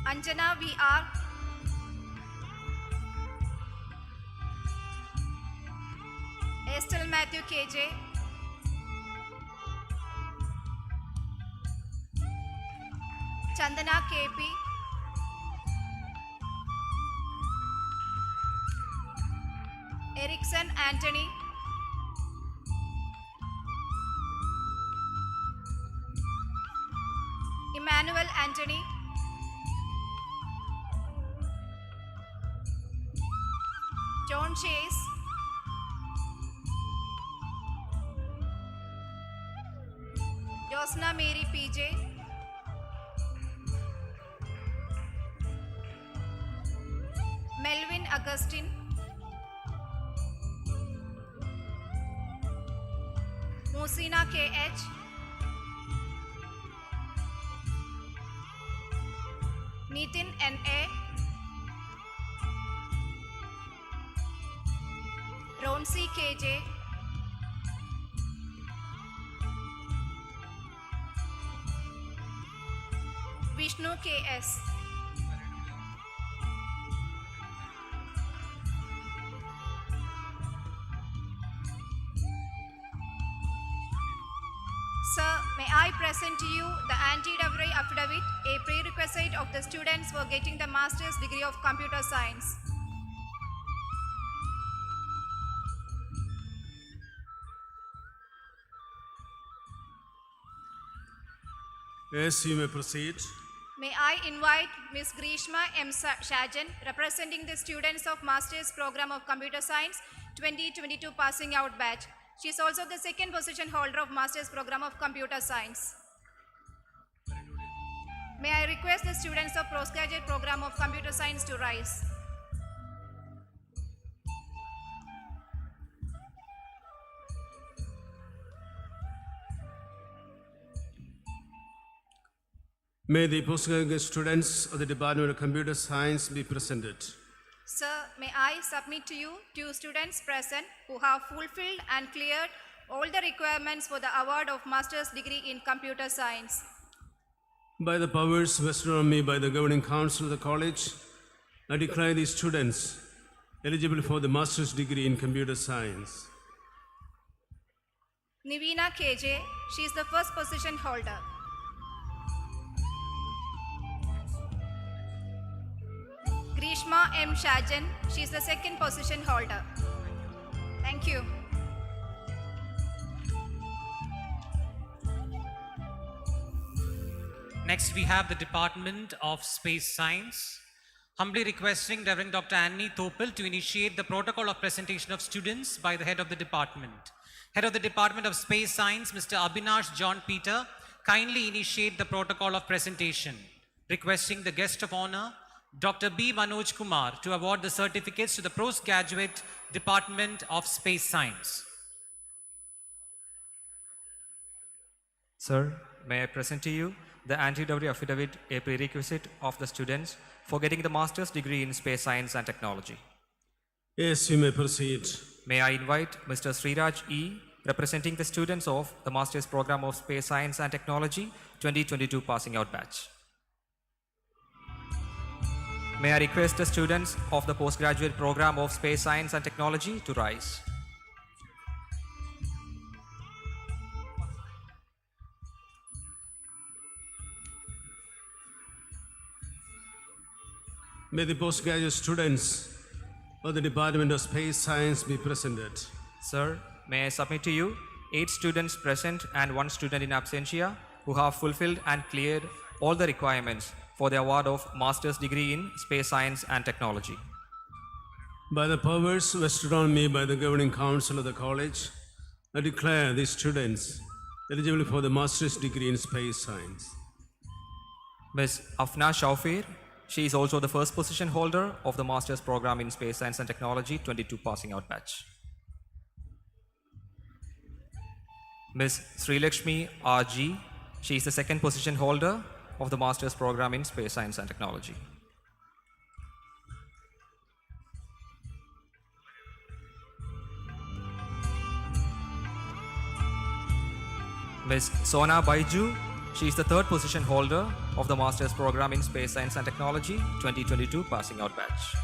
Anjana VR. Estelle Matthew KJ. Chandana KP. Erickson Anthony. Emmanuel Anthony. John Chase. Josna Mary PJ. Melvin Augustine. Musina KH. Nitin NA. Ronsi KJ. Vishnu KS. Sir, may I present to you the anti-dowry affidavit, a prerequisite of the students for getting the master's degree of computer science. Yes, you may proceed. May I invite Ms. Grishma M. Shajan, representing the students of Master's Program of Computer Science 2022 passing out batch. She is also the second position holder of Master's Program of Computer Science. May I request the students of Postgraduate Program of Computer Science to rise. May the postgraduate students of the Department of Computer Science be presented. Sir, may I submit to you 2 students present who have fulfilled and cleared all the requirements for the award of Master's degree in Computer Science. By the powers vested on me by the governing council of the college, I declare these students eligible for the master's degree in computer science. Nivina KJ, she is the first position holder. Grishma M. Shajan, she is the second position holder. Thank you. Next, we have the Department of Space Science. Humbly requesting Reverend Dr. Annie Thopel to initiate the protocol of presentation of students by the head of the department. Head of the Department of Space Science, Mr. Abhinash John Peter, kindly initiate the protocol of presentation. Requesting the guest of honor, Dr. B. Manoj Kumar to award the certificates to the postgraduate Department of Space Science. Sir, may I present to you the anti-dowry affidavit, a prerequisite of the students for getting the master's degree in space science and technology. Yes, you may proceed. May I invite Mr. Sriraj E., representing the students of the master's program of space science and technology 2022 passing out batch. May I request the students of the postgraduate program of space science and technology to rise. May the postgraduate students of the Department of Space Science be presented. Sir, may I submit to you 8 students present and 1 student in absentia who have fulfilled and cleared all the requirements for the award of master's degree in space science and technology. By the powers vested on me by the governing council of the college, I declare these students eligible for the master's degree in space science. Ms. Afna Shaufir, she is also the first position holder of the master's program in space science and technology 22 passing out batch. Ms. Srilakshmi R.G., she is the second position holder of the master's program in space science and technology. Ms. Sona Baiju, she is the third position holder of the master's program in space science and technology 2022 passing out batch.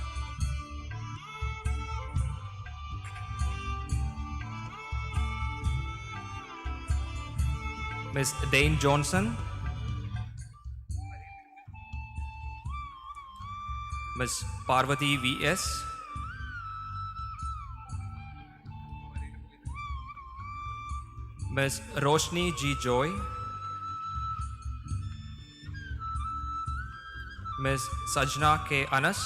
Ms. Dane Johnson, Ms. Parvati V.S., Ms. Roshni G. Joy, Ms. Sajna K. Anas,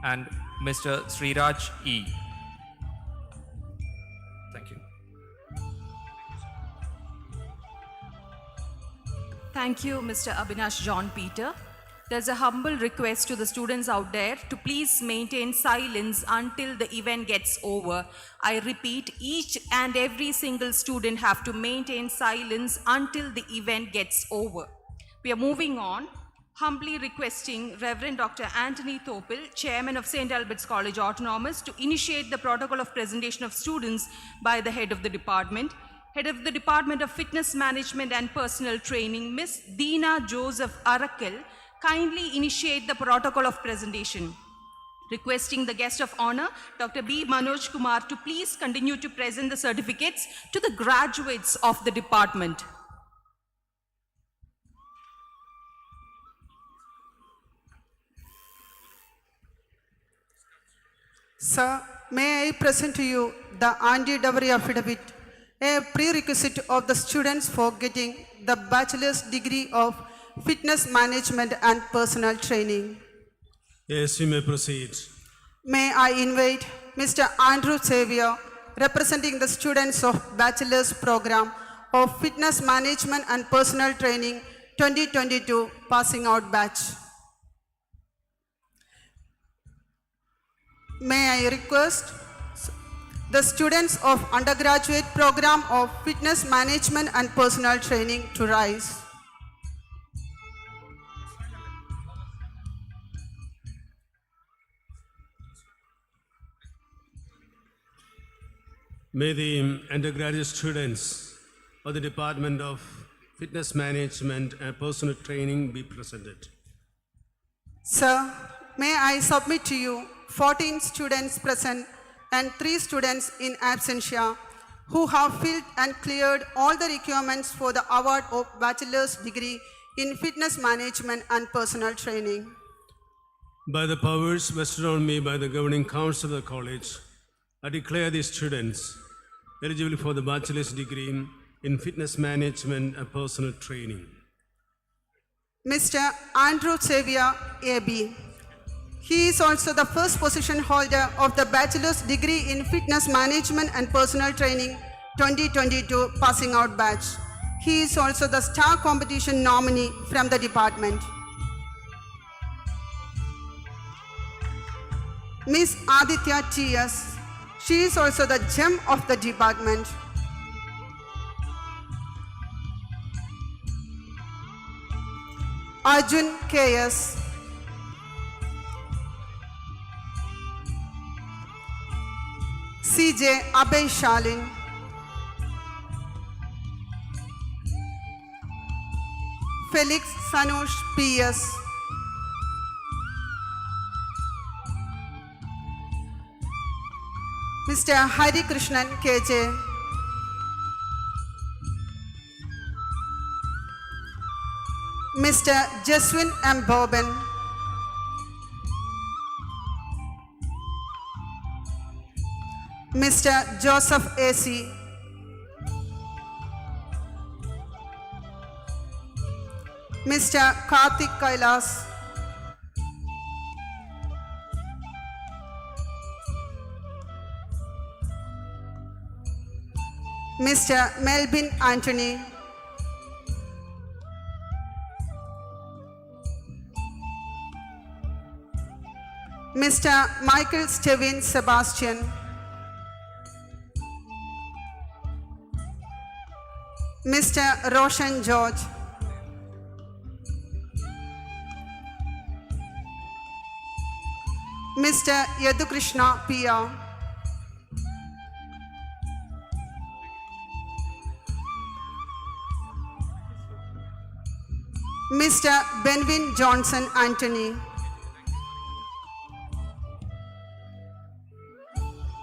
and Mr. Sriraj E. Thank you. Thank you, Mr. Abhinash John Peter. There's a humble request to the students out there to please maintain silence until the event gets over. I repeat, each and every single student have to maintain silence until the event gets over. We are moving on, humbly requesting Reverend Dr. Anthony Thopil, Chairman of St. Albert's College Autonomous, to initiate the protocol of presentation of students by the head of the department. Head of the Department of Fitness Management and Personal Training, Ms. Deena Joseph Arakal, kindly initiate the protocol of presentation. Requesting the guest of honor, Dr. B. Manoj Kumar, to please continue to present the certificates to the graduates of the department. Sir, may I present to you the anti-dowry affidavit, a prerequisite of the students for getting the bachelor's degree of fitness management and personal training. Yes, you may proceed. May I invite Mr. Andrew Xavier, representing the students of bachelor's program of fitness management and personal training 2022 passing out batch. May I request the students of undergraduate program of fitness management and personal training to rise. May the undergraduate students of the Department of Fitness Management and Personal Training be presented. Sir, may I submit to you 14 students present and 3 students in absentia who have filled and cleared all the requirements for the award of bachelor's degree in fitness management and personal training. By the powers vested on me by the governing council of the college, I declare these students eligible for the bachelor's degree in fitness management and personal training. Mr. Andrew Xavier, AB. He is also the first position holder of the bachelor's degree in fitness management and personal training 2022 passing out batch. He is also the star competition nominee from the department. Miss Aditya T.S. She is also the gem of the department. Arjun K.S. C.J. Abhay Shalin. Felix Sanush P.S. Mr. Hari Krishnan K.J. Mr. Jaswin M. Boban. Mr. Joseph A.C. Mr. Karthik Kailas. Mr. Melvin Anthony. Mr. Michael Stevin Sebastian. Mr. Roshan George. Mr. Yadukrishna P.R. Mr. Benvin Johnson Anthony.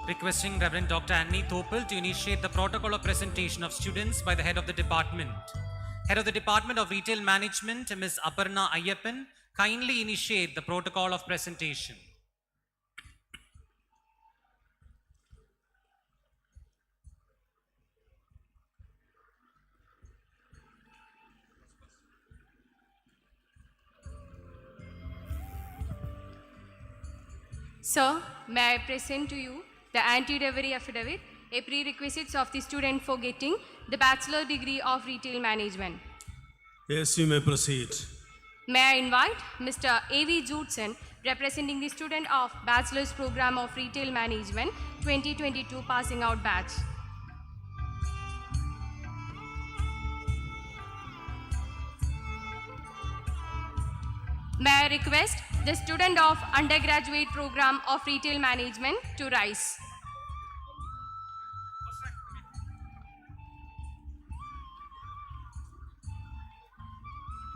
Requesting Reverend Dr. Annie Thopel to initiate the protocol of presentation of students by the head of the department. Head of the Department of Retail Management, Ms. Aparna Ayyappan, kindly initiate the protocol of presentation. Sir, may I present to you the anti-delivery affidavit, a prerequisite of the student for getting the bachelor degree of retail management. Yes, you may proceed. May I invite Mr. A.V. Judson, representing the student of Bachelor's Program of Retail Management 2022 passing out batch. May I request the student of Undergraduate Program of Retail Management to rise.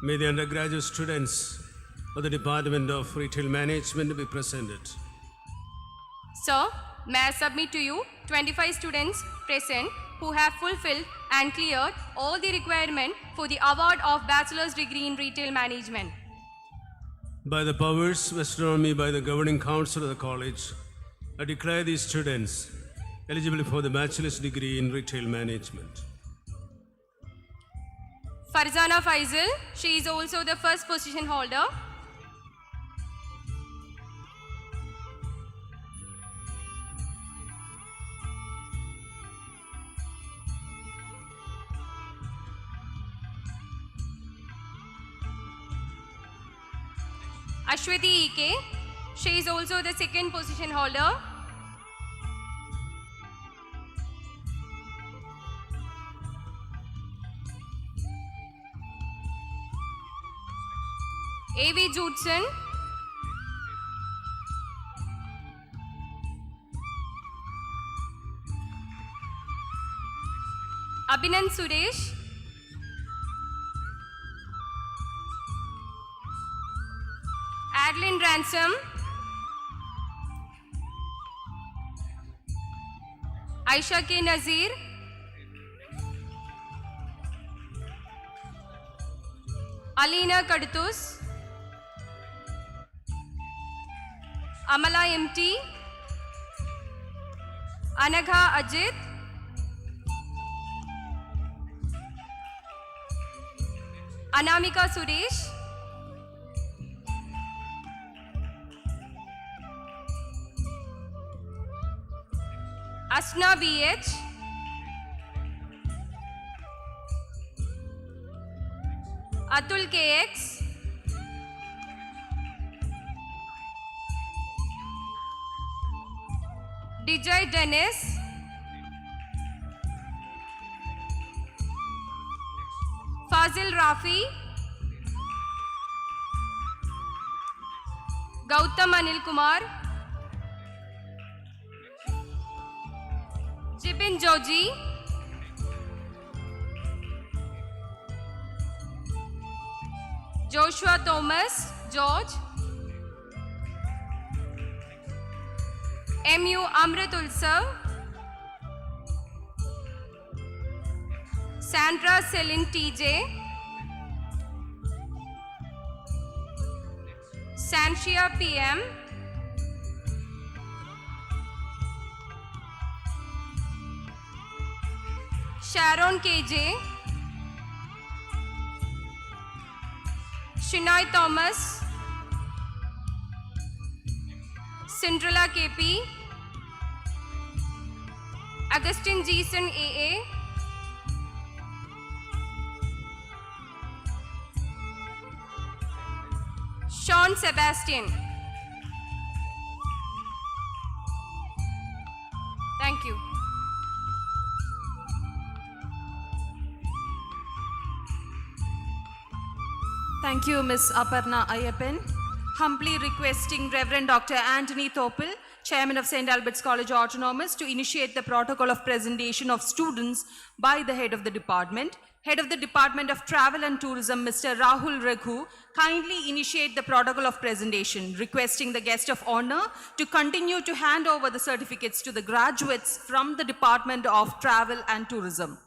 May the undergraduate students of the Department of Retail Management be presented. Sir, may I submit to you 25 students present who have fulfilled and cleared all the requirements for the award of bachelor's degree in retail management. By the powers vested on me by the governing council of the college, I declare these students eligible for the bachelor's degree in retail management. Farzana Faisal, she is also the first position holder. Ashwati E.K., she is also the second position holder. A.V. Judson. Abhinan Suresh. Adeline Ransom. Aisha K. Nazir. Alina Kadtus. Amala M.T. Anagha Ajit. Anamika Suresh. Asna B.H. Atul KX, Dijay Dennis, Fazil Rafi, Gautam Anil Kumar, Jibin Joji, Joshua Thomas, George, MU Amrit Ulsav, Sandra Celine TJ, Sanshia PM, Sharon KJ, Shinai Thomas, Cinderella KP, Augustine Jason AA, Sean Sebastian. Thank you. Thank you, Ms. Aparna Ayappan. Humbly requesting Reverend Dr. Anthony Thopil, Chairman of St. Albert's College Autonomous, to initiate the protocol of presentation of students by the head of the department. Head of the Department of Travel and Tourism, Mr. Rahul Raghu, kindly initiate the protocol of presentation, requesting the guest of honor to continue to hand over the certificates to the graduates from the Department of Travel and Tourism.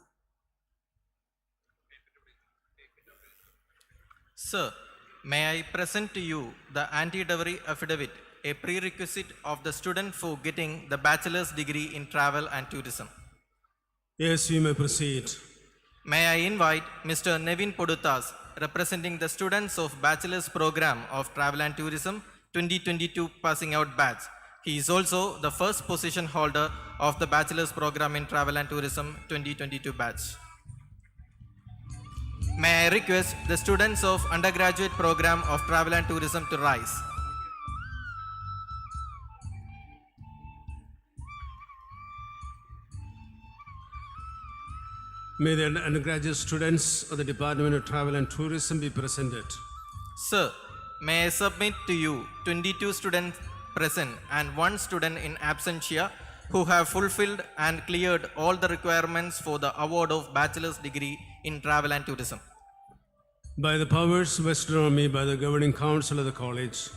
Sir, may I present to you the anti-dowry affidavit, a prerequisite of the student for getting the bachelor's degree in travel and tourism. Yes, you may proceed. May I invite Mr. Nevin Podutas, representing the students of Bachelor's Program of Travel and Tourism 2022 passing out batch. He is also the first position holder of the Bachelor's Program in Travel and Tourism 2022 batch. May I request the students of Undergraduate Program of Travel and Tourism to rise. May the undergraduate students of the Department of Travel and Tourism be presented. Sir, may I submit to you 22 students present and 1 student in absentia who have fulfilled and cleared all the requirements for the award of bachelor's degree in travel and tourism. By the powers vested on me by the governing council of the college,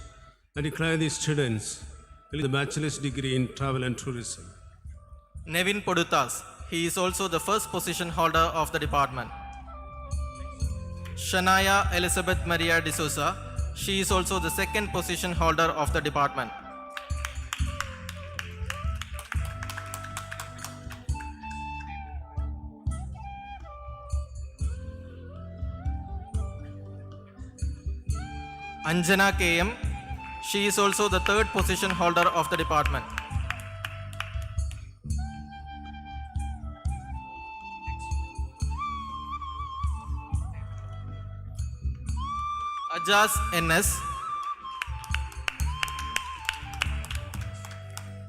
I declare these students the bachelor's degree in travel and tourism. Nevin Podutas, he is also the first position holder of the department. Shania Elizabeth Maria D'Souza, she is also the second position holder of the department. Anjana KM, she is also the third position holder of the department. Ajaz NS,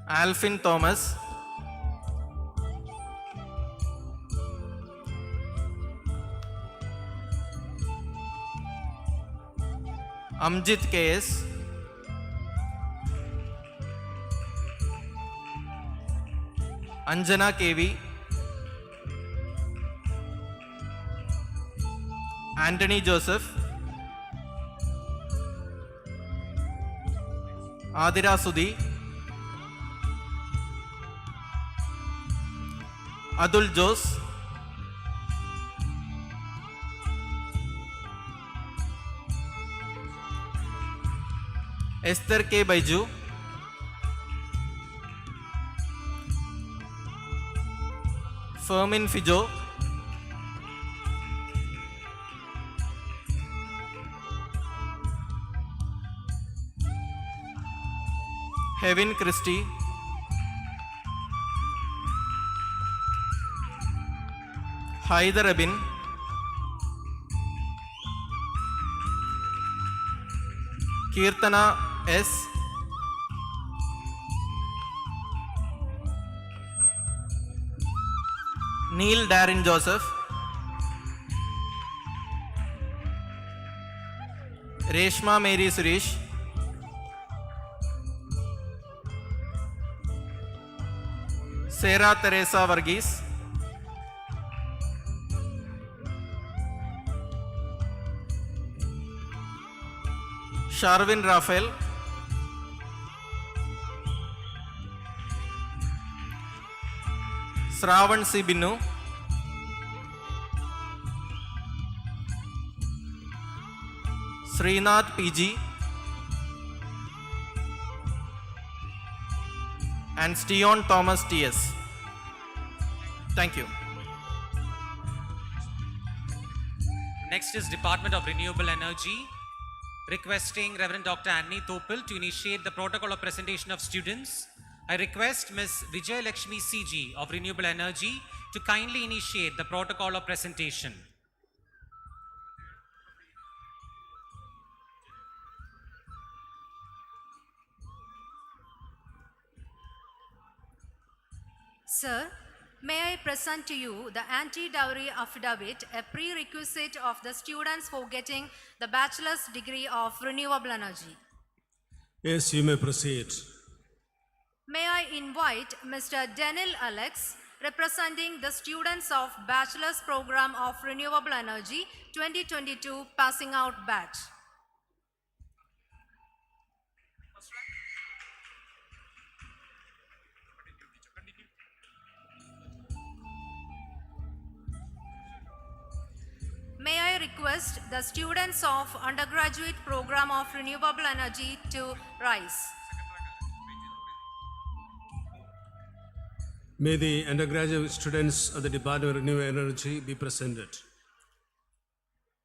Alvin Thomas, Amjit KS, Anjana KV, Anthony Joseph, Adira Sudhi, Adul Jose, Esther K. Baiju, Fermin Fijo, Hevin Christie, Haider Abin, Kirtana S. Neil Darren Joseph. Reshma Mary Suresh. Sarah Teresa Varghese. Sharvin Raphael. Sravan C. Binu. Srinath PG. And Steon Thomas TS. Thank you. Next is Department of Renewable Energy, requesting Reverend Dr. Annie Topil to initiate the protocol of presentation of students. I request Ms. Vijay Lakshmi CG of Renewable Energy to kindly initiate the protocol of presentation. Sir, may I present to you the anti-dowry affidavit, a prerequisite of the students for getting the bachelor's degree of renewable energy. Yes, you may proceed. May I invite Mr. Denil Alex, representing the students of Bachelor's Program of Renewable Energy 2022 passing out batch. May I request the students of Undergraduate Program of Renewable Energy to rise. May the undergraduate students of the Department of Renewable Energy be presented.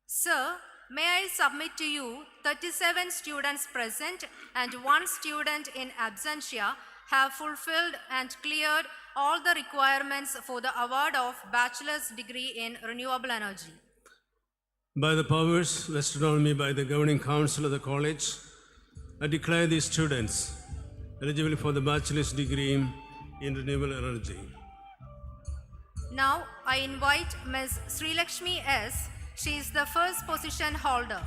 Sir, may I submit to you 37 students present and 1 student in absentia have fulfilled and cleared all the requirements for the award of bachelor's degree in renewable energy. By the powers vested on me by the governing council of the college, I declare these students eligible for the bachelor's degree in renewable energy. Now I invite Ms. Sri Lakshmi S. She is the first position holder.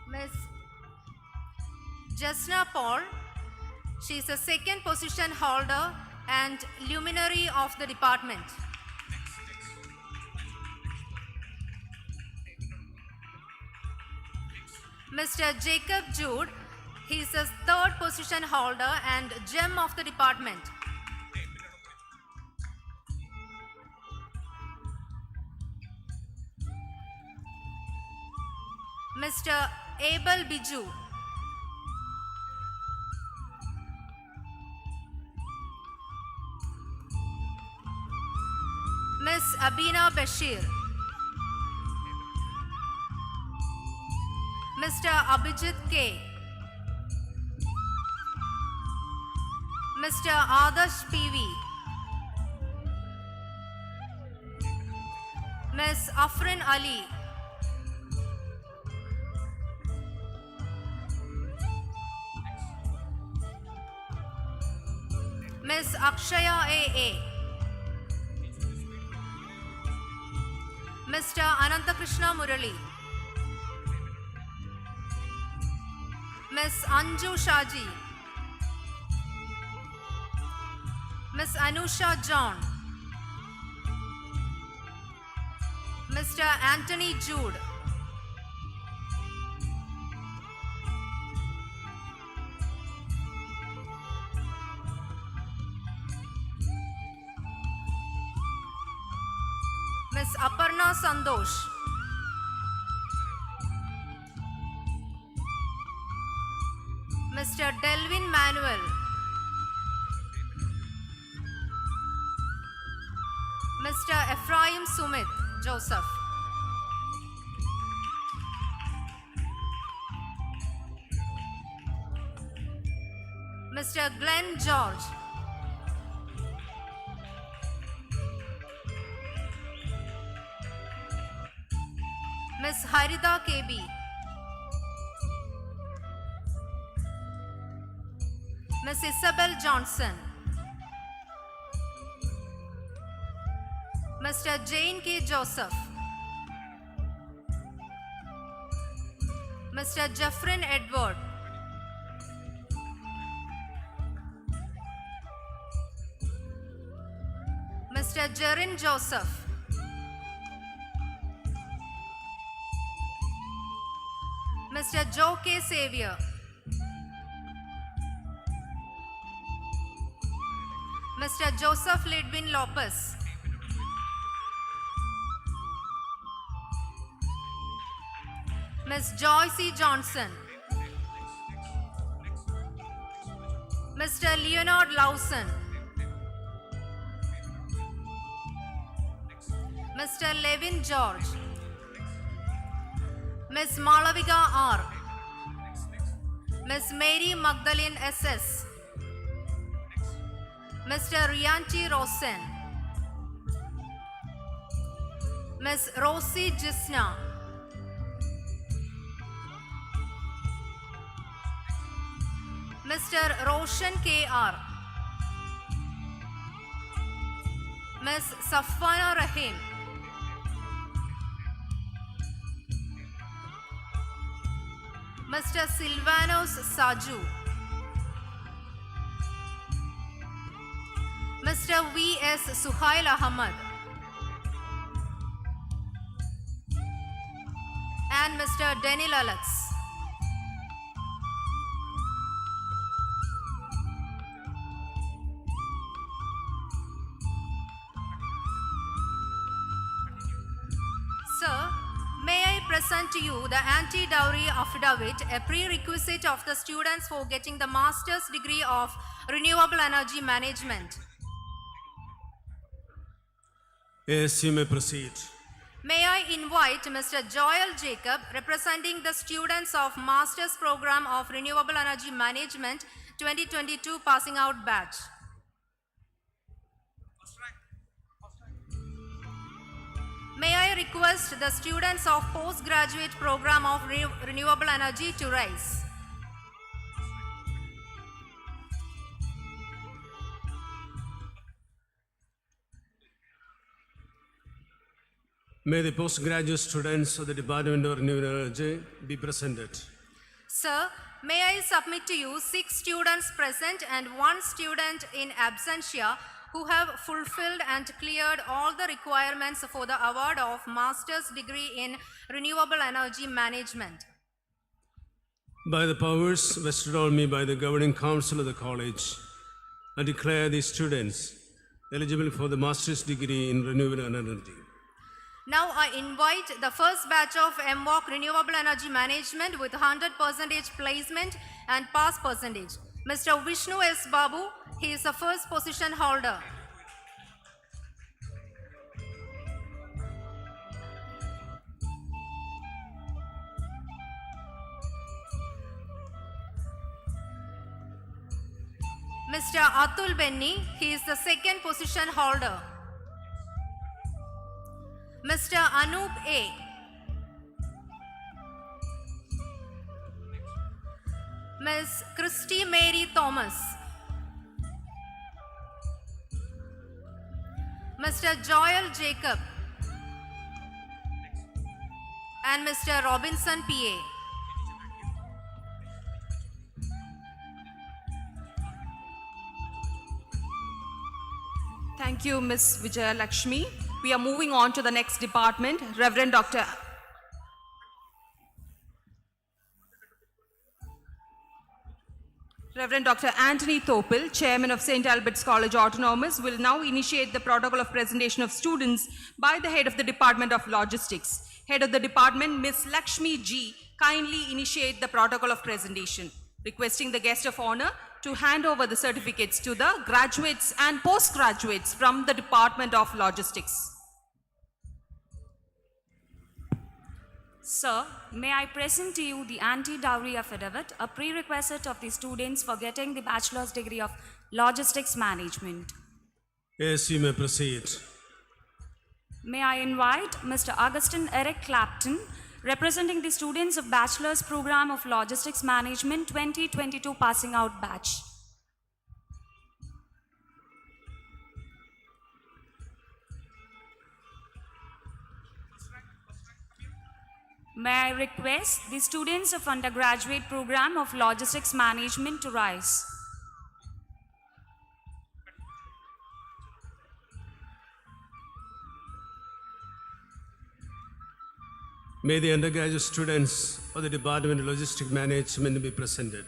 Ms. Jasna Paul, she is the second position holder and luminary of the department. Mr. Jacob Jude, he is the third position holder and gem of the department. Mr. Abel Biju. Ms. Abina Bashir. Mr. Abhijit K. Mr. Adarsh PV. Ms. Afrin Ali. Ms. Akshaya AA. Mr. Anantakrishna Murali. Ms. Anju Shaji. Ms. Anusha John. Mr. Anthony Jude. Ms. Aparna Sandosh. Mr. Delvin Manuel. Mr. Ephraim Sumit Joseph. Mr. Glenn George. Ms. Harita KB, Ms. Isabel Johnson, Mr. Jane K. Joseph, Mr. Jeffrin Edward, Mr. Jerin Joseph, Mr. Joe K. Xavier, Mr. Joseph Lidwin Lopez, Ms. Joyce Johnson, Mr. Leonard Lawson, Mr. Levin George, Ms. Malavika R, Ms. Mary Magdalene SS, Mr. Rianti Rosen, Ms. Rosie Jisna, Mr. Roshan KR, Ms. Safwana Rahim, Mr. Silvanos Saju, Mr. V.S. Suhail Ahmad, and Mr. Denil Alex. Sir, may I present to you the anti-dowry affidavit, a prerequisite of the students for getting the master's degree of renewable energy management. Yes, you may proceed. May I invite Mr. Joel Jacob, representing the students of Master's Program of Renewable Energy Management 2022 passing out batch. May I request the students of Postgraduate Program of Renewable Energy to rise. May the postgraduate students of the Department of Renewable Energy be presented. Sir, may I submit to you 6 students present and 1 student in absentia who have fulfilled and cleared all the requirements for the award of Master's degree in Renewable Energy Management. By the powers vested on me by the governing council of the college, I declare these students eligible for the master's degree in renewable energy. Now I invite the first batch of MWOC Renewable Energy Management with 100% placement and pass percentage. Mr. Vishnu S. Babu, he is the first position holder. Mr. Atul Benny, he is the second position holder. Mr. Anup A. Ms. Christy Mary Thomas. Mr. Joel Jacob. And Mr. Robinson P.A. Thank you, Ms. Vijaya Lakshmi. We are moving on to the next department. Reverend Dr. Anthony Thopil, Chairman of St. Albert's College Autonomous, will now initiate the protocol of presentation of students by the head of the Department of Logistics. Head of the department, Ms. Lakshmi G, kindly initiate the protocol of presentation, requesting the guest of honor to hand over the certificates to the graduates and postgraduates from the Department of Logistics. Sir, may I present to you the anti-dowry affidavit, a prerequisite of the students for getting the bachelor's degree of logistics management. Yes, you may proceed. May I invite Mr. Augustine Eric Clapton, representing the students of Bachelor's Program of Logistics Management 2022 passing out batch. May I request the students of Undergraduate Program of Logistics Management to rise. May the undergraduate students of the Department of Logistic Management be presented.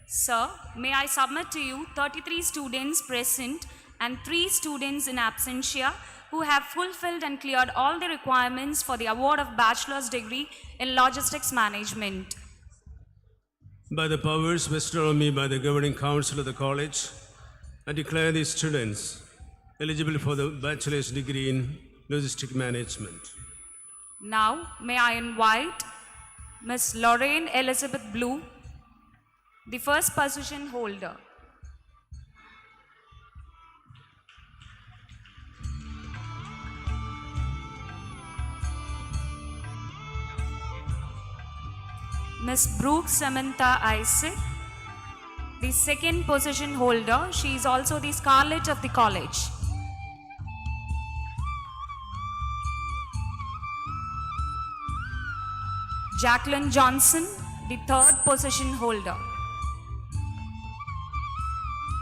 Sir, may I submit to you 33 students present and 3 students in absentia who have fulfilled and cleared all the requirements for the award of bachelor's degree in logistics management. By the powers vested on me by the governing council of the college, I declare these students eligible for the bachelor's degree in logistic management. Now, may I invite Ms. Lorraine Elizabeth Blue, the first position holder. Ms. Brooke Samantha Isaac, the second position holder. She is also the Scarlet of the college. Jacqueline Johnson, the third position holder.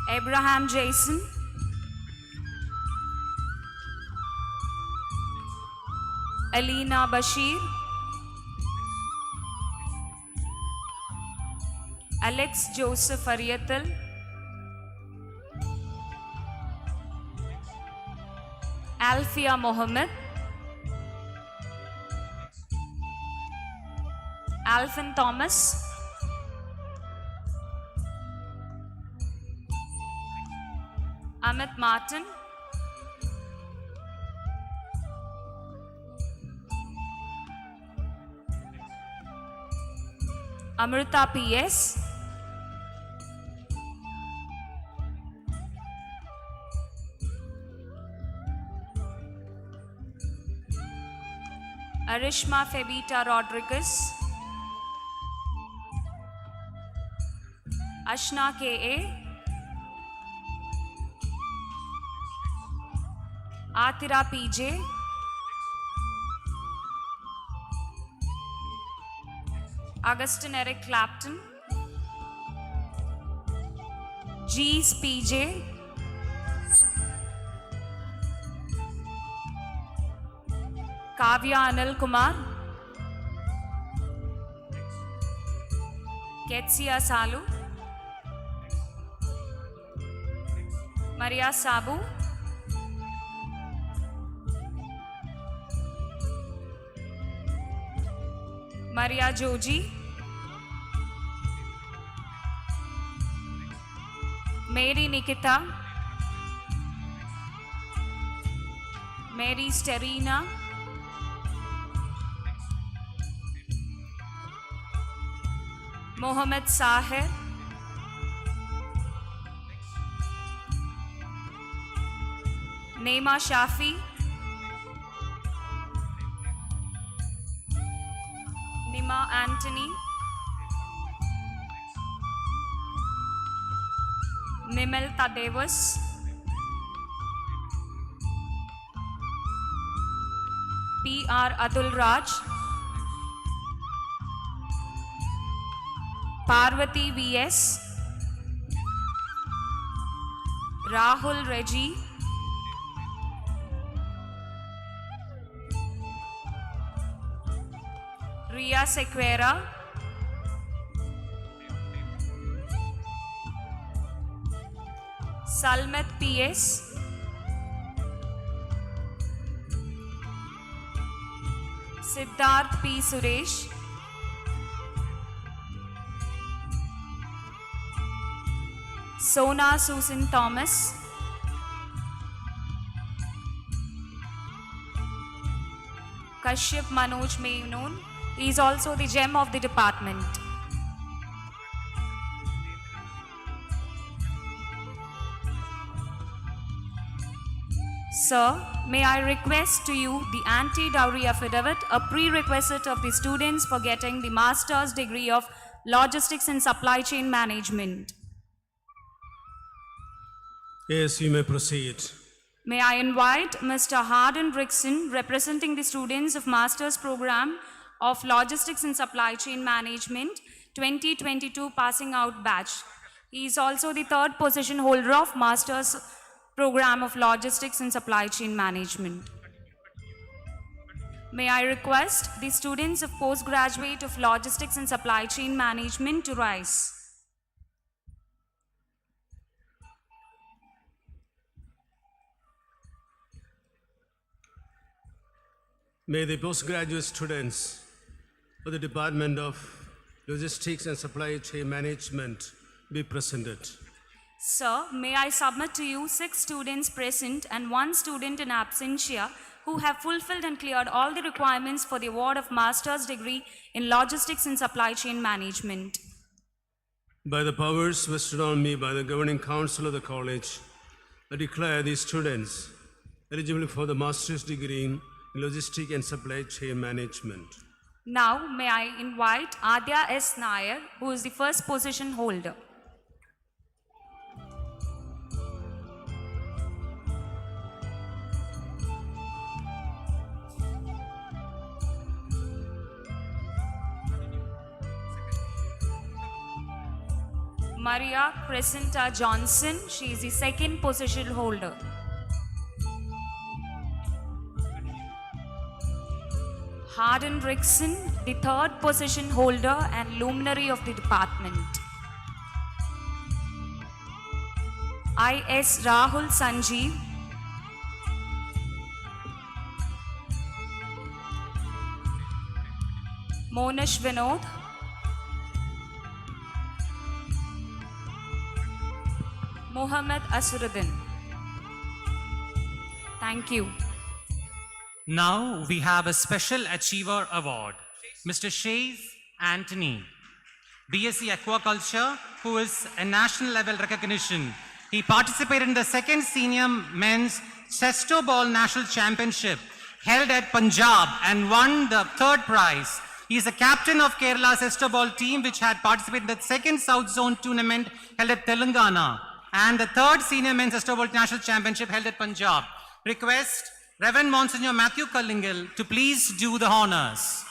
Abraham Jason, Alina Bashir, Alex Joseph Ariathal, Alfia Mohammed, Alvin Thomas, Amit Martin, Amrita P.S., Arishma Febita Rodriguez, Ashna K.A., Atira P.J., Augustin Eric Clapton, G's P.J., Kavya Anil Kumar, Ketsia Salu, Maria Sabu, Maria Joji, Mary Nikita, Mary Sterina, Mohammed Saher, Neema Shafi, Nima Anthony, Nimel Tadevas, P.R. Atul Raj, Parvati V.S., Rahul Reggie, Ria Sequeira, Salmet P.S., Siddharth P. Suresh, Sona Susan Thomas, Kashyap Manoj Menoon. He is also the gem of the department. Sir, may I request to you the anti-dowry affidavit, a prerequisite of the students for getting the master's degree of Logistics and Supply Chain Management. Yes, you may proceed. May I invite Mr. Harden Rickson, representing the students of Master's Program of Logistics and Supply Chain Management 2022 passing out batch. He is also the third position holder of Master's Program of Logistics and Supply Chain Management. May I request the students of Postgraduate of Logistics and Supply Chain Management to rise. May the postgraduate students of the Department of Logistics and Supply Chain Management be presented. Sir, may I submit to you 6 students present and 1 student in absentia who have fulfilled and cleared all the requirements for the award of master's degree in Logistics and Supply Chain Management. By the powers vested on me by the governing council of the college, I declare these students eligible for the master's degree in Logistics and Supply Chain Management. Now, may I invite Adya S. Nair, who is the first position holder. Maria Crescenta Johnson, she is the second position holder. Harden Rickson, the third position holder and luminary of the department. I.S. Rahul Sanjeev, Monish Vinod, Mohammed Asruddin. Thank you. Now we have a Special Achiever Award. Mr. Shays Anthony, BSc Aquaculture, who is a national level recognition. He participated in the 2nd Senior Men's Chesto Ball National Championship held at Punjab and won the 3rd prize. He is the captain of Kerala's Chesto Ball team, which had participated in the 2nd South Zone tournament held at Telangana and the 3rd Senior Men's Chesto Ball National Championship held at Punjab. Request Reverend Monsignor Matthew Cullingal to please do the honors.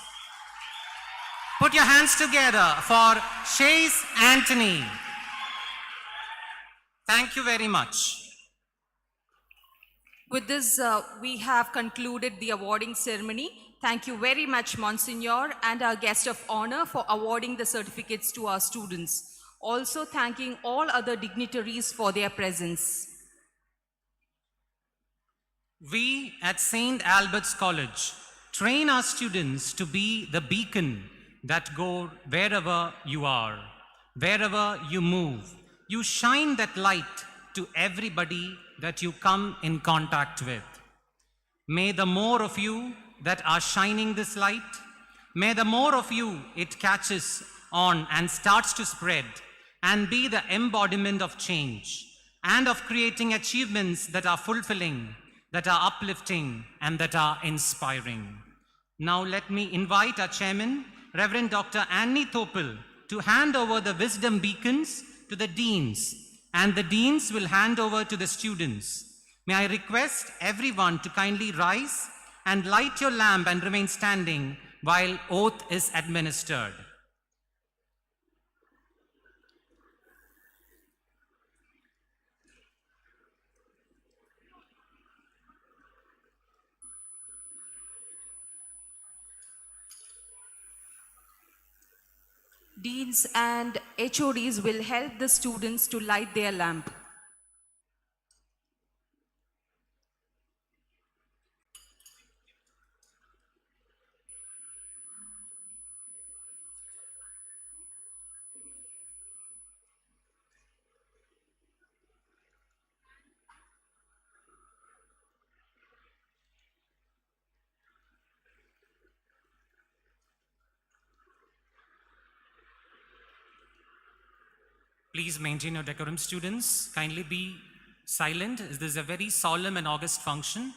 Put your hands together for Shays Anthony. Thank you very much. With this, we have concluded the awarding ceremony. Thank you very much, Monsignor, and our guest of honor for awarding the certificates to our students. Also thanking all other dignitaries for their presence. We at St. Albert's College train our students to be the beacon that go wherever you are, wherever you move. You shine that light to everybody that you come in contact with. May the more of you that are shining this light, may the more of you it catches on and starts to spread and be the embodiment of change and of creating achievements that are fulfilling, that are uplifting, and that are inspiring. Now let me invite our chairman, Reverend Dr. Annie Thopil, to hand over the wisdom beacons to the deans, and the deans will hand over to the students. May I request everyone to kindly rise and light your lamp and remain standing while oath is administered. Deans and HODs will help the students to light their lamp. Please maintain your decorum, students. Kindly be silent. This is a very solemn and august function.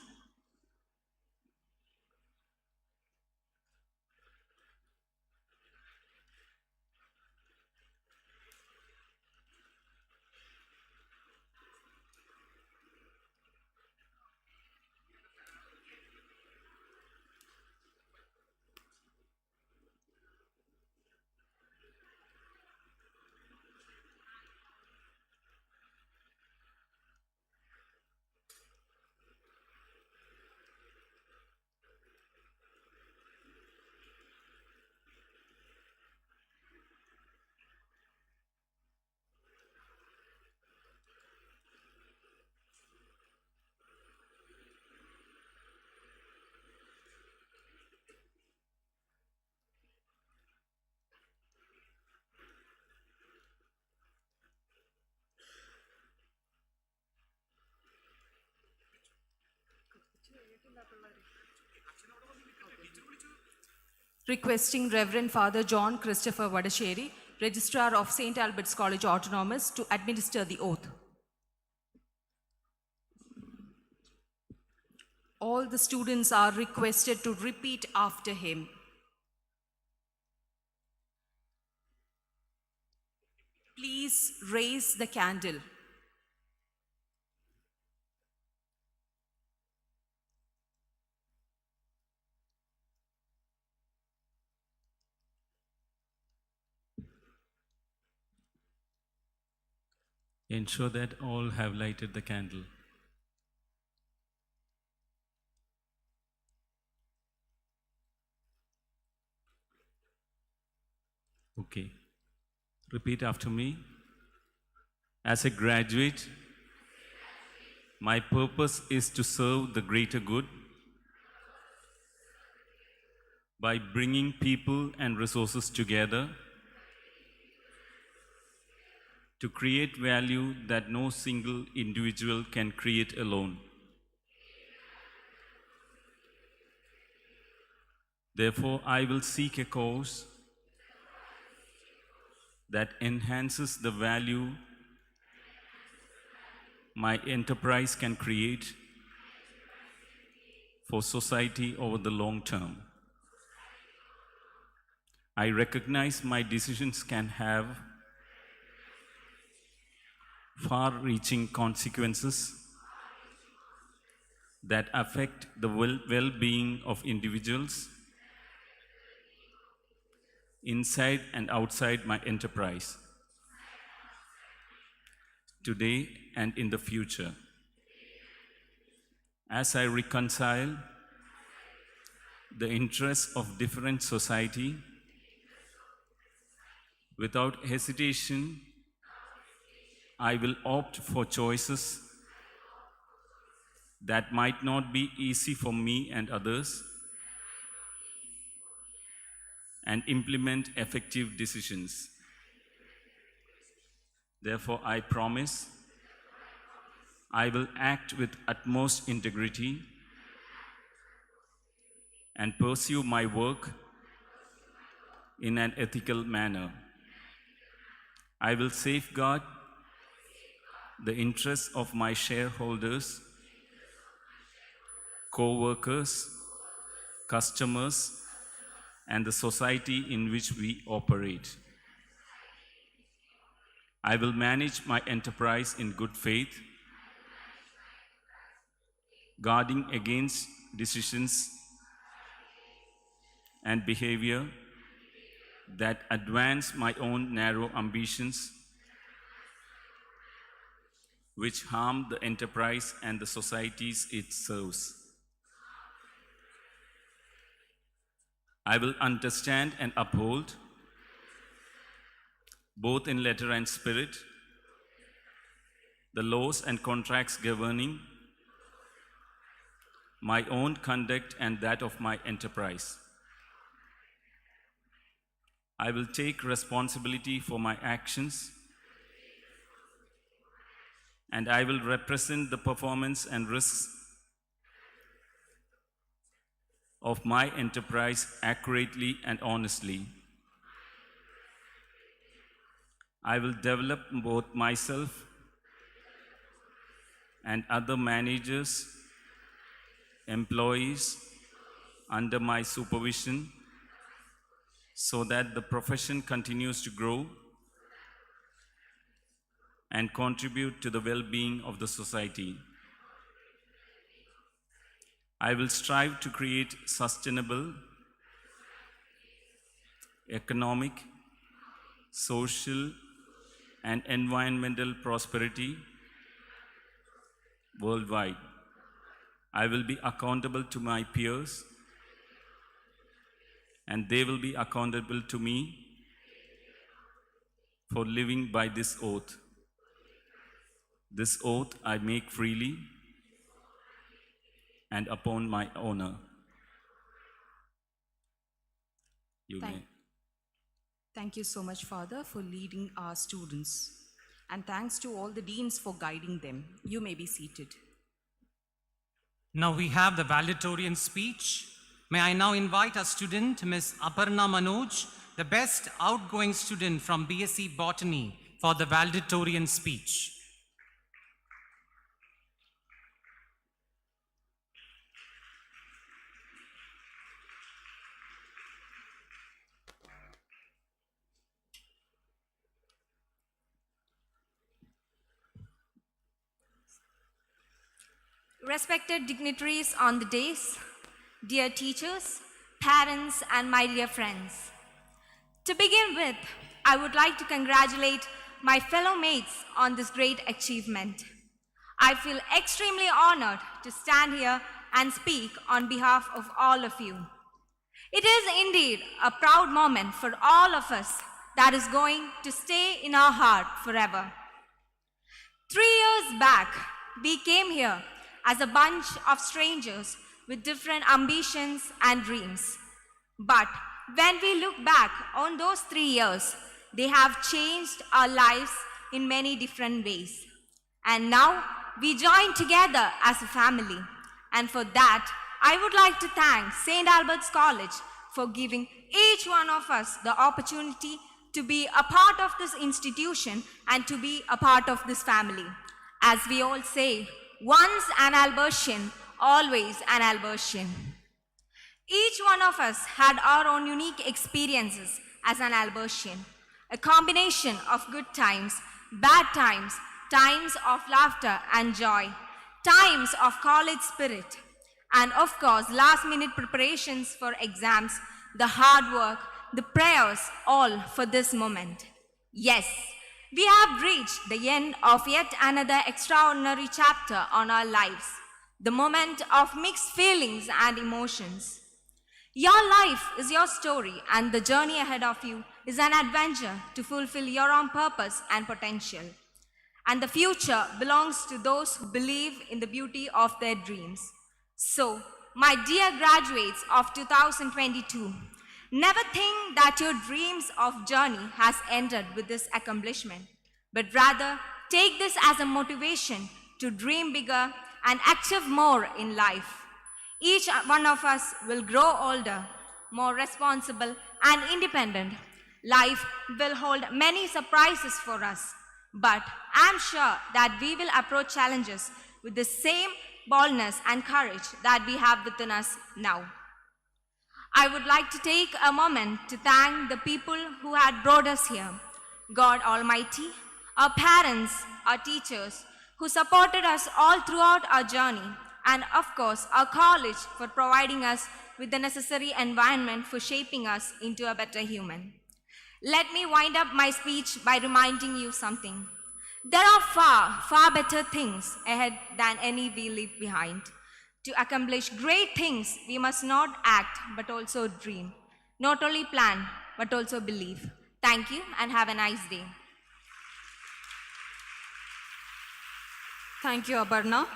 Requesting Reverend Father John Christopher Vadasheri, Registrar of St. Albert's College Autonomous, to administer the oath. All the students are requested to repeat after him. Please raise the candle. Ensure that all have lighted the candle. Okay. Repeat after me. As a graduate, my purpose is to serve the greater good by bringing people and resources together to create value that no single individual can create alone. Therefore, I will seek a course that enhances the value my enterprise can create for society over the long term. I recognize my decisions can have far-reaching consequences that affect the well-being of individuals inside and outside my enterprise, today and in the future. As I reconcile the interests of different society, without hesitation, I will opt for choices that might not be easy for me and others, and implement effective decisions. Therefore, I promise I will act with utmost integrity and pursue my work in an ethical manner. I will safeguard the interests of my shareholders, co-workers, customers, and the society in which we operate. I will manage my enterprise in good faith, guarding against decisions and behavior that advance my own narrow ambitions, which harm the enterprise and the societies it serves. I will understand and uphold, both in letter and spirit, the laws and contracts governing my own conduct and that of my enterprise. I will take responsibility for my actions, and I will represent the performance and risks of my enterprise accurately and honestly. I will develop both myself and other managers, employees under my supervision so that the profession continues to grow and contribute to the well-being of the society. I will strive to create sustainable economic, social, and environmental prosperity worldwide. I will be accountable to my peers, and they will be accountable to me for living by this oath. This oath I make freely and upon my honor. You may. Thank you so much, Father, for leading our students. And thanks to all the deans for guiding them. You may be seated. Now we have the valedictorian speech. May I now invite our student, Ms. Aparna Manoj, the best outgoing student from BSc Botany, for the valedictorian speech. Respected dignitaries on the dais, dear teachers, parents, and my dear friends. To begin with, I would like to congratulate my fellow mates on this great achievement. I feel extremely honored to stand here and speak on behalf of all of you. It is indeed a proud moment for all of us that is going to stay in our heart forever. 3 years back, we came here as a bunch of strangers with different ambitions and dreams. But when we look back on those 3 years, they have changed our lives in many different ways. And now we join together as a family. And for that, I would like to thank St. Albert's College for giving each one of us the opportunity to be a part of this institution and to be a part of this family. As we all say, once an Albertian, always an Albertian. Each one of us had our own unique experiences as an Albertian, a combination of good times, bad times, times of laughter and joy, times of college spirit, and of course, last-minute preparations for exams, the hard work, the prayers, all for this moment. Yes, we have reached the end of yet another extraordinary chapter on our lives, the moment of mixed feelings and emotions. Your life is your story, and the journey ahead of you is an adventure to fulfill your own purpose and potential. And the future belongs to those who believe in the beauty of their dreams. So, my dear graduates of 2022, never think that your dreams of journey has ended with this accomplishment, but rather take this as a motivation to dream bigger and achieve more in life. Each one of us will grow older, more responsible and independent. Life will hold many surprises for us, but I'm sure that we will approach challenges with the same boldness and courage that we have within us now. I would like to take a moment to thank the people who had brought us here, God Almighty, our parents, our teachers, who supported us all throughout our journey, and of course, our college for providing us with the necessary environment for shaping us into a better human. Let me wind up my speech by reminding you something. There are far, far better things ahead than any we leave behind. To accomplish great things, we must not act, but also dream. Not only plan, but also believe. Thank you, and have a nice day. Thank you, Aparna.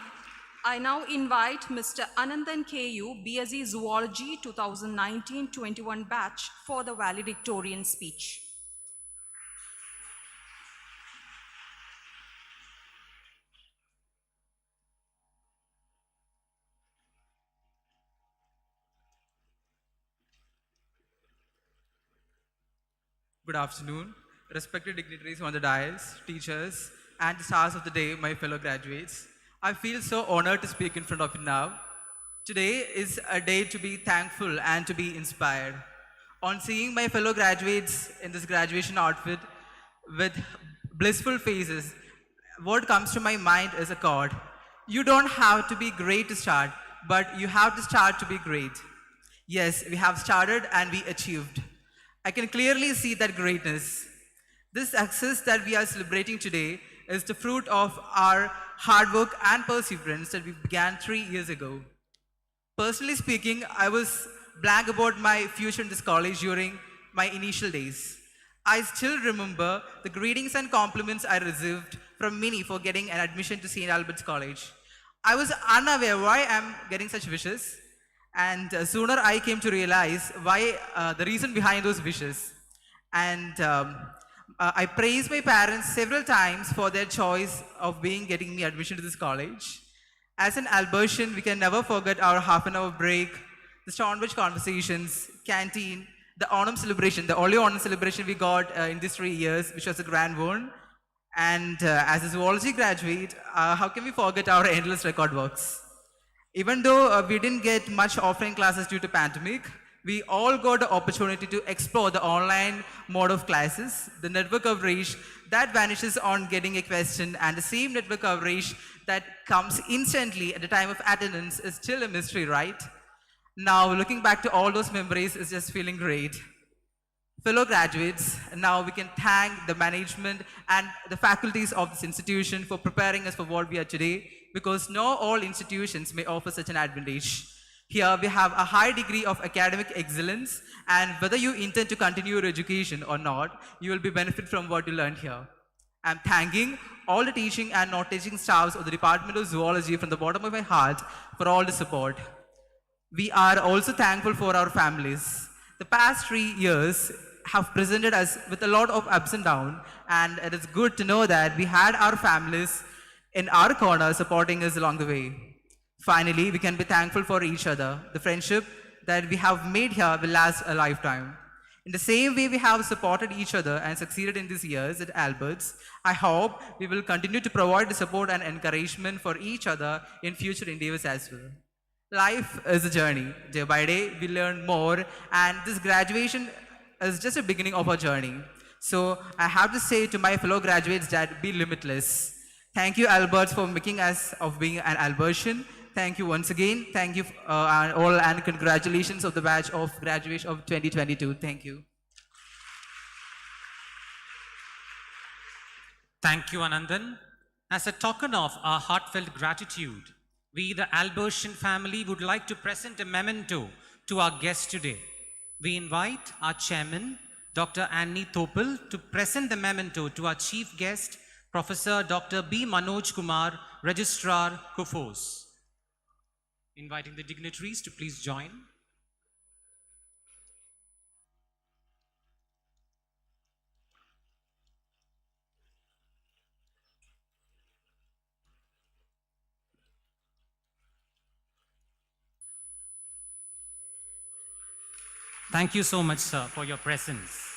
I now invite Mr. Anandan KU, BSc Zoology 2019-21 batch for the valedictorian speech. Good afternoon, respected dignitaries on the dais, teachers, and the stars of the day, my fellow graduates. I feel so honored to speak in front of you now. Today is a day to be thankful and to be inspired. On seeing my fellow graduates in this graduation outfit with blissful faces, what comes to my mind is a chord. You don't have to be great to start, but you have to start to be great. Yes, we have started and we achieved. I can clearly see that greatness. This success that we are celebrating today is the fruit of our hard work and perseverance that we began 3 years ago. Personally speaking, I was blank about my future in this college during my initial days. I still remember the greetings and compliments I received from many for getting an admission to St. Albert's College. I was unaware why I'm getting such wishes, and sooner I came to realize why the reason behind those wishes. And I praised my parents several times for their choice of getting me admission to this college. As an Albertian, we can never forget our half-an-hour break, the Stonebridge conversations, canteen, the Onam celebration, the only Onam celebration we got in these 3 years, which was a grand one. And as a zoology graduate, how can we forget our endless record works? Even though we didn't get much offline classes due to pandemic, we all got the opportunity to explore the online mode of classes, the network coverage that vanishes on getting a question, and the same network coverage that comes instantly at the time of attendance is still a mystery, right? Now, looking back to all those memories is just feeling great. Fellow graduates, now we can thank the management and the faculties of this institution for preparing us for what we are today, because not all institutions may offer such an advantage. Here we have a high degree of academic excellence, and whether you intend to continue your education or not, you will be benefit from what you learned here. I'm thanking all the teaching and non-teaching staffs of the Department of Zoology from the bottom of my heart for all the support. We are also thankful for our families. The past 3 years have presented us with a lot of ups and downs, and it is good to know that we had our families in our corner supporting us along the way. Finally, we can be thankful for each other. The friendship that we have made here will last a lifetime. In the same way we have supported each other and succeeded in these years at Alberts, I hope we will continue to provide the support and encouragement for each other in future endeavors as well. Life is a journey. Day by day, we learn more, and this graduation is just a beginning of our journey. So I have to say to my fellow graduates that be limitless. Thank you, Alberts, for making us of being an Albertian. Thank you once again. Thank you all, and congratulations of the batch of graduation of 2022. Thank you. Thank you, Anandan. As a token of our heartfelt gratitude, we, the Albertian family, would like to present a memento to our guest today. We invite our chairman, Dr. Annie Topal, to present the memento to our chief guest, Professor Dr. B. Manoj Kumar, Registrar, Kufos. Inviting the dignitaries to please join. Thank you so much, sir, for your presence.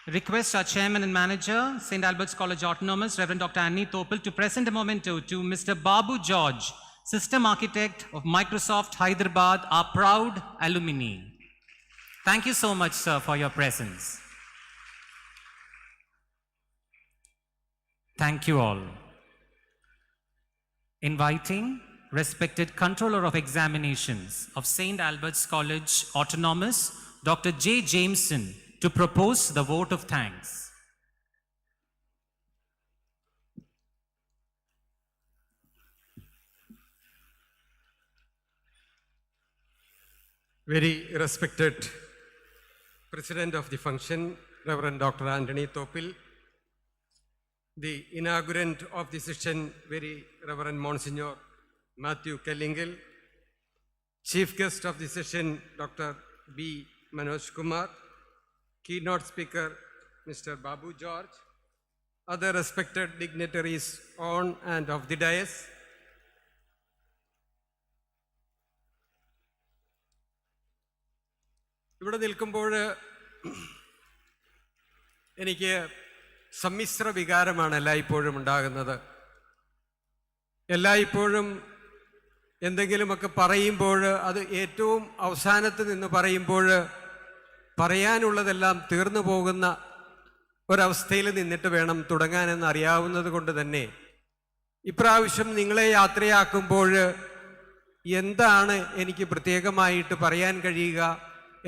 Request our Chairman and Manager, St. Albert's College Autonomous, Reverend Dr. Annie Topal, to present a memento to Mr. Babu George, System Architect of Microsoft Hyderabad, our proud alumni. Thank you so much, sir, for your presence. Thank you all. Inviting respected Controller of Examinations of St. Albert's College Autonomous, Dr. J. Jameson, to propose the vote of thanks. Very respected President of the function, Reverend Dr. Anthony Topil, the inaugurant of the session, very Reverend Monsignor Matthew Kellingil, Chief Guest of the session, Dr. B. Manoj Kumar, Keynote Speaker, Mr. Babu George, other respected dignitaries on and of the dais, ഇവിടെ നിൽക്കുമ്പോൾ എനിക്ക് സമ്മിശ്ര വികാരമാണ് എല്ലായ്പ്പോഴും ഉണ്ടാകുന്നത്. എല്ലായ്പ്പോഴും എന്തെങ്കിലുമൊക്കെ പറയുമ്പോൾ അത് ഏറ്റവും അവസാനത്ത് നിന്ന് പറയുമ്പോൾ പറയാനുള്ളതെല്ലാം തീർന്നു പോകുന്ന ഒരവസ്ഥയിൽ നിന്നിട്ട് വേണം തുടങ്ങാനെന്ന് അറിയാവുന്നത് കൊണ്ട് തന്നെ ഇപ്രാവശ്യം നിങ്ങളെ യാത്രയാക്കുമ്പോൾ എന്താണ് എനിക്ക് പ്രത്യേകമായിട്ട് പറയാൻ കഴിയുക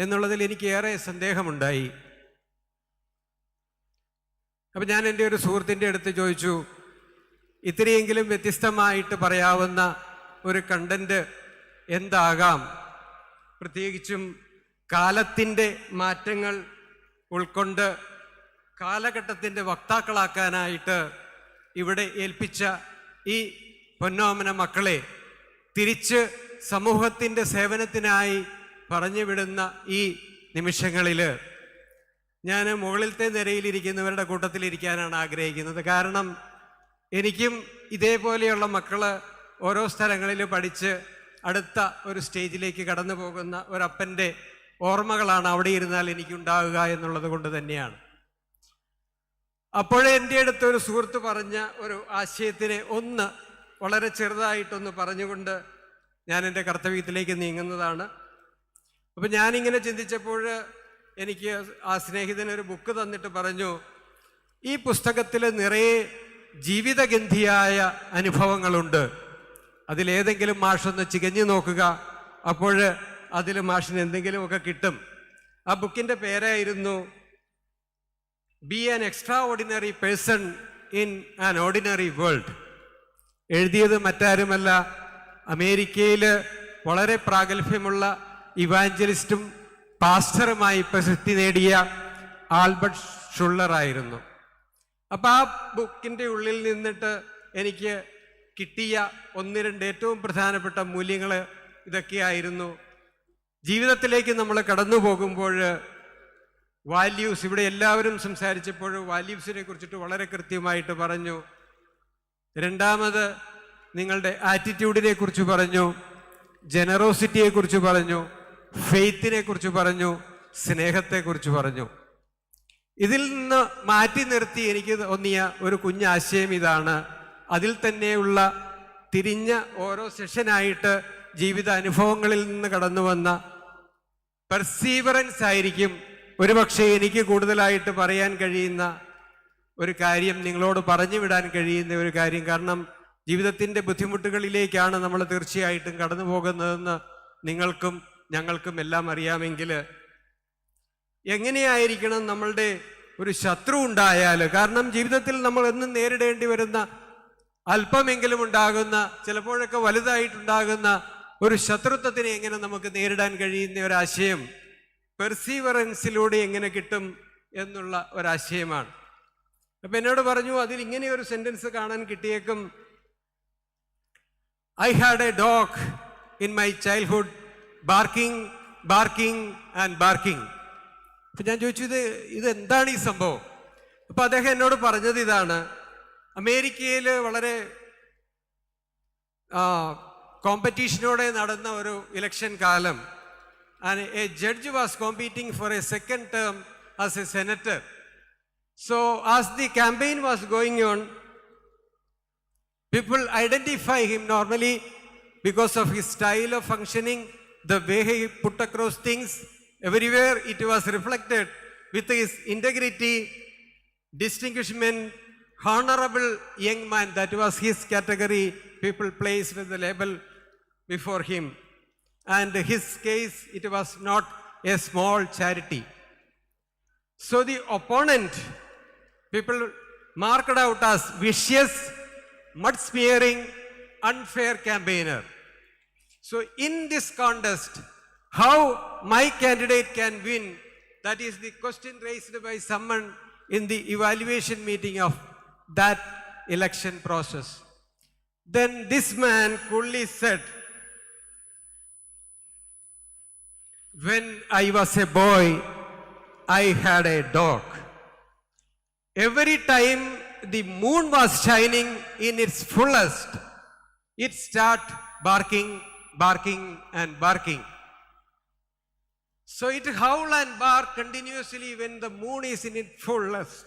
എന്നുള്ളതിൽ എനിക്ക് ഏറെ സന്ദേഹമുണ്ടായി. അപ്പം ഞാൻ എൻ്റെ ഒരു സുഹൃത്തിൻ്റെ അടുത്ത് ചോദിച്ചു, ഇത്രയെങ്കിലും വ്യത്യസ്തമായിട്ട് പറയാവുന്ന ഒരു കണ്ടന്റ് എന്താകാം, പ്രത്യേകിച്ചും കാലത്തിൻ്റെ മാറ്റങ്ങൾ ഉൾക്കൊണ്ട് കാലഘട്ടത്തിൻ്റെ വക്താക്കളാക്കാനായിട്ട് ഇവിടെ ഏൽപ്പിച്ച ഈ പൊന്നോമന മക്കളെ തിരിച്ച് സമൂഹത്തിൻ്റെ സേവനത്തിനായി പറഞ്ഞു വിടുന്ന ഈ നിമിഷങ്ങളിൽ ഞാൻ മുകളിലത്തെ നിരയിലിരിക്കുന്നവരുടെ കൂട്ടത്തിലിരിക്കാനാണ് ആഗ്രഹിക്കുന്നത്. കാരണം എനിക്കും ഇതേപോലെയുള്ള മക്കൾ ഓരോ സ്ഥലങ്ങളിൽ പഠിച്ച് അടുത്ത ഒരു സ്റ്റേജിലേക്ക് കടന്നു പോകുന്ന ഒരപ്പൻ്റെ ഓർമ്മകളാണ് അവിടെ ഇരുന്നാൽ എനിക്കുണ്ടാവുക എന്നുള്ളത് കൊണ്ട് തന്നെയാണ്. അപ്പോഴേ എൻ്റെ അടുത്ത് ഒരു സുഹൃത്ത് പറഞ്ഞ ഒരു ആശയത്തിനെ ഒന്ന് വളരെ ചെറുതായിട്ടൊന്ന് പറഞ്ഞുകൊണ്ട് ഞാൻ എൻ്റെ കർത്തവ്യത്തിലേക്ക് നീങ്ങുന്നതാണ്. അപ്പം ഞാനിങ്ങനെ ചിന്തിച്ചപ്പോൾ എനിക്ക് ആ സ്നേഹിതനൊരു ബുക്ക് തന്നിട്ട് പറഞ്ഞു, ഈ പുസ്തകത്തിൽ നിറയെ ജീവിതഗന്ധിയായ അനുഭവങ്ങളുണ്ട്, അതിലേതെങ്കിലും മാഷൊന്ന് ചികഞ്ഞു നോക്കുക, അപ്പോൾ അതിൽ മാഷിന് എന്തെങ്കിലുമൊക്കെ കിട്ടും. ആ ബുക്കിൻ്റെ പേരായിരുന്നു B an extra ordinary person in an ordinary world. എഴുതിയത് മറ്റാരുമല്ല, അമേരിക്കയിൽ വളരെ പ്രാഗൽഭ്യമുള്ള ഇവാഞ്ചലിസ്റ്റും പാസ്റ്ററുമായി പ്രസിദ്ധി നേടിയ ആൽബർട്ട് ഷുള്ളർ ആയിരുന്നു. അപ്പം ആ ബുക്കിൻ്റെ ഉള്ളിൽ നിന്നിട്ട് എനിക്ക് കിട്ടിയ ഒന്ന് രണ്ട് ഏറ്റവും പ്രധാനപ്പെട്ട മൂല്യങ്ങൾ ഇതൊക്കെയായിരുന്നു. ജീവിതത്തിലേക്ക് നമ്മൾ കടന്നു പോകുമ്പോൾ വാല്യൂസ്, ഇവിടെ എല്ലാവരും സംസാരിച്ചപ്പോൾ വാല്യൂസിനെ കുറിച്ചിട്ട് വളരെ കൃത്യമായിട്ട് പറഞ്ഞു. രണ്ടാമത് നിങ്ങളുടെ ആറ്റിറ്റ്യൂഡിനെ കുറിച്ച് പറഞ്ഞു, ജനറോസിറ്റിയെക്കുറിച്ച് പറഞ്ഞു, ഫെയ്ത്തിനെ കുറിച്ച് പറഞ്ഞു, സ്നേഹത്തെക്കുറിച്ച് പറഞ്ഞു. ഇതിൽ നിന്ന് മാറ്റി നിർത്തി എനിക്ക് തോന്നിയ ഒരു കുഞ്ഞാശയം ഇതാണ്. അതിൽ തന്നെയുള്ള തിരിഞ്ഞ ഓരോ സെഷനായിട്ട് ജീവിത അനുഭവങ്ങളിൽ നിന്ന് കടന്നു വന്ന പെർസീവറൻസ് ആയിരിക്കും ഒരുപക്ഷെ എനിക്ക് കൂടുതലായിട്ട് പറയാൻ കഴിയുന്ന ഒരു കാര്യം, നിങ്ങളോട് പറഞ്ഞു വിടാൻ കഴിയുന്ന ഒരു കാര്യം. കാരണം ജീവിതത്തിൻ്റെ ബുദ്ധിമുട്ടുകളിലേക്കാണ് നമ്മൾ തീർച്ചയായിട്ടും കടന്നു പോകുന്നതെന്ന് നിങ്ങൾക്കും ഞങ്ങൾക്കും എല്ലാം അറിയാമെങ്കിൽ എങ്ങനെയായിരിക്കണം നമ്മളുടെ ഒരു ശത്രു ഉണ്ടായാൽ, കാരണം ജീവിതത്തിൽ നമ്മൾ എന്നും നേരിടേണ്ടി വരുന്ന അല്പമെങ്കിലും ഉണ്ടാകുന്ന, ചിലപ്പോഴൊക്കെ വലുതായിട്ടുണ്ടാകുന്ന ഒരു ശത്രുത്വത്തിനെ എങ്ങനെ നമുക്ക് നേരിടാൻ കഴിയുന്ന ഒരാശയം പെർസീവറൻസിലൂടെ എങ്ങനെ കിട്ടും എന്നുള്ള ഒരാശയമാണ്. അപ്പം എന്നോട് പറഞ്ഞു, അതിൽ ഇങ്ങനെ ഒരു സെന്റൻസ് കാണാൻ കിട്ടിയേക്കും, I had a dog in my childhood barking barking and barking. അപ്പം ഞാൻ ചോദിച്ചു, ഇത് എന്താണ് ഈ സംഭവം? അപ്പം അദ്ദേഹം എന്നോട് പറഞ്ഞത് ഇതാണ്, അമേരിക്കയിൽ വളരെ കോമ്പറ്റീഷനോടെ നടന്ന ഒരു ഇലക്ഷൻ കാലം, and a judge was competing for a second term as a senator. So as the campaign was going on, people identify him normally because of his style of functioning, the way he put across things. Everywhere it was reflected with his integrity, distinguishment, honorable young man. That was his category. People placed the label before him. And his case, it was not a small charity. So the opponent, people marked out as vicious, mud-smearing, unfair campaigner. So in this contest, how my candidate can win, that is the question raised by someone in the evaluation meeting of that election process. Then this man coolly said, when I was a boy, I had a dog. Every time the moon was shining in its fullest, it started barking, barking and barking. So it howl and bark continuously when the moon is in its fullest.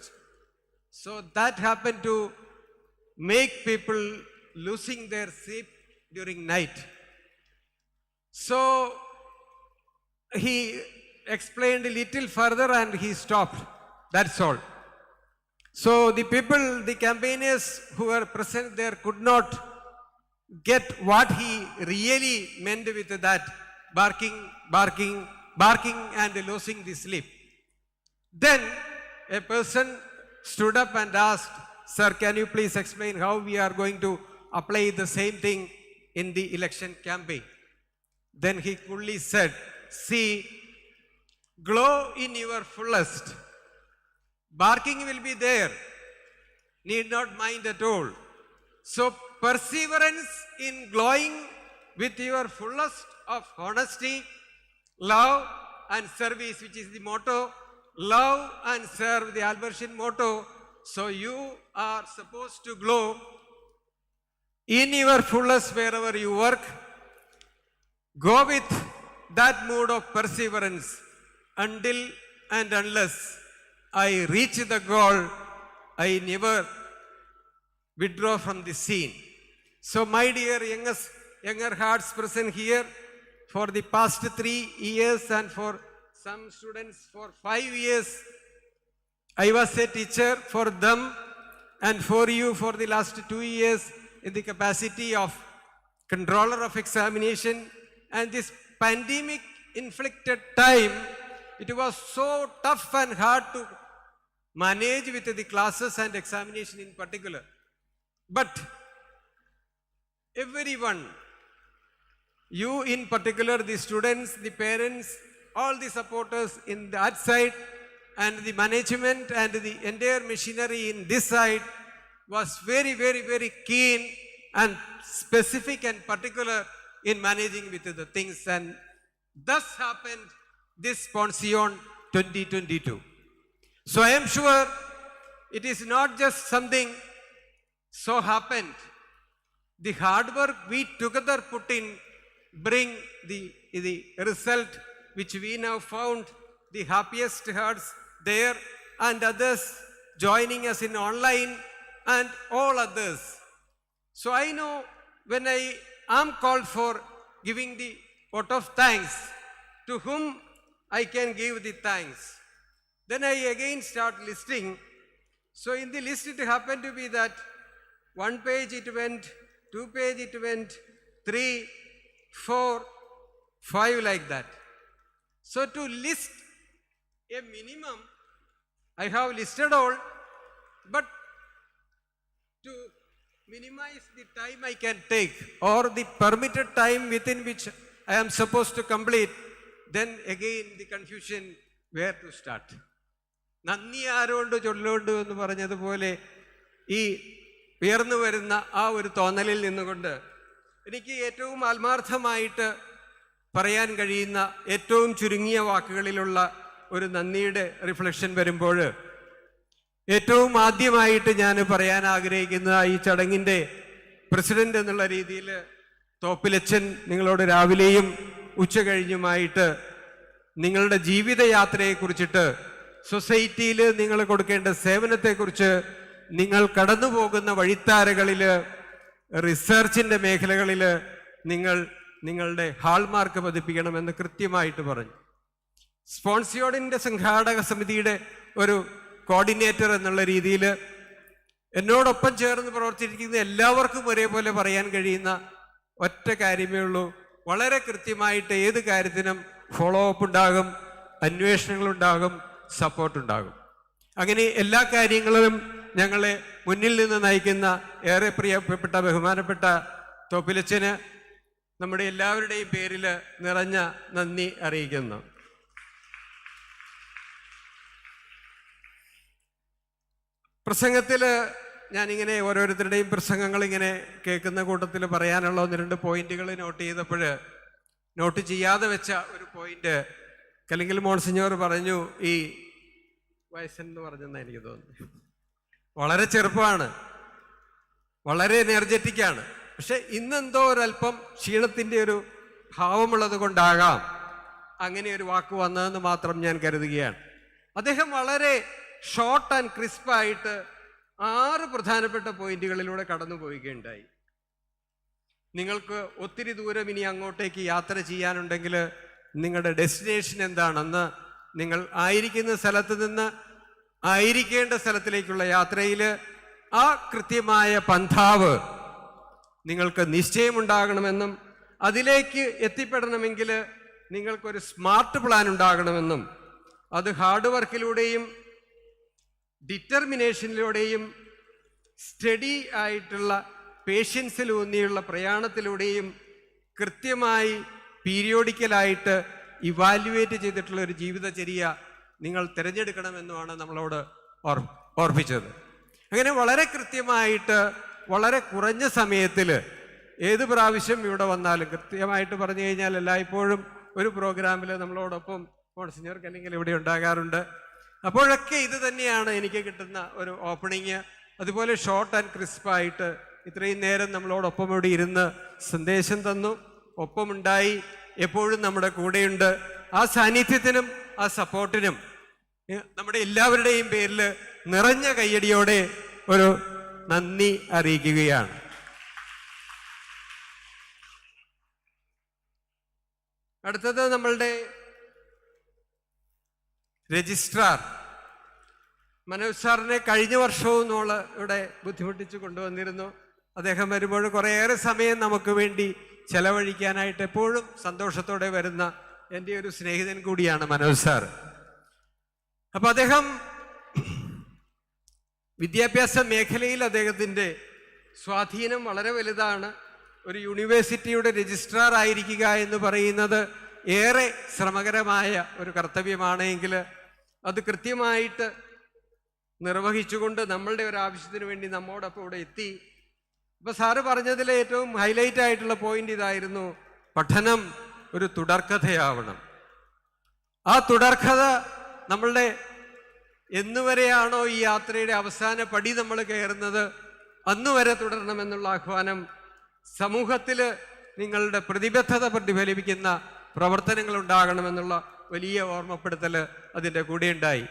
So that happened to make people losing their sleep during night. So he explained a little further and he stopped. That's all. So the people, the campaigners who were present there could not get what he really meant with that barking, barking, barking and losing the sleep. Then a person stood up and asked, "Sir, can you please explain how we are going to apply the same thing in the election campaign?" Then he coolly said, "See, glow in your fullest. Barking will be there. Need not mind at all. So perseverance in glowing with your fullest of honesty, love and service," which is the motto, love and serve, the Albertian motto. So you are supposed to glow in your fullest wherever you work. Go with that mood of perseverance until and unless I reach the goal, I never withdraw from the scene. So my dear younger hearts present here, for the past 3 years and for some students for 5 years, I was a teacher for them and for you for the last 2 years in the capacity of controller of examination. And this pandemic inflicted time, it was so tough and hard to manage with the classes and examination in particular. But everyone, you in particular, the students, the parents, all the supporters in that side and the management and the entire machinery in this side was very, very, very keen and specific and particular in managing with the things, and thus happened this SPONSION 2022. So I am sure it is not just something so happened. The hard work we together put in bring the result which we now found, the happiest hearts there and others joining us in online and all others. So I know when I am called for giving the vote of thanks, to whom I can give the thanks. Then I again start listing. So in the list it happened to be that 1 page it went, 2 page it went, 3, 4, 5 like that. So to list a minimum, I have listed all, but to minimize the time I can take or the permitted time within which I am supposed to complete, then again the confusion where to start. നന്ദി around ചൊല്ലോണ്ട് എന്ന് പറഞ്ഞതുപോലെ ഈ ഉയർന്നു വരുന്ന ആ ഒരു തോന്നലിൽ നിന്നുകൊണ്ട് എനിക്ക് ഏറ്റവും ആത്മാർത്ഥമായിട്ട് പറയാൻ കഴിയുന്ന ഏറ്റവും ചുരുങ്ങിയ വാക്കുകളിലുള്ള ഒരു നന്ദിയുടെ റിഫ്ലക്ഷൻ വരുമ്പോൾ, ഏറ്റവും ആദ്യമായിട്ട് ഞാൻ പറയാൻ ആഗ്രഹിക്കുന്ന ഈ ചടങ്ങിൻ്റെ പ്രസിഡന്റ് എന്നുള്ള രീതിയിൽ തോപ്പിലച്ചൻ നിങ്ങളോട് രാവിലെയും ഉച്ച കഴിഞ്ഞുമായിട്ട് നിങ്ങളുടെ ജീവിതയാത്രയെക്കുറിച്ചിട്ട്, സൊസൈറ്റിയിൽ നിങ്ങൾ കൊടുക്കേണ്ട സേവനത്തെക്കുറിച്ച്, നിങ്ങൾ കടന്നു പോകുന്ന വഴിത്താരകളിൽ, റിസർച്ചിൻ്റെ മേഖലകളിൽ നിങ്ങളുടെ ഹാൾമാർക്ക് പതിപ്പിക്കണമെന്ന് കൃത്യമായിട്ട് പറഞ്ഞു. സ്പോൺസിയോണിൻ്റെ സംഘാടക സമിതിയുടെ ഒരു കോർഡിനേറ്റർ എന്നുള്ള രീതിയിൽ എന്നോടൊപ്പം ചേർന്ന് പ്രവർത്തിച്ചിരിക്കുന്ന എല്ലാവർക്കും ഒരേപോലെ പറയാൻ കഴിയുന്ന ഒറ്റ കാര്യമേ ഉള്ളൂ. വളരെ കൃത്യമായിട്ട് ഏത് കാര്യത്തിനും ഫോളോ അപ്പ് ഉണ്ടാകും, അന്വേഷണങ്ങളുണ്ടാകും, സപ്പോർട്ടുണ്ടാകും. അങ്ങനെ എല്ലാ കാര്യങ്ങളിലും ഞങ്ങളെ മുന്നിൽ നിന്ന് നയിക്കുന്ന ഏറെ പ്രിയപ്പെട്ട ബഹുമാനപ്പെട്ട തോപ്പിലച്ചന് നമ്മുടെ എല്ലാവരുടെയും പേരിൽ നിറഞ്ഞ നന്ദി അറിയിക്കുന്നു. പ്രസംഗത്തിൽ ഞാനിങ്ങനെ ഓരോരുത്തരുടെയും പ്രസംഗങ്ങൾ ഇങ്ങനെ കേൾക്കുന്ന കൂട്ടത്തിൽ പറയാനുള്ള 1-2 പോയിന്റുകൾ നോട്ട് ചെയ്തപ്പോൾ, നോട്ട് ചെയ്യാതെ വെച്ച ഒരു പോയിന്റ് കലിങ്കൽ മോൺസിഞ്ഞോർ പറഞ്ഞു. ഈ വയസ്സെന്ന് പറഞ്ഞെന്നാണ് എനിക്ക് തോന്നുന്നത്. വളരെ ചെറുപ്പമാണ്, വളരെ എനർജറ്റിക്കാണ്. പക്ഷെ ഇന്നെന്തോ ഒരല്പം ക്ഷീണത്തിൻ്റെ ഒരു ഭാവമുള്ളത് കൊണ്ടാകാം അങ്ങനെ ഒരു വാക്ക് വന്നതെന്ന് മാത്രം ഞാൻ കരുതുകയാണ്. അദ്ദേഹം വളരെ ഷോർട്ട് ആൻഡ് ക്രിസ്പായിട്ട് 6 പ്രധാനപ്പെട്ട പോയിന്റുകളിലൂടെ കടന്നു പോവുകയുണ്ടായി. നിങ്ങൾക്ക് ഒത്തിരി ദൂരം ഇനി അങ്ങോട്ടേക്ക് യാത്ര ചെയ്യാനുണ്ടെങ്കിൽ നിങ്ങളുടെ ഡെസ്റ്റിനേഷൻ എന്താണെന്ന് നിങ്ങൾ ആയിരിക്കുന്ന സ്ഥലത്ത് നിന്ന് ആയിരിക്കേണ്ട സ്ഥലത്തിലേക്കുള്ള യാത്രയിൽ ആ കൃത്യമായ പന്ഥാവ് നിങ്ങൾക്ക് നിശ്ചയമുണ്ടാകണമെന്നും അതിലേക്ക് എത്തിപ്പെടണമെങ്കിൽ നിങ്ങൾക്കൊരു സ്മാർട്ട് പ്ലാൻ ഉണ്ടാകണമെന്നും അത് ഹാർഡ് വർക്കിലൂടെയും ഡിറ്റർമിനേഷനിലൂടെയും സ്റ്റഡി ആയിട്ടുള്ള പേഷ്യൻസിലൂന്നിയുള്ള പ്രയാണത്തിലൂടെയും കൃത്യമായി പീരിയോഡിക്കലായിട്ട് ഇവാലുവേറ്റ് ചെയ്തിട്ടുള്ള ഒരു ജീവിതചര്യ നിങ്ങൾ തിരഞ്ഞെടുക്കണമെന്നുമാണ് നമ്മളോട് ഓർപ്പിച്ചത്. അങ്ങനെ വളരെ കൃത്യമായിട്ട് വളരെ കുറഞ്ഞ സമയത്തിൽ ഏത് പ്രാവശ്യം ഇവിടെ വന്നാലും കൃത്യമായിട്ട് പറഞ്ഞു കഴിഞ്ഞാൽ എല്ലായ്പ്പോഴും ഒരു പ്രോഗ്രാമിൽ നമ്മളോടൊപ്പം മോൺസിഞ്ഞർക്ക് അല്ലെങ്കിൽ ഇവിടെ ഉണ്ടാകാറുണ്ട്. അപ്പോഴൊക്കെ ഇത് തന്നെയാണ് എനിക്ക് കിട്ടുന്ന ഒരു ഓപ്പണിങ്. അതുപോലെ ഷോർട്ട് ആൻഡ് ക്രിസ്പായിട്ട് ഇത്രയും നേരം നമ്മളോടൊപ്പം ഇവിടെ ഇരുന്ന് സന്ദേശം തന്നു, ഒപ്പമുണ്ടായി, എപ്പോഴും നമ്മുടെ കൂടെയുണ്ട്. ആ സാന്നിധ്യത്തിനും ആ സപ്പോർട്ടിനും നമ്മുടെ എല്ലാവരുടെയും പേരിൽ നിറഞ്ഞ കയ്യടിയോടെ ഒരു നന്ദി അറിയിക്കുകയാണ്. അടുത്തത് നമ്മളുടെ രജിസ്ട്രാർ മനോജ് സാറിനെ കഴിഞ്ഞ വർഷവും നമ്മൾ ഇവിടെ ബുദ്ധിമുട്ടിച്ച് കൊണ്ടുവന്നിരുന്നു. അദ്ദേഹം വരുമ്പോൾ കുറേയേറെ സമയം നമുക്ക് വേണ്ടി ചെലവഴിക്കാനായിട്ട് എപ്പോഴും സന്തോഷത്തോടെ വരുന്ന എൻ്റെ ഒരു സ്നേഹിതൻ കൂടിയാണ് മനോജ് സാർ. അപ്പം അദ്ദേഹം വിദ്യാഭ്യാസ മേഖലയിൽ അദ്ദേഹത്തിൻ്റെ സ്വാധീനം വളരെ വലുതാണ്. ഒരു യൂണിവേഴ്സിറ്റിയുടെ രജിസ്ട്രാർ ആയിരിക്കുക എന്ന് പറയുന്നത് ഏറെ ശ്രമകരമായ ഒരു കർത്തവ്യമാണെങ്കിൽ അത് കൃത്യമായിട്ട് നിർവഹിച്ചുകൊണ്ട് നമ്മളുടെ ഒരു ആവശ്യത്തിന് വേണ്ടി നമ്മോടൊപ്പം ഇവിടെ എത്തി. ഇപ്പൊ സാറ് പറഞ്ഞതിലെ ഏറ്റവും ഹൈലൈറ്റ് ആയിട്ടുള്ള പോയിന്റ് ഇതായിരുന്നു, പഠനം ഒരു തുടർക്കഥയാവണം. ആ തുടർക്കഥ നമ്മളുടെ എന്നുവരെയാണോ ഈ യാത്രയുടെ അവസാന പടി നമ്മൾ കയറുന്നത് അന്നുവരെ തുടരണമെന്നുള്ള ആഹ്വാനം, സമൂഹത്തിൽ നിങ്ങളുടെ പ്രതിബദ്ധത പ്രതിഫലിപ്പിക്കുന്ന പ്രവർത്തനങ്ങൾ ഉണ്ടാകണമെന്നുള്ള വലിയ ഓർമ്മപ്പെടുത്തൽ അതിൻ്റെ കൂടെ ഉണ്ടായി.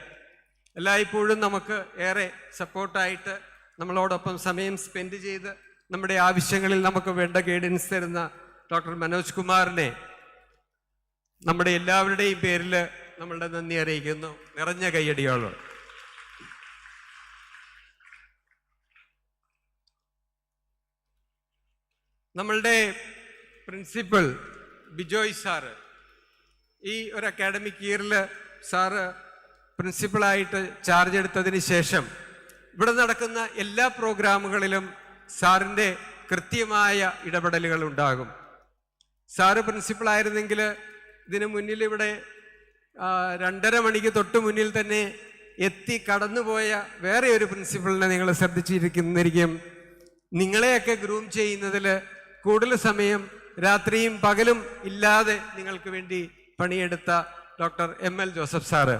എല്ലായ്പ്പോഴും നമുക്ക് ഏറെ സപ്പോർട്ടായിട്ട് നമ്മളോടൊപ്പം സമയം സ്പെൻഡ് ചെയ്ത് നമ്മുടെ ആവശ്യങ്ങളിൽ നമുക്ക് വേണ്ട ഗൈഡൻസ് തരുന്ന ഡോക്ടർ മനോജ് കുമാറിനെ നമ്മുടെ എല്ലാവരുടെയും പേരിൽ നമ്മളുടെ നന്ദി അറിയിക്കുന്നു. നിറഞ്ഞ കയ്യടിയോളം. നമ്മളുടെ പ്രിൻസിപ്പൽ ബിജോയ് സാറ് ഈ ഒരു അക്കാഡമിക് ഇയറിൽ സാറ് പ്രിൻസിപ്പളായിട്ട് ചാർജ് എടുത്തതിന് ശേഷം ഇവിടെ നടക്കുന്ന എല്ലാ പ്രോഗ്രാമുകളിലും സാറിൻ്റെ കൃത്യമായ ഇടപെടലുകൾ ഉണ്ടാകും. സാറ് പ്രിൻസിപ്പളായിരുന്നെങ്കിൽ ഇതിനു മുന്നിൽ ഇവിടെ 2:30 മണിക്ക് തൊട്ട് മുന്നിൽ തന്നെ എത്തി കടന്നുപോയ വേറെ ഒരു പ്രിൻസിപ്പളിനെ നിങ്ങൾ ശ്രദ്ധിച്ചിരിക്കുന്നിരിക്കും. നിങ്ങളെയൊക്കെ ഗ്രൂം ചെയ്യുന്നതിൽ കൂടുതൽ സമയം രാത്രിയും പകലും ഇല്ലാതെ നിങ്ങൾക്ക് വേണ്ടി പണിയെടുത്ത ഡോക്ടർ ML ജോസഫ് സാറ്.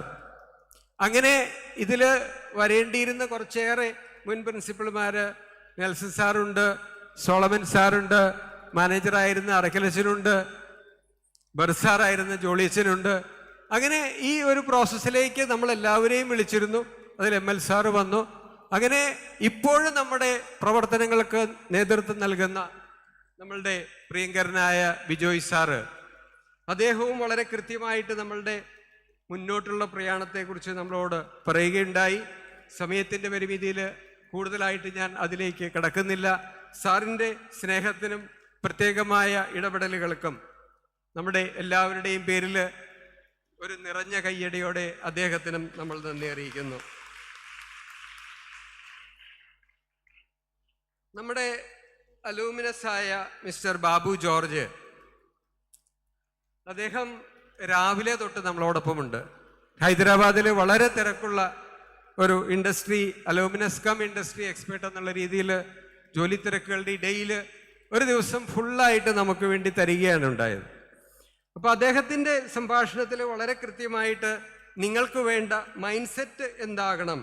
അങ്ങനെ ഇതിൽ വരേണ്ടിയിരുന്ന കുറച്ചേറെ മുൻ പ്രിൻസിപ്പൾമാർ, നെൽസൺ സാറുണ്ട്, സോളമൻ സാറുണ്ട്, മാനേജറായിരുന്ന അറക്കലച്ചനുണ്ട്, ബർസാറായിരുന്ന ജോളിയച്ചനുണ്ട്. അങ്ങനെ ഈ ഒരു പ്രോസസ്സിലേക്ക് നമ്മൾ എല്ലാവരെയും വിളിച്ചിരുന്നു. അതിൽ ML സാറ് വന്നു. അങ്ങനെ ഇപ്പോഴും നമ്മുടെ പ്രവർത്തനങ്ങൾക്ക് നേതൃത്വം നൽകുന്ന നമ്മളുടെ പ്രിയങ്കരനായ ബിജോയ് സാറ്, അദ്ദേഹവും വളരെ കൃത്യമായിട്ട് നമ്മളുടെ മുന്നോട്ടുള്ള പ്രയാണത്തെക്കുറിച്ച് നമ്മളോട് പറയുകയുണ്ടായി. സമയത്തിൻ്റെ പരിമിതിയിൽ കൂടുതലായിട്ട് ഞാൻ അതിലേക്ക് കടക്കുന്നില്ല. സാറിൻ്റെ സ്നേഹത്തിനും പ്രത്യേകമായ ഇടപെടലുകൾക്കും നമ്മുടെ എല്ലാവരുടെയും പേരിൽ ഒരു നിറഞ്ഞ കയ്യടിയോടെ അദ്ദേഹത്തിനും നമ്മൾ നന്ദി അറിയിക്കുന്നു. നമ്മുടെ അലൂമിനസായ മിസ്റ്റർ ബാബു ജോർജ്, അദ്ദേഹം രാവിലെ തൊട്ട് നമ്മളോടൊപ്പമുണ്ട്. ഹൈദരാബാദിൽ വളരെ തിരക്കുള്ള ഒരു industry, alumnus cum industry expert എന്നുള്ള രീതിയിൽ ജോലി തിരക്കുകളുടെ ഇടയിൽ ഒരു ദിവസം ഫുള്ളായിട്ട് നമുക്ക് വേണ്ടി തരികയാണ് ഉണ്ടായത്. അപ്പോൾ അദ്ദേഹത്തിൻ്റെ സംഭാഷണത്തിൽ വളരെ കൃത്യമായിട്ട് നിങ്ങൾക്ക് വേണ്ട മൈൻഡ് സെറ്റ് എന്താകണം,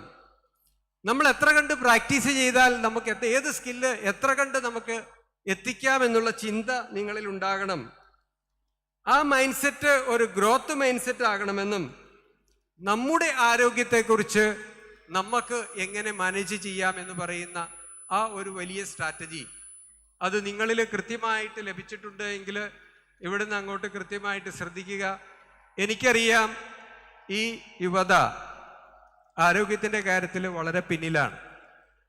നമ്മൾ എത്ര കണ്ട് പ്രാക്ടീസ് ചെയ്താൽ നമുക്ക് ഏത് സ്കില്ല് എത്ര കണ്ട് നമുക്ക് എത്തിക്കാമെന്നുള്ള ചിന്ത നിങ്ങളിൽ ഉണ്ടാകണം. ആ മൈൻഡ് സെറ്റ് ഒരു ഗ്രോത്ത് മൈൻഡ് സെറ്റ് ആകണമെന്നും നമ്മുടെ ആരോഗ്യത്തെക്കുറിച്ച് നമുക്ക് എങ്ങനെ മാനേജ് ചെയ്യാം എന്ന് പറയുന്ന ആ ഒരു വലിയ സ്ട്രാറ്റജി അത് നിങ്ങളിൽ കൃത്യമായിട്ട് ലഭിച്ചിട്ടുണ്ട് എങ്കിൽ ഇവിടുന്ന് അങ്ങോട്ട് കൃത്യമായിട്ട് ശ്രദ്ധിക്കുക. എനിക്കറിയാം ഈ യുവത ആരോഗ്യത്തിൻ്റെ കാര്യത്തിൽ വളരെ പിന്നിലാണ്.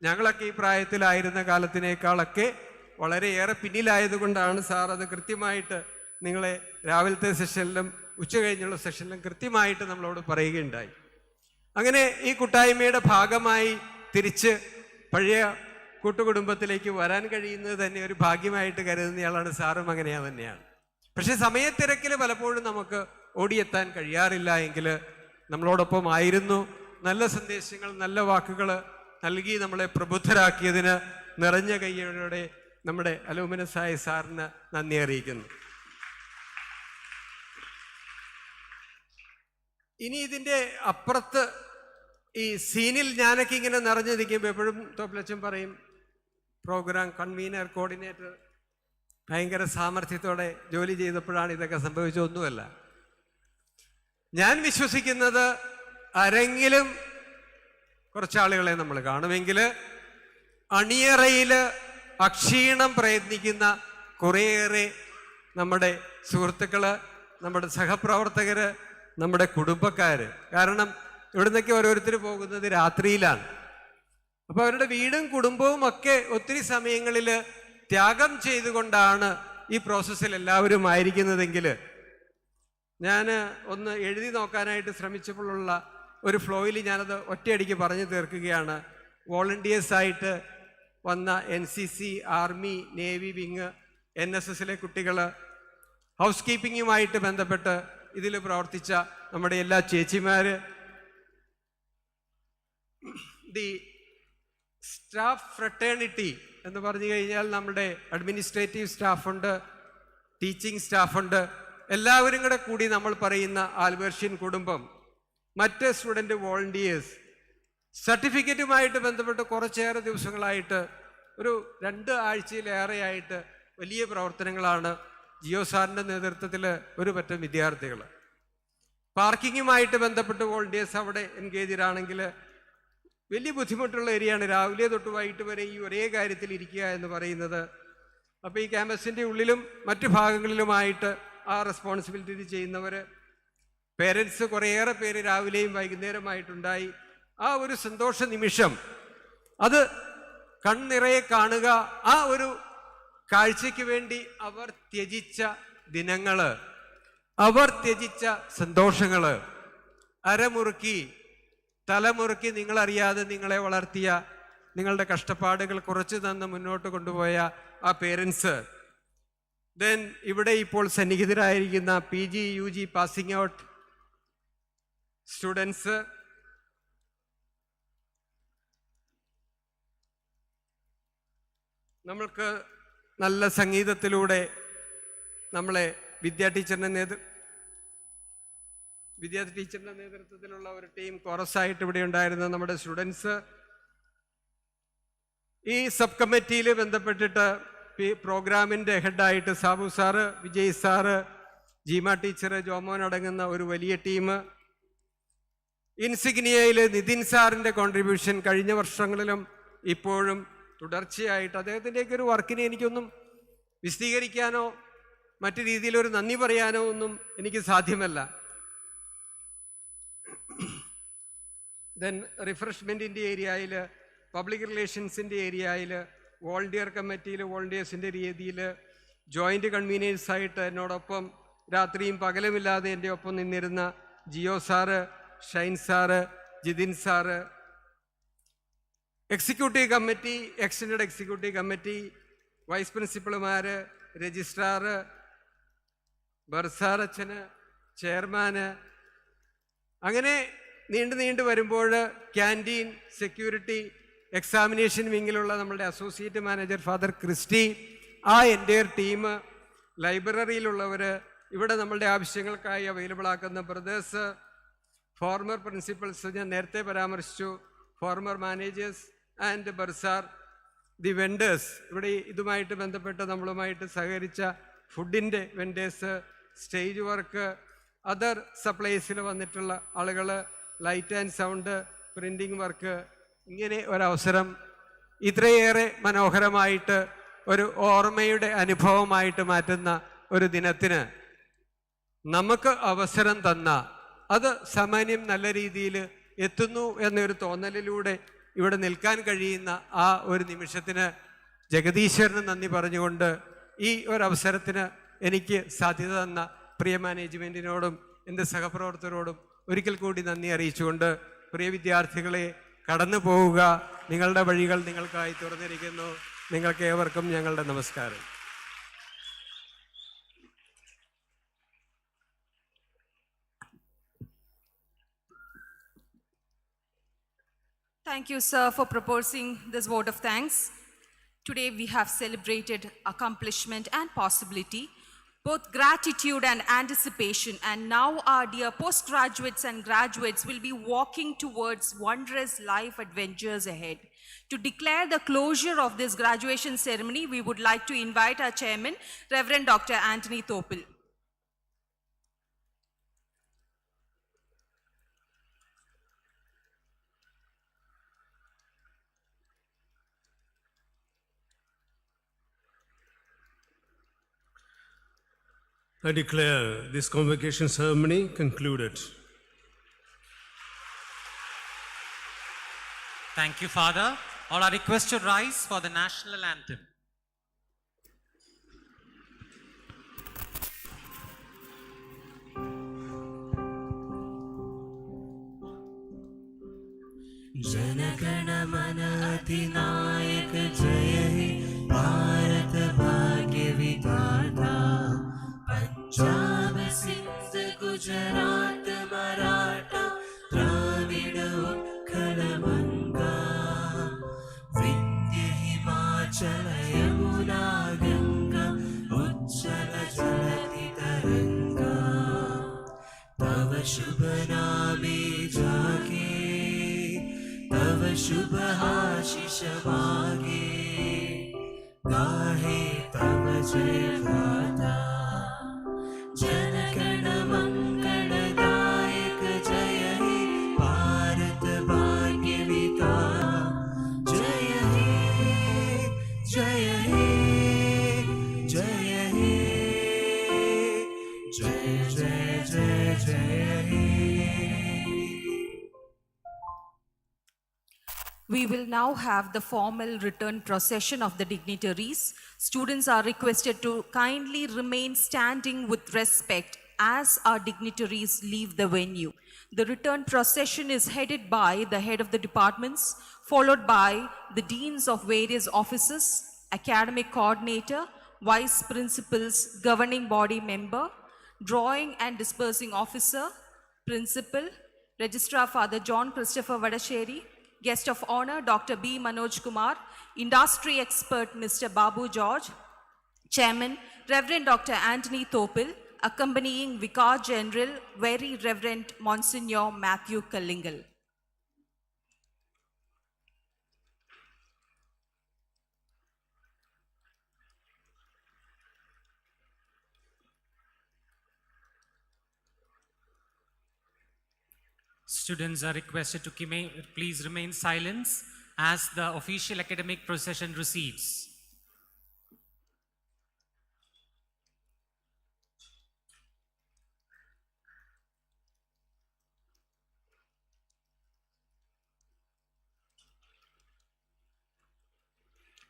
ഞങ്ങളൊക്കെ ഈ പ്രായത്തിലായിരുന്ന കാലത്തിനേക്കാളൊക്കെ വളരെയേറെ പിന്നിലായതുകൊണ്ടാണ് സാർ അത് കൃത്യമായിട്ട് നിങ്ങളെ രാവിലത്തെ സെഷനിലും ഉച്ച കഴിഞ്ഞുള്ള സെഷനിലും കൃത്യമായിട്ട് നമ്മളോട് പറയുകയുണ്ടായി. അങ്ങനെ ഈ കൂട്ടായ്മയുടെ ഭാഗമായി തിരിച്ച് പഴയ കൂട്ടുകുടുംബത്തിലേക്ക് വരാൻ കഴിയുന്നത് തന്നെ ഒരു ഭാഗ്യമായിട്ട് കരുതുന്നയാളാണ് സാറും. അങ്ങനെ തന്നെയാണ്. പക്ഷെ സമയത്തിരക്കിൽ പലപ്പോഴും നമുക്ക് ഓടിയെത്താൻ കഴിയാറില്ല എങ്കിൽ നമ്മളോടൊപ്പം ആയിരുന്നു, നല്ല സന്ദേശങ്ങൾ നല്ല വാക്കുകൾ നൽകി നമ്മളെ പ്രബുദ്ധരാക്കിയതിന് നിറഞ്ഞ കൈയോടെ നമ്മുടെ അലൂമിനസായ സാറിന് നന്ദി അറിയിക്കുന്നു. ഇനി ഇതിൻ്റെ അപ്പുറത്ത് ഈ സീനിൽ ഞാനൊക്കെ ഇങ്ങനെ നിറഞ്ഞു നിൽക്കുമ്പോൾ എപ്പോഴും തോപ്പിലച്ചൻ പറയും പ്രോഗ്രാം കൺവീനർ കോർഡിനേറ്റർ ഭയങ്കര സാമർഥ്യത്തോടെ ജോലി ചെയ്തപ്പോഴാണ് ഇതൊക്കെ സംഭവിച്ചൊന്നുമല്ല. ഞാൻ വിശ്വസിക്കുന്നത് ആരെങ്കിലും കുറച്ചാളുകളെ നമ്മൾ കാണുമെങ്കിൽ അണിയറയിൽ അക്ഷീണം പ്രയത്നിക്കുന്ന കുറേയേറെ നമ്മുടെ സുഹൃത്തുക്കൾ, നമ്മുടെ സഹപ്രവർത്തകർ, നമ്മുടെ കുടുംബക്കാർ. കാരണം ഇവിടുന്നൊക്കെ ഓരോരുത്തർ പോകുന്നത് രാത്രിയിലാണ്. അപ്പോൾ അവരുടെ വീടും കുടുംബവും ഒക്കെ ഒത്തിരി സമയങ്ങളിൽ ത്യാഗം ചെയ്തുകൊണ്ടാണ് ഈ പ്രോസസ്സിൽ എല്ലാവരും ആയിരിക്കുന്നതെങ്കിൽ ഞാൻ ഒന്ന് എഴുതി നോക്കാനായിട്ട് ശ്രമിച്ചപ്പോഴുള്ള ഒരു ഫ്ലോയിൽ ഞാനത് ഒറ്റയടിക്ക് പറഞ്ഞു തീർക്കുകയാണ്. വോളണ്ടിയേഴ്സായിട്ട് വന്ന NCC, ആർമി, നേവി വിങ്, NSSലെ കുട്ടികൾ, ഹൗസ് കീപ്പിങ്ങുമായിട്ട് ബന്ധപ്പെട്ട് ഇതിൽ പ്രവർത്തിച്ച നമ്മുടെ എല്ലാ ചേച്ചിമാർ, ദി സ്റ്റാഫ് ഫ്രട്ടേണിറ്റി എന്ന് പറഞ്ഞു കഴിഞ്ഞാൽ നമ്മുടെ അഡ്മിനിസ്ട്രേറ്റീവ് സ്റ്റാഫുണ്ട്, ടീച്ചിങ് സ്റ്റാഫുണ്ട്, എല്ലാവരും കൂടെ കൂടി നമ്മൾ പറയുന്ന ആൽബർഷ്യൻ കുടുംബം, മറ്റ് സ്റ്റുഡൻറ്റ് വോളണ്ടിയേഴ്സ്, സർട്ടിഫിക്കറ്റുമായിട്ട് ബന്ധപ്പെട്ട് കുറച്ചേറെ ദിവസങ്ങളായിട്ട് ഒരു 2 ആഴ്ചയിലേറെയായിട്ട് വലിയ പ്രവർത്തനങ്ങളാണ് ജിയോ സാറിൻ്റെ നേതൃത്വത്തിൽ ഒരു പറ്റം വിദ്യാർത്ഥികൾ. പാർക്കിങ്ങുമായിട്ട് ബന്ധപ്പെട്ട് വോളണ്ടിയേഴ്സ് അവിടെ എൻഗേജാണെങ്കിൽ വലിയ ബുദ്ധിമുട്ടുള്ള ഏരിയയാണ്. രാവിലെ തൊട്ട് വൈകിട്ട് വരെ ഈ ഒരേ കാര്യത്തിൽ ഇരിക്കുക എന്ന് പറയുന്നത്. അപ്പോൾ ഈ ക്യാമ്പസിൻ്റെ ഉള്ളിലും മറ്റു ഭാഗങ്ങളിലുമായിട്ട് ആ റെസ്പോൺസിബിലിറ്റി ചെയ്യുന്നവർ, പേരൻസ് കുറേയേറെ പേര് രാവിലെയും വൈകുന്നേരമായിട്ടുണ്ടായി. ആ ഒരു സന്തോഷ നിമിഷം അത് കൺനിറയെ കാണുക, ആ ഒരു കാഴ്ചയ്ക്ക് വേണ്ടി അവർ ത്യജിച്ച ദിനങ്ങൾ, അവർ ത്യജിച്ച സന്തോഷങ്ങൾ, അരമുറുക്കി തലമുറുക്കി നിങ്ങളറിയാതെ നിങ്ങളെ വളർത്തിയ, നിങ്ങളുടെ കഷ്ടപ്പാടുകൾ കുറച്ച് തന്ന് മുന്നോട്ട് കൊണ്ടുപോയ ആ പേരൻസ്, ദെൻ ഇവിടെ ഇപ്പോൾ സന്നിഹിതരായിരിക്കുന്ന PG UG passing out students, നമ്മൾക്ക് നല്ല സംഗീതത്തിലൂടെ നമ്മളെ വിദ്യാ ടീച്ചറിൻ്റെ നേതൃത്വത്തിലുള്ള ഒരു ടീം കോറസായിട്ട് ഇവിടെ ഉണ്ടായിരുന്ന നമ്മുടെ സ്റ്റുഡൻസ്, ഈ സബ് കമ്മിറ്റിയിൽ ബന്ധപ്പെട്ടിട്ട് പ്രോഗ്രാമിൻ്റെ ഹെഡായിട്ട് Sabu sir, Vijay sir, Jeema teacher, Jomon അടങ്ങുന്ന ഒരു വലിയ ടീം, ഇൻസിഗ്നിയയിൽ നിതിൻ സാറിൻ്റെ കോൺട്രിബ്യൂഷൻ കഴിഞ്ഞ വർഷങ്ങളിലും ഇപ്പോഴും തുടർച്ചയായിട്ട് അദ്ദേഹത്തിൻ്റെയൊക്കെ ഒരു വർക്കിനെ എനിക്കൊന്നും വിശദീകരിക്കാനോ മറ്റു രീതിയിലൊരു നന്ദി പറയാനോ ഒന്നും എനിക്ക് സാധ്യമല്ല. ദെൻ റിഫ്രഷ്മെൻറ്റിൻ്റെ ഏരിയയിൽ, പബ്ലിക് റിലേഷൻസിൻ്റെ ഏരിയയിൽ, വോളണ്ടിയർ കമ്മിറ്റിയിൽ, വോളണ്ടിയേഴ്സിൻ്റെ രീതിയിൽ ജോയിൻ്റ് കൺവീനേഴ്സായിട്ട് എന്നോടൊപ്പം രാത്രിയും പകലുമില്ലാതെ എൻ്റെ ഒപ്പം നിന്നിരുന്ന Jio sir, Shine sir, Jithin sir, executive committee, extend executive committee, vice പ്രിൻസിപ്പൾമാർ, രജിസ്ട്രാർ, ബർസാർ അച്ഛന്, ചെയർമാന്, അങ്ങനെ നീണ്ടു വരുമ്പോൾ ക്യാൻറ്റീൻ, സെക്യൂരിറ്റി, എക്സാമിനേഷൻ വിങ്ങിലുള്ള നമ്മളുടെ അസോസിയേറ്റ് മാനേജർ ഫാദർ ക്രിസ്റ്റി, ആ എൻ്റെയർ ടീം, ലൈബ്രറിയിലുള്ളവർ, ഇവിടെ നമ്മളുടെ ആവശ്യങ്ങൾക്കായി അവൈലബിൾ ആക്കുന്ന ബ്രദേഴ്സ്, ഫോർമർ പ്രിൻസിപ്പൽസ് ഞാൻ നേരത്തെ പരാമർശിച്ചു, former managers and bursar, the vendors, ഇവിടെ ഇതുമായിട്ട് ബന്ധപ്പെട്ട് നമ്മളുമായിട്ട് സഹകരിച്ച ഫുഡിൻ്റെ വെൻഡേഴ്സ്, സ്റ്റേജ് വർക്ക്, അതർ സപ്ലൈസിൽ വന്നിട്ടുള്ള ആളുകൾ, light and sound, printing work, ഇങ്ങനെ ഒരവസരം ഇത്രയേറെ മനോഹരമായിട്ട് ഒരു ഓർമ്മയുടെ അനുഭവമായിട്ട് മാറ്റുന്ന ഒരു ദിനത്തിന് നമുക്ക് അവസരം തന്ന, അത് സാമാന്യം നല്ല രീതിയിൽ എത്തുന്നു എന്നൊരു തോന്നലിലൂടെ ഇവിടെ നിൽക്കാൻ കഴിയുന്ന ആ ഒരു നിമിഷത്തിന് ജഗദീശ്വരന് നന്ദി പറഞ്ഞുകൊണ്ട് ഈ ഒരവസരത്തിന് എനിക്ക് സാധ്യത തന്ന പ്രിയ മാനേജ്മെൻറ്റിനോടും എൻ്റെ സഹപ്രവർത്തകരോടും ഒരിക്കൽ കൂടി നന്ദി അറിയിച്ചുകൊണ്ട്, പ്രിയ വിദ്യാർത്ഥികളെ, കടന്നു പോവുക, നിങ്ങളുടെ വഴികൾ നിങ്ങൾക്കായി തുറന്നിരിക്കുന്നു. നിങ്ങൾക്ക് ഏവർക്കും ഞങ്ങളുടെ നമസ്കാരം. Thank you, sir, for proposing this vote of thanks. Today we have celebrated accomplishment and possibility, both gratitude and anticipation, and now our dear postgraduates and graduates will be walking towards wondrous life adventures ahead. To declare the closure of this graduation ceremony, we would like to invite our chairman, Reverend Dr. Anthony Topil. I declare this convocation ceremony concluded. Thank you, Father. All are requested to rise for the national anthem. Janagana Mana Adinayak Jaya He Bharat Bhagya Vidhata Punjab Sindh Gujarat Maratha Dravida Utkal Vanga Vindhya Himachala Yamuna Ganga Ujjala Jalati Taranga Tava Shubha Name Jage तव शुभ आशीष मागे गाहे तव जय गाथा जनगण मंगलदायक जय हे भारत भाग्य विधाता जय हे जय हे जय हे जय जय जय जय हे. We will now have the formal return procession of the dignitaries. Students are requested to kindly remain standing with respect as our dignitaries leave the venue. The return procession is headed by the head of the departments, followed by the deans of various offices, academic coordinator, vice principals, governing body member, drawing and dispersing officer, principal, registrar Father John Christopher Vadasheri, guest of honor Dr. B. Manoj Kumar, industry expert Mr. Babu George, chairman Reverend Dr. Anthony Topil, accompanying Vicar General Very Reverend Monsignor Matthew Kallingal. Students are requested to please remain silent as the official academic procession proceeds.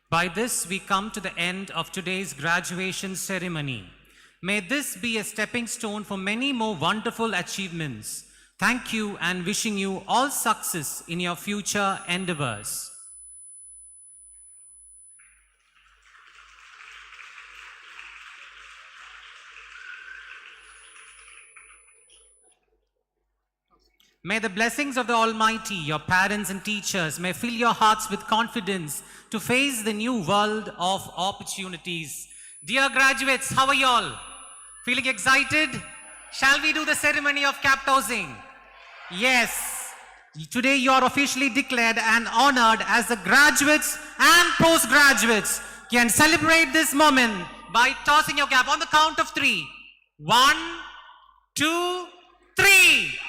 By this, we come to the end of today's graduation ceremony. May this be a stepping stone for many more wonderful achievements. Thank you and wishing you all success in your future endeavors. May the blessings of the Almighty, your parents and teachers, may fill your hearts with confidence to face the new world of opportunities. Dear graduates, how are you all? Feeling excited? Shall we do the ceremony of cap tossing? Yes. Today you are officially declared and honored as the graduates and postgraduates. You can celebrate this moment by tossing your cap on the count of 3. 1, 2, 3.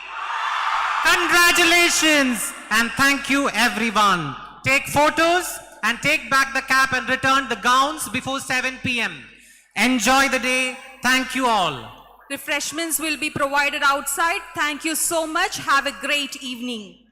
Congratulations and thank you everyone. Take photos and take back the cap and return the gowns before 7 p.m. Enjoy the day. Thank you all. Refreshments will be provided outside. Thank you so much. Have a great evening.